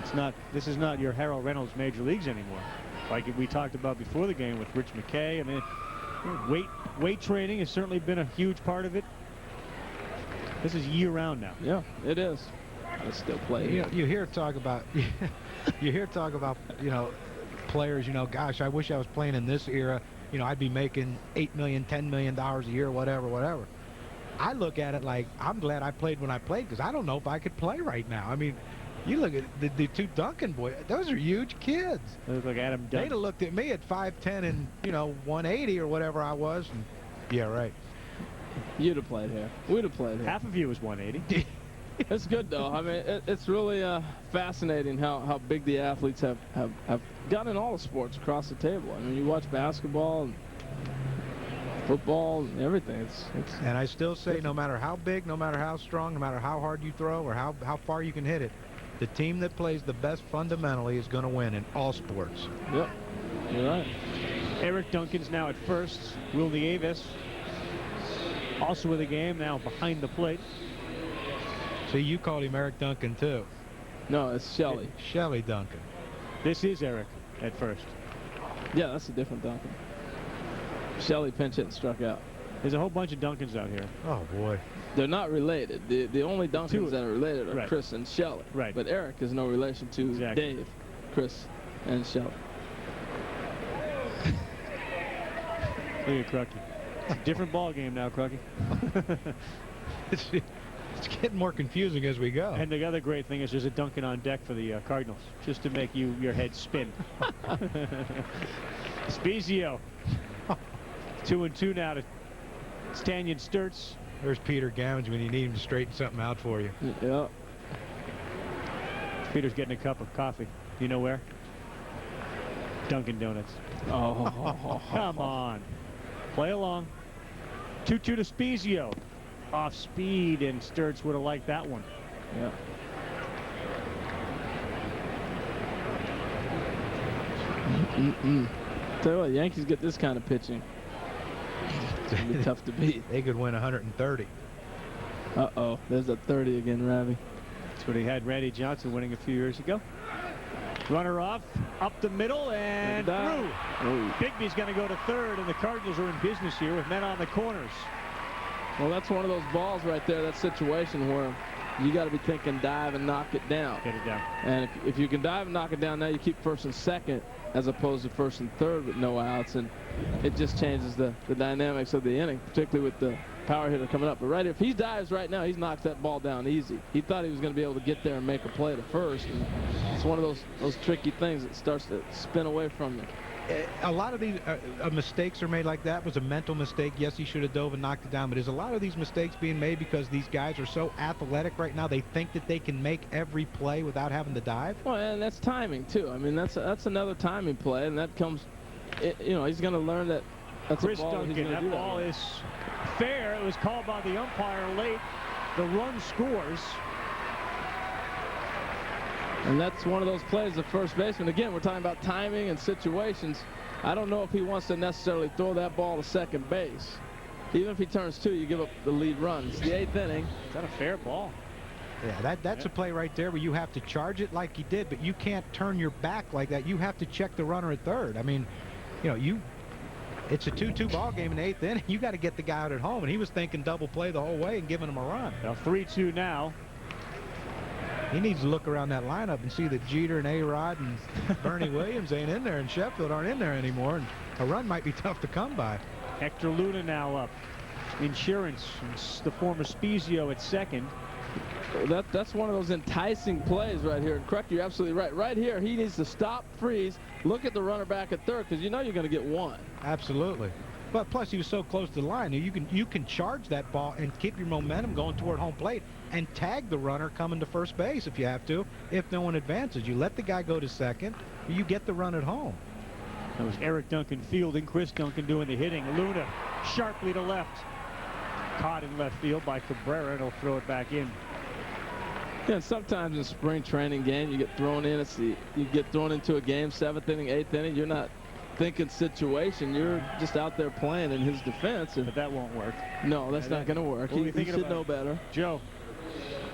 It's not. This is not your Harold Reynolds Major Leagues anymore. Like we talked about before the game with Rich McKay. I mean, weight training has certainly been a huge part of it. This is year-round now. Yeah, it is. I still play. You hear talk about you know, players, you know, gosh, I wish I was playing in this era. You know, I'd be making $8 million, $10 million a year, whatever. I look at it like I'm glad I played when I played, because I don't know if I could play right now. I mean, you look at the two Duncan boys; those are huge kids. They look like Adam Duncan. They'd have looked at me at 5'10" and, you know, 180 or whatever I was. And, yeah, right. You'd have played here. We'd have played here. Half of you was 180. It's good, though. I mean, it's really fascinating how big the athletes have gotten in all the sports across the table. I mean, you watch basketball and football and everything. And I still say, no matter how big, no matter how strong, no matter how hard you throw or how far you can hit it, the team that plays the best fundamentally is going to win in all sports. Yep, you're right. Eric Duncan's now at first. Will Nieves also with the game, now behind the plate. See, you called him Eric Duncan, too. No, it's Shelley. Shelley Duncan. This is Eric at first. Yeah, that's a different Duncan. Shelley pinch hit and struck out. There's a whole bunch of Duncans out here. Oh, boy. They're not related. The only Duncans that are related are right. Chris and Shelley. Right. But Eric is no relation to Dave, Chris, and Shelley. Look at Crucky. It's a different ball game now, Crucky. It's getting more confusing as we go. And the other great thing is there's a Duncan on deck for the Cardinals, just to make your head spin. Spezio. 2-2 now to Tanyan Sturtz. There's Peter Gammons when you need him to straighten something out for you. Yeah. Peter's getting a cup of coffee. Do you know where? Dunkin' Donuts. Oh. Come on. Play along. 2-2 to Spezio. Off speed, and Sturtz would have liked that one. Yeah. Tell you what, Yankees get this kind of pitching. It's going to be tough to beat. They could win 130. Uh-oh. There's a 30 again, Ravi. That's what he had Randy Johnson winning a few years ago. Runner off, up the middle, and through. Oh. Bigby's going to go to third, and the Cardinals are in business here with men on the corners. Well, that's one of those balls right there, that situation where you got to be thinking dive and knock it down. Get it down. And if you can dive and knock it down, now you keep first and second as opposed to first and third with no outs, and it just changes the dynamics of the inning, particularly with the power hitter coming up. But right, if he dives right now, he knocks that ball down easy. He thought he was going to be able to get there and make a play to first, and it's one of those tricky things that starts to spin away from you. A lot of these mistakes are made like that. It was a mental mistake. Yes, he should have dove and knocked it down, but there's a lot of these mistakes being made because these guys are so athletic right now. They think that they can make every play without having to dive. Well, and that's timing too. I mean, that's another timing play, and that comes, you know, he's going to learn that. That's Chris a ball Duncan, that ball is fair. It was called by the umpire late. The run scores. And that's one of those plays, the first baseman. Again, we're talking about timing and situations. I don't know if he wants to necessarily throw that ball to second base. Even if he turns two, you give up the lead run. It's the 8th inning. Is that a fair ball? Yeah, that's a play right there where you have to charge it like he did, but you can't turn your back like that. You have to check the runner at third. I mean, you know, it's a 2-2 ball game in the 8th inning. You got to get the guy out at home, and he was thinking double play the whole way and giving him a run. Now 3-2 now. He needs to look around that lineup and see that Jeter and A-Rod and Bernie Williams ain't in there, and Sheffield aren't in there anymore, and a run might be tough to come by. Hector Luna now up. Insurance, the former Spezio at second. That's one of those enticing plays right here. And Cruck, you're absolutely right. Right here, he needs to stop, freeze, look at the runner back at third, because you know you're going to get one. Absolutely. But plus, he was so close to the line. You can charge that ball and keep your momentum going toward home plate and tag the runner coming to first base if you have to, if no one advances. You let the guy go to second, you get the run at home. That was Eric Duncan fielding, Chris Duncan doing the hitting. Luna sharply to left. Caught in left field by Cabrera, and he'll throw it back in. Yeah, and sometimes in spring training game, you get thrown in. You get thrown into a game, 7th inning, 8th inning. You're not thinking situation. You're just out there playing in his defense. And but that won't work. No, that's not going to work. He should know better. Joe.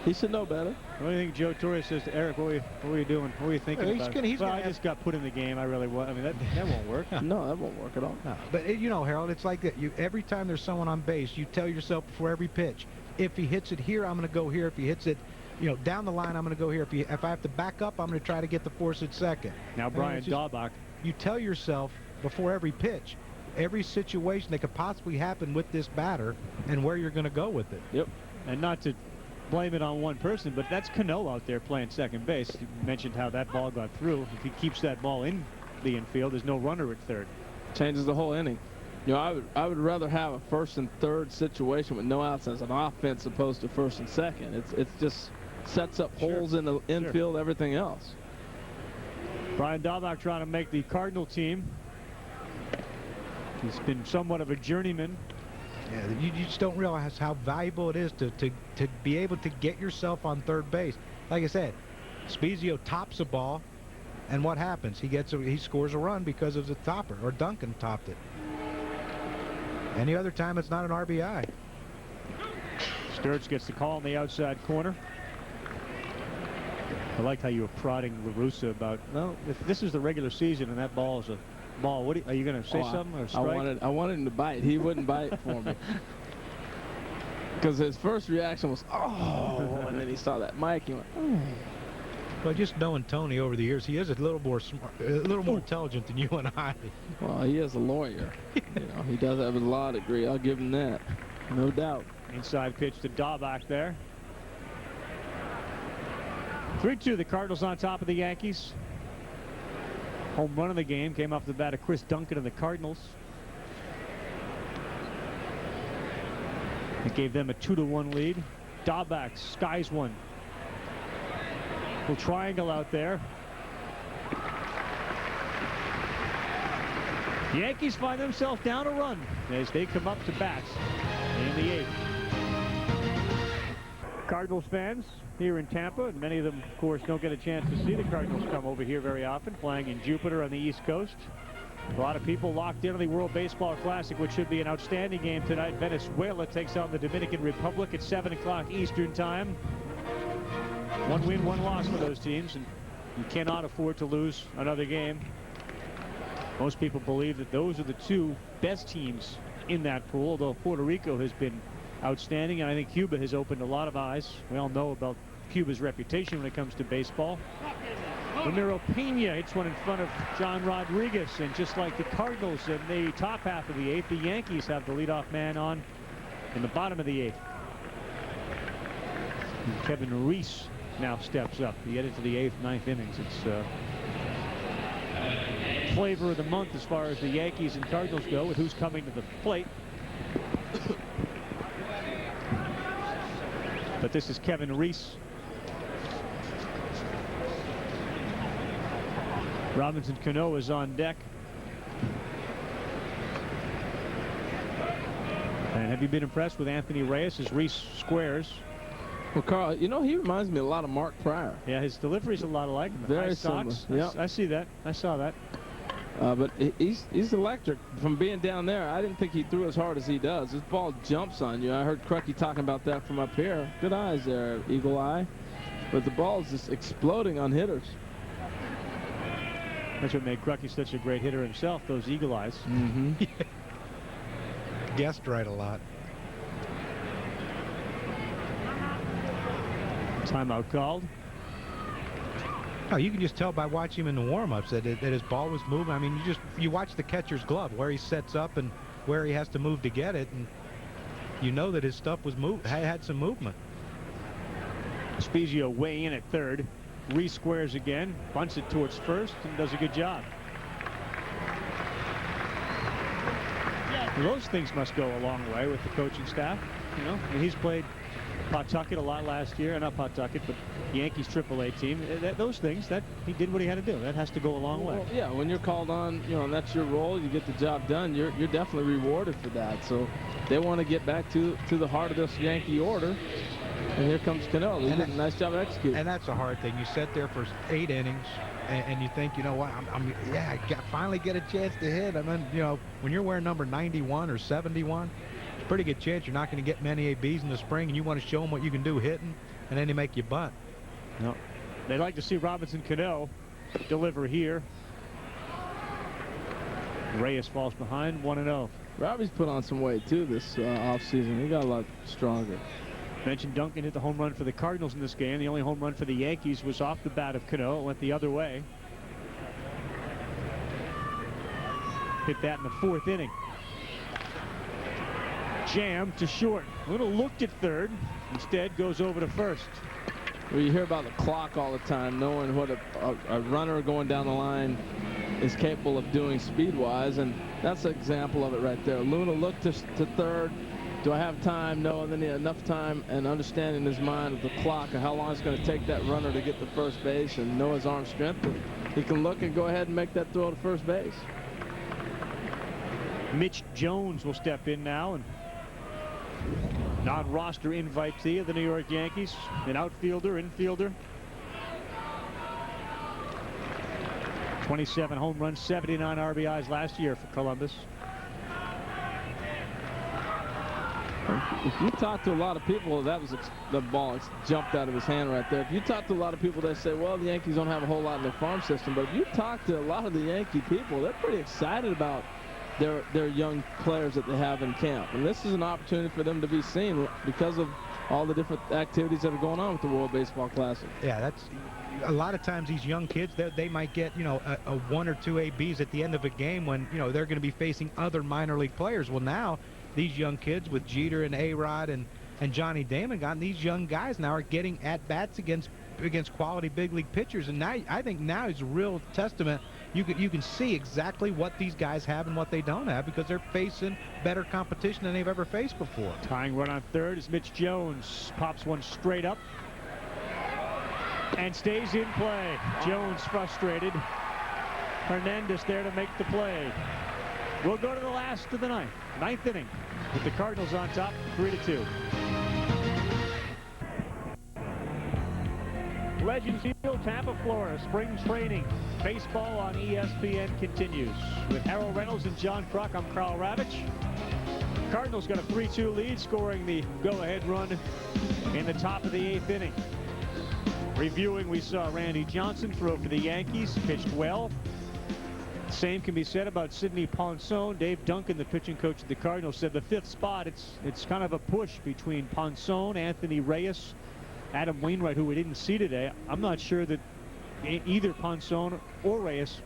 He should know better. What do you think Joe Torre says to Eric? What were you doing? What were you thinking about? I just got put in the game. I really was. I mean, that won't work. No, that won't work at all. No. But, you know, Harold, it's like that. Every time there's someone on base, you tell yourself before every pitch, if he hits it here, I'm going to go here. If he hits it, you know, down the line, I'm going to go here. If I have to back up, I'm going to try to get the force at second. Now Brian Daubach. You tell yourself before every pitch, every situation that could possibly happen with this batter and where you're going to go with it. Yep. And not to blame it on one person, but that's Cano out there playing second base. You mentioned how that ball got through. If he keeps that ball in the infield, there's no runner at third. Changes the whole inning. You know, I would rather have a first and third situation with no outs as an offense opposed to first and second. It's just sets up holes in the infield, everything else. Brian Daubach trying to make the Cardinal team. He's been somewhat of a journeyman. Yeah, you just don't realize how valuable it is to be able to get yourself on third base. Like I said, Spezio tops a ball, and what happens? He scores a run because of the topper, or Duncan topped it. Any other time, it's not an RBI. Sturz gets the call in the outside corner. I liked how you were prodding LaRussa about, well, if this is the regular season and that ball is a ball, what are you going to say something or strike? I wanted him to bite. He wouldn't bite for me. Because his first reaction was, oh, and then he saw that mic. He went, oh. Well, just knowing Tony over the years, he is a little more smart, a little more intelligent than you and I. Well, he is a lawyer. You know, he does have a law degree. I'll give him that, no doubt. Inside pitch to Daubach there. 3-2, the Cardinals on top of the Yankees. Home run of the game came off the bat of Chris Duncan of the Cardinals. It gave them a 2-1 lead. Daubach skies one. Little triangle out there. The Yankees find themselves down a run as they come up to bat in the 8th. Cardinals fans here in Tampa, and many of them, of course, don't get a chance to see the Cardinals come over here very often, playing in Jupiter on the East Coast. A lot of people locked into the World Baseball Classic, which should be an outstanding game tonight. Venezuela takes on the Dominican Republic at 7 o'clock Eastern Time. 1 win, 1 loss for those teams. And You cannot afford to lose another game. Most people believe that those are the two best teams in that pool, although Puerto Rico has been outstanding, and I think Cuba has opened a lot of eyes. We all know about Cuba's reputation when it comes to baseball. Ramiro Pena hits one in front of John Rodriguez, and just like the Cardinals in the top half of the 8th, the Yankees have the leadoff man on in the bottom of the 8th. And Kevin Reese now steps up. He headed to the 8th, 9th innings. It's flavor of the month as far as the Yankees and Cardinals go, with who's coming to the plate. But this is Kevin Reese. Robinson Cano is on deck. And have you been impressed with Anthony Reyes as Reese squares? Well, Carl, you know, he reminds me a lot of Mark Pryor. Yeah, his delivery's a lot alike. Very similar. Yep. I see that. I saw that. But he's electric. From being down there, I didn't think he threw as hard as he does. His ball jumps on you. I heard Crucky talking about that from up here. Good eyes there, Eagle Eye. But the ball is just exploding on hitters. That's what made Crucky such a great hitter himself, those eagle eyes. Mm-hmm. Guessed right a lot. Timeout called. Oh, you can just tell by watching him in the warm-ups that his ball was moving. I mean, you watch the catcher's glove where he sets up and where he has to move to get it, and you know that his stuff was had some movement. Spezio way in at third. Re-squares again, bunts it towards first, and does a good job. Those things must go a long way with the coaching staff. You know, and he's played Pawtucket a lot last year, not Pawtucket, but Yankees AAA team. Those things, that he did what he had to do. That has to go a long way. Well, yeah, when you're called on, you know, and that's your role, you get the job done. You're definitely rewarded for that. So they want to get back to the heart of this Yankee order. And here comes Cano. He did a nice job executing. And that's a hard thing. You sit there for 8 innings, and you think, you know what, I finally get a chance to hit. I mean, you know, when you're wearing number 91 or 71, it's a pretty good chance you're not going to get many ABs in the spring, and you want to show them what you can do hitting, and then they make you bunt. No. They'd like to see Robinson Cano deliver here. Reyes falls behind, 1-0. Robbie's put on some weight, too, this offseason. He got a lot stronger. Mentioned Duncan hit the home run for the Cardinals in this game. The only home run for the Yankees was off the bat of Cano. It went the other way. Hit that in the 4th inning. Jam to short. Little looked at third. Instead goes over to first. Well, you hear about the clock all the time, knowing what a runner going down the line is capable of doing speed-wise, and that's an example of it right there. Luna looked to third. Do I have time? No. And then he had enough time and understanding his mind of the clock and how long it's going to take that runner to get to first base and know his arm strength. And he can look and go ahead and make that throw to first base. Mitch Jones will step in now, and non-roster invitee of the New York Yankees, an outfielder, infielder. 27 home runs, 79 RBIs last year for Columbus. If you talk to a lot of people, that was the ball jumped out of his hand right there. If you talk to a lot of people, they say, well, the Yankees don't have a whole lot in their farm system. But if you talk to a lot of the Yankee people, they're pretty excited about their young players that they have in camp. And this is an opportunity for them to be seen because of all the different activities that are going on with the World Baseball Classic. Yeah, that's a lot of times these young kids, they might get, you know, a 1 or 2 ABs at the end of a game when, you know, they're going to be facing other minor league players. Well, now these young kids with Jeter and A-Rod and Johnny Damon these young guys now are getting at-bats against quality big league pitchers. And now I think now is a real testament. You can see exactly what these guys have and what they don't have because they're facing better competition than they've ever faced before. Tying run on third is Mitch Jones. Pops one straight up and stays in play. Jones frustrated. Hernandez there to make the play. We'll go to the last of the ninth inning with the Cardinals on top, 3-2. Legends Field, Tampa, Florida. Spring training. Baseball on ESPN continues. With Harold Reynolds and John Kruk, I'm Carl Ravitch. Cardinals got a 3-2 lead, scoring the go-ahead run in the top of the 8th inning. Reviewing, we saw Randy Johnson throw for the Yankees, pitched well. Same can be said about Sidney Ponson. Dave Duncan, the pitching coach of the Cardinals, said the 5th spot, it's kind of a push between Ponson, Anthony Reyes, Adam Wainwright, who we didn't see today. I'm not sure that either Ponson or Reyes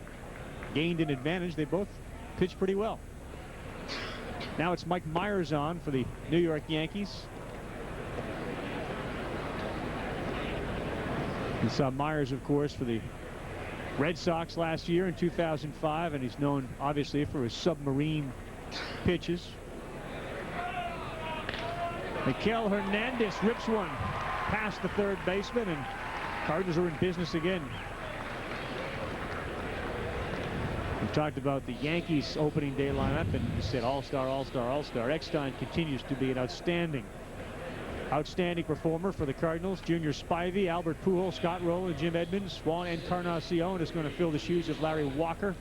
gained an advantage. They both pitched pretty well. Now it's Mike Myers on for the New York Yankees. You saw Myers, of course, for the Red Sox last year in 2005, and he's known, obviously, for his submarine pitches. Miguel Hernandez rips one past the third baseman, and Cardinals are in business again. We talked about the Yankees opening day lineup, and you said all-star, all-star, all-star. Eckstein continues to be an outstanding performer for the Cardinals. Junior Spivey, Albert Pujols, Scott Rowland, Jim Edmonds, Juan Encarnacion is going to fill the shoes of Larry Walker.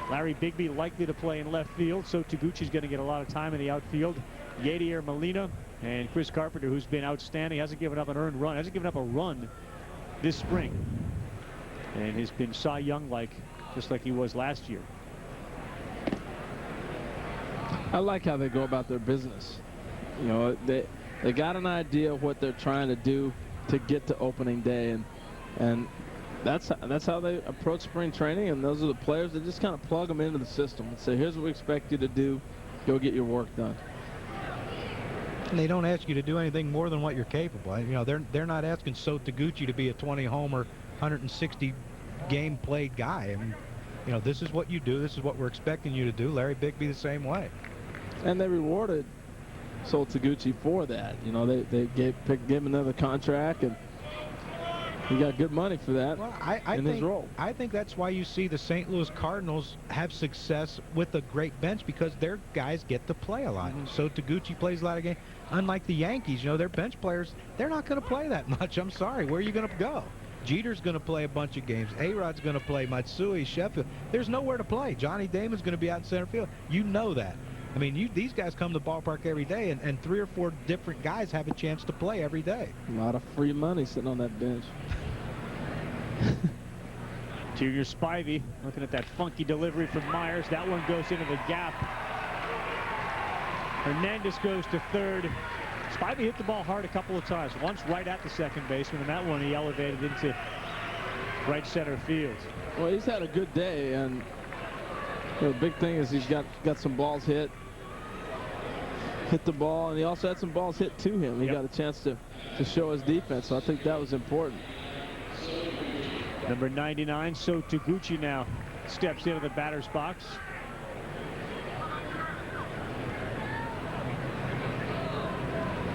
Larry Bigby likely to play in left field, so Taguchi's going to get a lot of time in the outfield. Yadier Molina and Chris Carpenter, who's been outstanding, hasn't given up an earned run, hasn't given up a run this spring, and has been Cy Young-like, just like he was last year. I like how they go about their business. You know, they got an idea of what they're trying to do to get to opening day, and that's how they approach spring training, and those are the players that just kind of plug them into the system and say, here's what we expect you to do, go get your work done. And they don't ask you to do anything more than what you're capable of. You know, they're not asking So Taguchi to be a 20-homer, 160-game played guy. I mean, you know, this is what you do. This is what we're expecting you to do. Larry Bigby the same way. And they rewarded So Taguchi for that. You know, they gave him another contract, and he got good money for that his role. I think that's why you see the St. Louis Cardinals have success with a great bench, because their guys get to play a lot. So Taguchi plays a lot of games. Unlike the Yankees, you know, their bench players, they're not going to play that much. I'm sorry. Where are you going to go? Jeter's going to play a bunch of games. A-Rod's going to play. Matsui, Sheffield. There's nowhere to play. Johnny Damon's going to be out in center field. You know that. I mean, these guys come to the ballpark every day, and 3 or 4 different guys have a chance to play every day. A lot of free money sitting on that bench. Junior Spivey looking at that funky delivery from Myers. That one goes into the gap. Hernandez goes to third. Spivey hit the ball hard a couple of times. Once right at the second baseman, and that one he elevated into right center field. Well, he's had a good day, and the big thing is he's got some balls hit the ball, and he also had some balls hit to him. He got a chance to show his defense, so I think that was important. Number 99, So Taguchi now steps into the batter's box.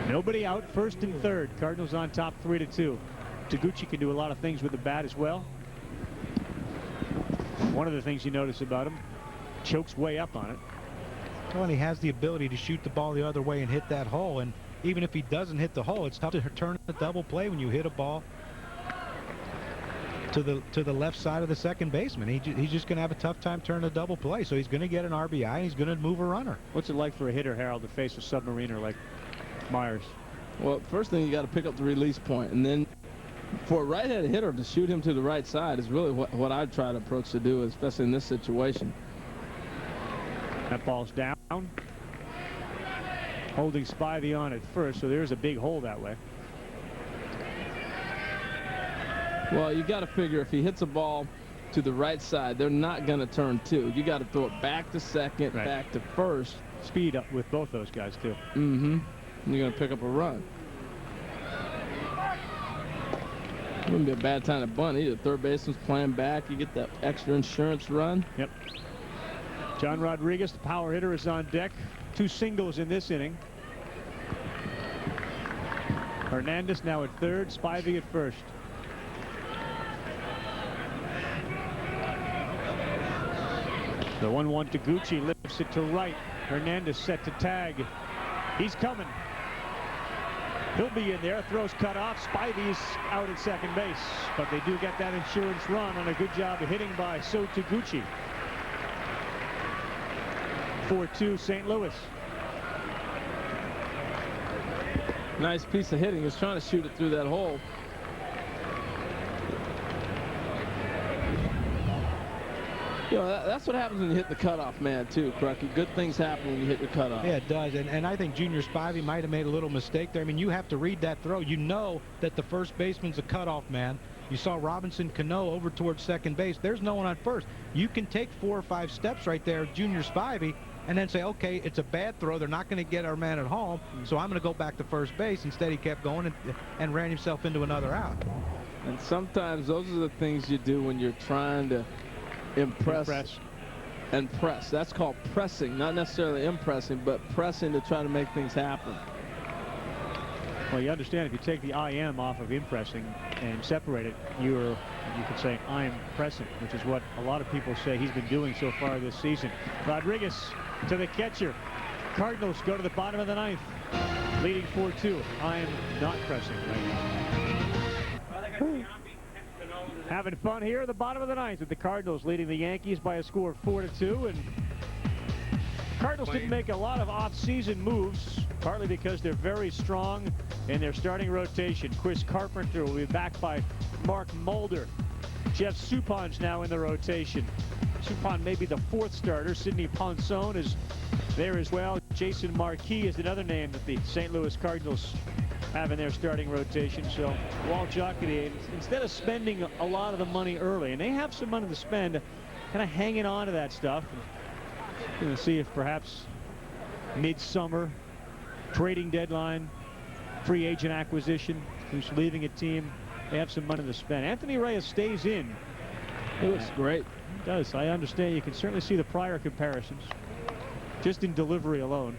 Nobody out, first and third. Cardinals on top 3-2. Taguchi can do a lot of things with the bat as well. One of the things you notice about him, chokes way up on it. Well, and he has the ability to shoot the ball the other way and hit that hole. And even if he doesn't hit the hole, it's tough to turn a double play when you hit a ball to the left side of the second baseman. He's just going to have a tough time turning a double play. So he's going to get an RBI, and he's going to move a runner. What's it like for a hitter, Harold, to face a submariner like Myers? Well, first thing, you got to pick up the release point, and then for a right-handed hitter to shoot him to the right side is really what I'd try to approach to do, especially in this situation. That ball's down. Holding Spivey on at first, so there's a big hole that way. Well, you got to figure if he hits a ball to the right side, they're not going to turn 2. You got to throw it back to second, back to first. Speed up with both those guys, too. Mm-hmm. You're going to pick up a run. It wouldn't be a bad time to bunt either. Third baseman's playing back. You get that extra insurance run. Yep. John Rodriguez, the power hitter, is on deck. 2 singles in this inning. Hernandez now at third, Spivey at first. The 1-1 Taguchi lifts it to right. Hernandez set to tag. He's coming. He'll be in there. Throws cut off. Spivey's out at second base. But they do get that insurance run on a good job of hitting by So Taguchi. 4-2 St. Louis. Nice piece of hitting. He was trying to shoot it through that hole. You know, that's what happens when you hit the cutoff man, too, Crucky. Good things happen when you hit your cutoff. Yeah, it does. And I think Junior Spivey might have made a little mistake there. I mean, you have to read that throw. You know that the first baseman's a cutoff man. You saw Robinson Cano over towards second base. There's no one on first. You can take 4 or 5 steps right there, Junior Spivey, and then say, okay, it's a bad throw. They're not going to get our man at home, so I'm going to go back to first base. Instead, he kept going and ran himself into another out. And sometimes those are the things you do when you're trying to impress. And press. That's called pressing, not necessarily impressing, but pressing to try to make things happen. Well, you understand if you take the I am off of impressing and separate it, you could say I'm pressing, which is what a lot of people say he's been doing so far this season. Rodriguez to the catcher. Cardinals go to the bottom of the 9th, leading 4-2. I'm not pressing right now. Having fun here at the bottom of the 9th with the Cardinals leading the Yankees by a score of 4-2. And Cardinals didn't make a lot of off-season moves, partly because they're very strong in their starting rotation. Chris Carpenter will be backed by Mark Mulder. Jeff Supon's now in the rotation. Supon may be the 4th starter. Sidney Ponson is there as well. Jason Marquis is another name that the St. Louis Cardinals have in their starting rotation. So Walt Jocketty, instead of spending a lot of the money early, and they have some money to spend, kind of hanging on to that stuff. Going to see if perhaps midsummer, trading deadline, free agent acquisition, who's leaving a team, they have some money to spend. Anthony Reyes stays in. He looks great. He does. I understand. You can certainly see the prior comparisons, just in delivery alone.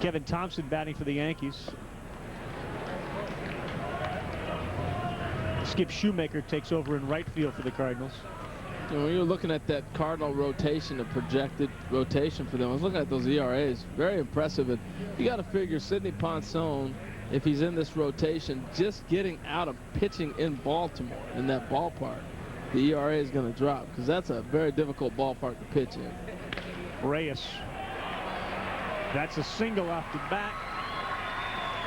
Kevin Thompson batting for the Yankees. Skip Shoemaker takes over in right field for the Cardinals. And when you're looking at that Cardinal rotation, the projected rotation for them, I was looking at those ERAs, very impressive. And you got to figure Sidney Ponson, if he's in this rotation, just getting out of pitching in Baltimore, in that ballpark, the ERA is going to drop, because that's a very difficult ballpark to pitch in. Reyes. That's a single off the bat.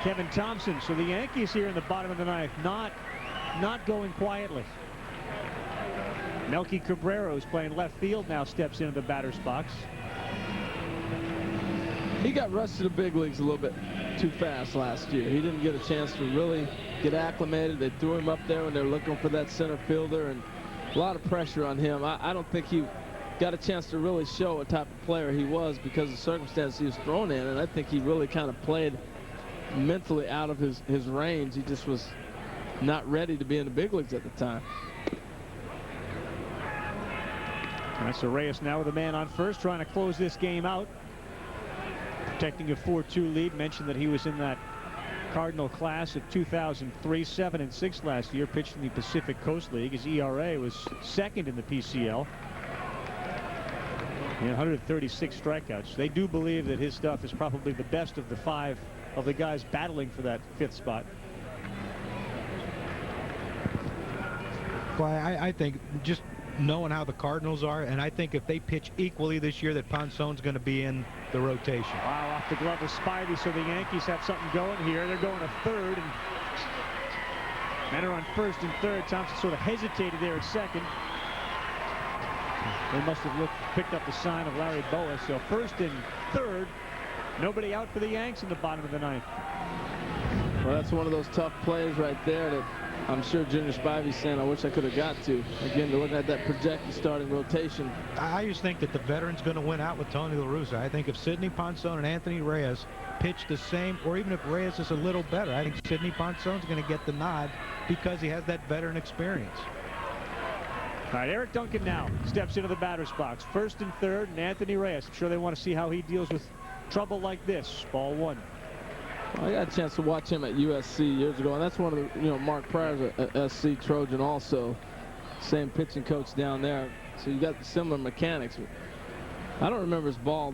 Kevin Thompson. So the Yankees here in the bottom of the 9th, not going quietly. Melky Cabrera, who's playing left field, now steps into the batter's box. He got rushed to the big leagues a little bit too fast last year. He didn't get a chance to really get acclimated. They threw him up there when they were looking for that center fielder, and a lot of pressure on him. I don't think he got a chance to really show what type of player he was because of the circumstances he was thrown in, and I think he really kind of played mentally out of his range. He just was not ready to be in the big leagues at the time. That's Reyes now with a man on first, trying to close this game out. Protecting a 4-2 lead. Mentioned that he was in that Cardinal class of 2003, 7-6 last year, pitched in the Pacific Coast League. His ERA was 2nd in the PCL. And 136 strikeouts. They do believe that his stuff is probably the best of the 5 of the guys battling for that 5th spot. Well, I think just knowing how the Cardinals are, and I think if they pitch equally this year, that Ponson's going to be in the rotation. Wow, off the glove of Spivey, so the Yankees have something going here. They're going to third, and men are on first and third. Thompson sort of hesitated there at second. They must have picked up the sign of Larry Boa. So first and third, nobody out for the Yanks in the bottom of the 9th. Well, that's one of those tough plays right there that I'm sure Junior Spivey's saying, I wish I could have got to. Again, they're looking at that projected starting rotation. I just think that the veteran's going to win out with Tony La Russa. I think if Sidney Ponson and Anthony Reyes pitch the same, or even if Reyes is a little better, I think Sidney Ponson's going to get the nod because he has that veteran experience. All right, Eric Duncan now steps into the batter's box. First and third, and Anthony Reyes. I'm sure they want to see how he deals with trouble like this. Ball 1. Well, I got a chance to watch him at USC years ago, and that's one of the, Mark Pryor's a SC Trojan also. Same pitching coach down there. So you got similar mechanics. I don't remember his ball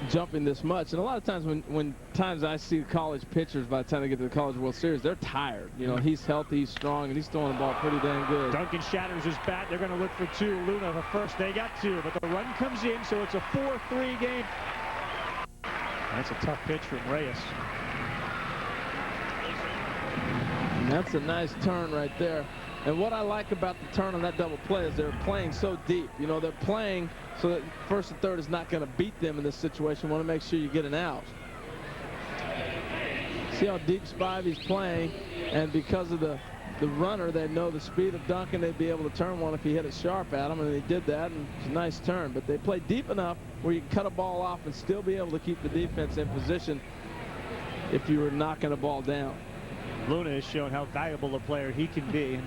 jumping this much, and a lot of times when I see college pitchers, by the time they get to the College World Series, they're tired. He's healthy, he's strong, and he's throwing the ball pretty dang good. Duncan shatters his bat. They're going to look for 2. Luna for first. They got 2, but the run comes in, so it's a 4-3 game. That's a tough pitch from Reyes. And that's a nice turn right there. And what I like about the turn on that double play is they're playing so deep. You know, they're playing so that first and third is not going to beat them in this situation. Want to make sure you get an out. See how deep Spivey's playing, and because of the runner, they know the speed of Duncan, they'd be able to turn one if he hit it sharp at him, and they did that, and it's a nice turn. But they play deep enough where you can cut a ball off and still be able to keep the defense in position if you were knocking a ball down. Luna has shown how valuable a player he can be.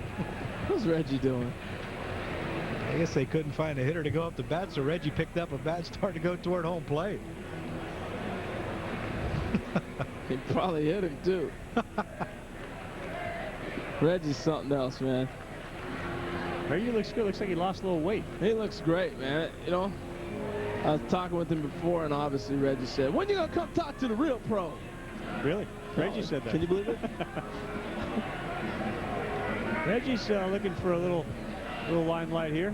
What's Reggie doing? I guess they couldn't find a hitter to go up the bat, so Reggie picked up a bat and started to go toward home plate. He probably hit him, too. Reggie's something else, man. Reggie looks good. Looks like he lost a little weight. He looks great, man. You know, I was talking with him before, and obviously Reggie said, "When you gonna come talk to the real pro?" Really? Reggie said that. Can you believe it? Reggie's looking for a little limelight here.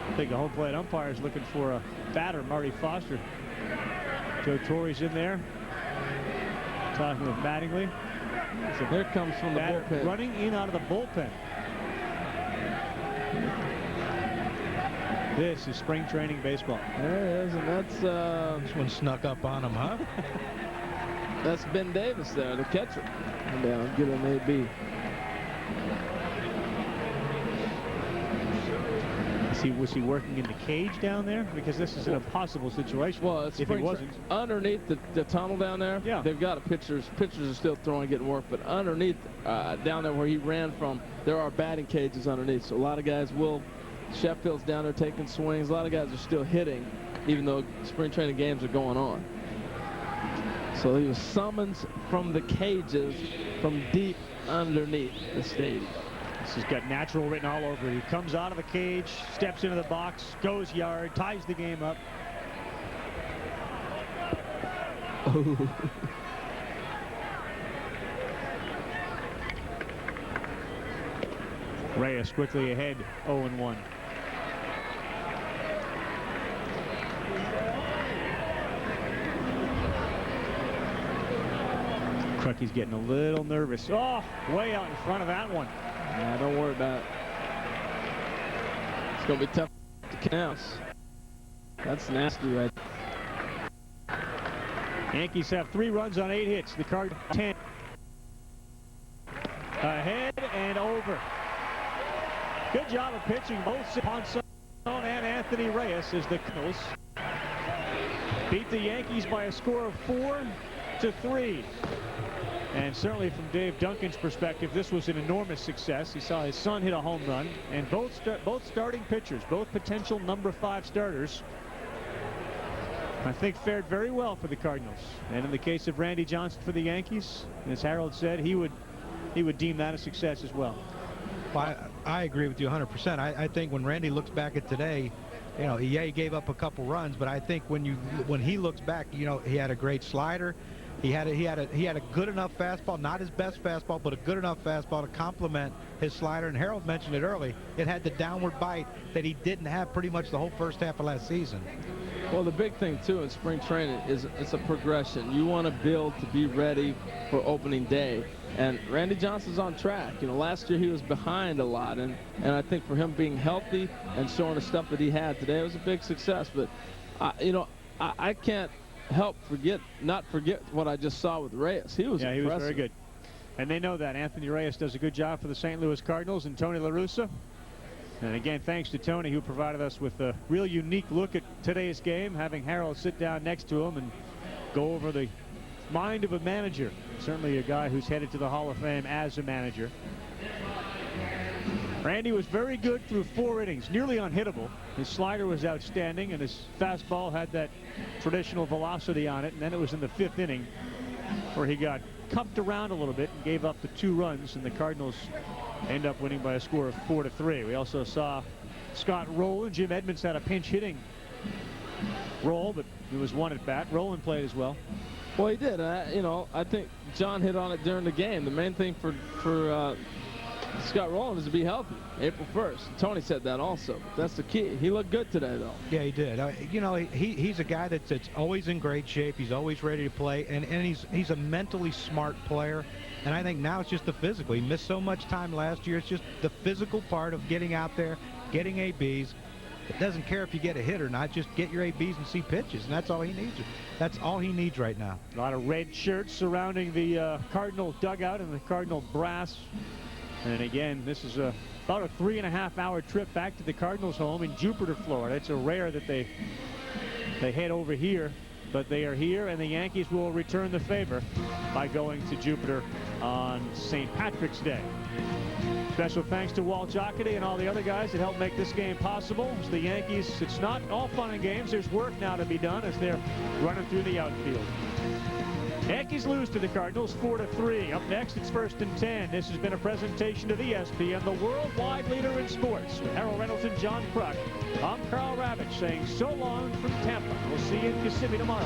I think the home plate umpire is looking for a batter, Marty Foster. Joe Torre's in there, talking with Mattingly. So there comes from the bullpen. Running in out of the bullpen. This is spring training baseball. There it is, and that's this one snuck up on him, huh? That's Ben Davis there, the catcher. And I'll give him AB. Was he working in the cage down there? Because this is an impossible situation. Well, it's if he wasn't. Underneath the tunnel down there, yeah. They've got pitchers are still throwing, getting work, but underneath, down there where he ran from, there are batting cages underneath. So a lot of guys Sheffield's down there taking swings. A lot of guys are still hitting, even though spring training games are going on. So he was summoned from the cages from deep underneath the stadium. This has got natural written all over it. He comes out of the cage, steps into the box, goes yard, ties the game up. Reyes quickly ahead, 0-1. Crucky's getting a little nervous. Oh, way out in front of that one. Yeah, don't worry about it. It's going to be tough to count. That's nasty right there. Yankees have 3 runs on 8 hits. The Cardinals 10. Ahead and over. Good job of pitching both Ponson and Anthony Reyes as the Cardinals beat the Yankees by a score of 4-3. And certainly from Dave Duncan's perspective, this was an enormous success. He saw his son hit a home run, and both starting pitchers, both potential number 5 starters, I think fared very well for the Cardinals. And in the case of Randy Johnson for the Yankees, as Harold said, he would deem that a success as well. Well, I agree with you 100%. I think when Randy looks back at today, you know, he gave up a couple runs, but I think when he looks back, you know, he had a great slider. He had a good enough fastball, not his best fastball, but a good enough fastball to complement his slider. And Harold mentioned it early. It had the downward bite that he didn't have pretty much the whole first half of last season. Well, the big thing, too, in spring training is it's a progression. You want to build to be ready for opening day. And Randy Johnson's on track. You know, last year he was behind a lot. And I think for him being healthy and showing the stuff that he had today, it was a big success. But, you know, I can't not forget what I just saw with Reyes. He was impressive. He was very good. And they know that. Anthony Reyes does a good job for the St. Louis Cardinals, and Tony La Russa. And again, thanks to Tony, who provided us with a real unique look at today's game, having Harold sit down next to him and go over the mind of a manager. Certainly a guy who's headed to the Hall of Fame as a manager. Randy was very good through 4 innings, nearly unhittable. His slider was outstanding, and his fastball had that traditional velocity on it. And then it was in the 5th inning where he got cuffed around a little bit and gave up the 2 runs, and the Cardinals end up winning by a score of 4-3. We also saw Scott Rowland. Jim Edmonds had a pinch hitting role, but it was 1 at bat. Rowland played as well. Well, he did. You know, I think John hit on it during the game. The main thing for Scott Rowland is to be healthy April 1st. Tony said that also. That's the key. He looked good today, though. Yeah, he did. You know, he's a guy that's always in great shape. He's always ready to play, and he's a mentally smart player. And I think now it's just the physical. He missed so much time last year. It's just the physical part of getting out there, getting ABs. It doesn't care if you get a hit or not. Just get your ABs and see pitches, and that's all he needs. That's all he needs right now. A lot of red shirts surrounding the Cardinal dugout and the Cardinal brass. And again, this is about a 3.5-hour trip back to the Cardinals' home in Jupiter, Florida. It's a rare that they head over here, but they are here, and the Yankees will return the favor by going to Jupiter on St. Patrick's Day. Special thanks to Walt Jocketty and all the other guys that helped make this game possible. As the Yankees, it's not all fun and games. There's work now to be done as they're running through the outfield. Yankees lose to the Cardinals 4-3. Up next, it's 1st and 10. This has been a presentation of ESPN, the worldwide leader in sports. With Harold Reynolds and John Kruk, I'm Carl Ravitch saying so long from Tampa. We'll see you in Kissimmee tomorrow.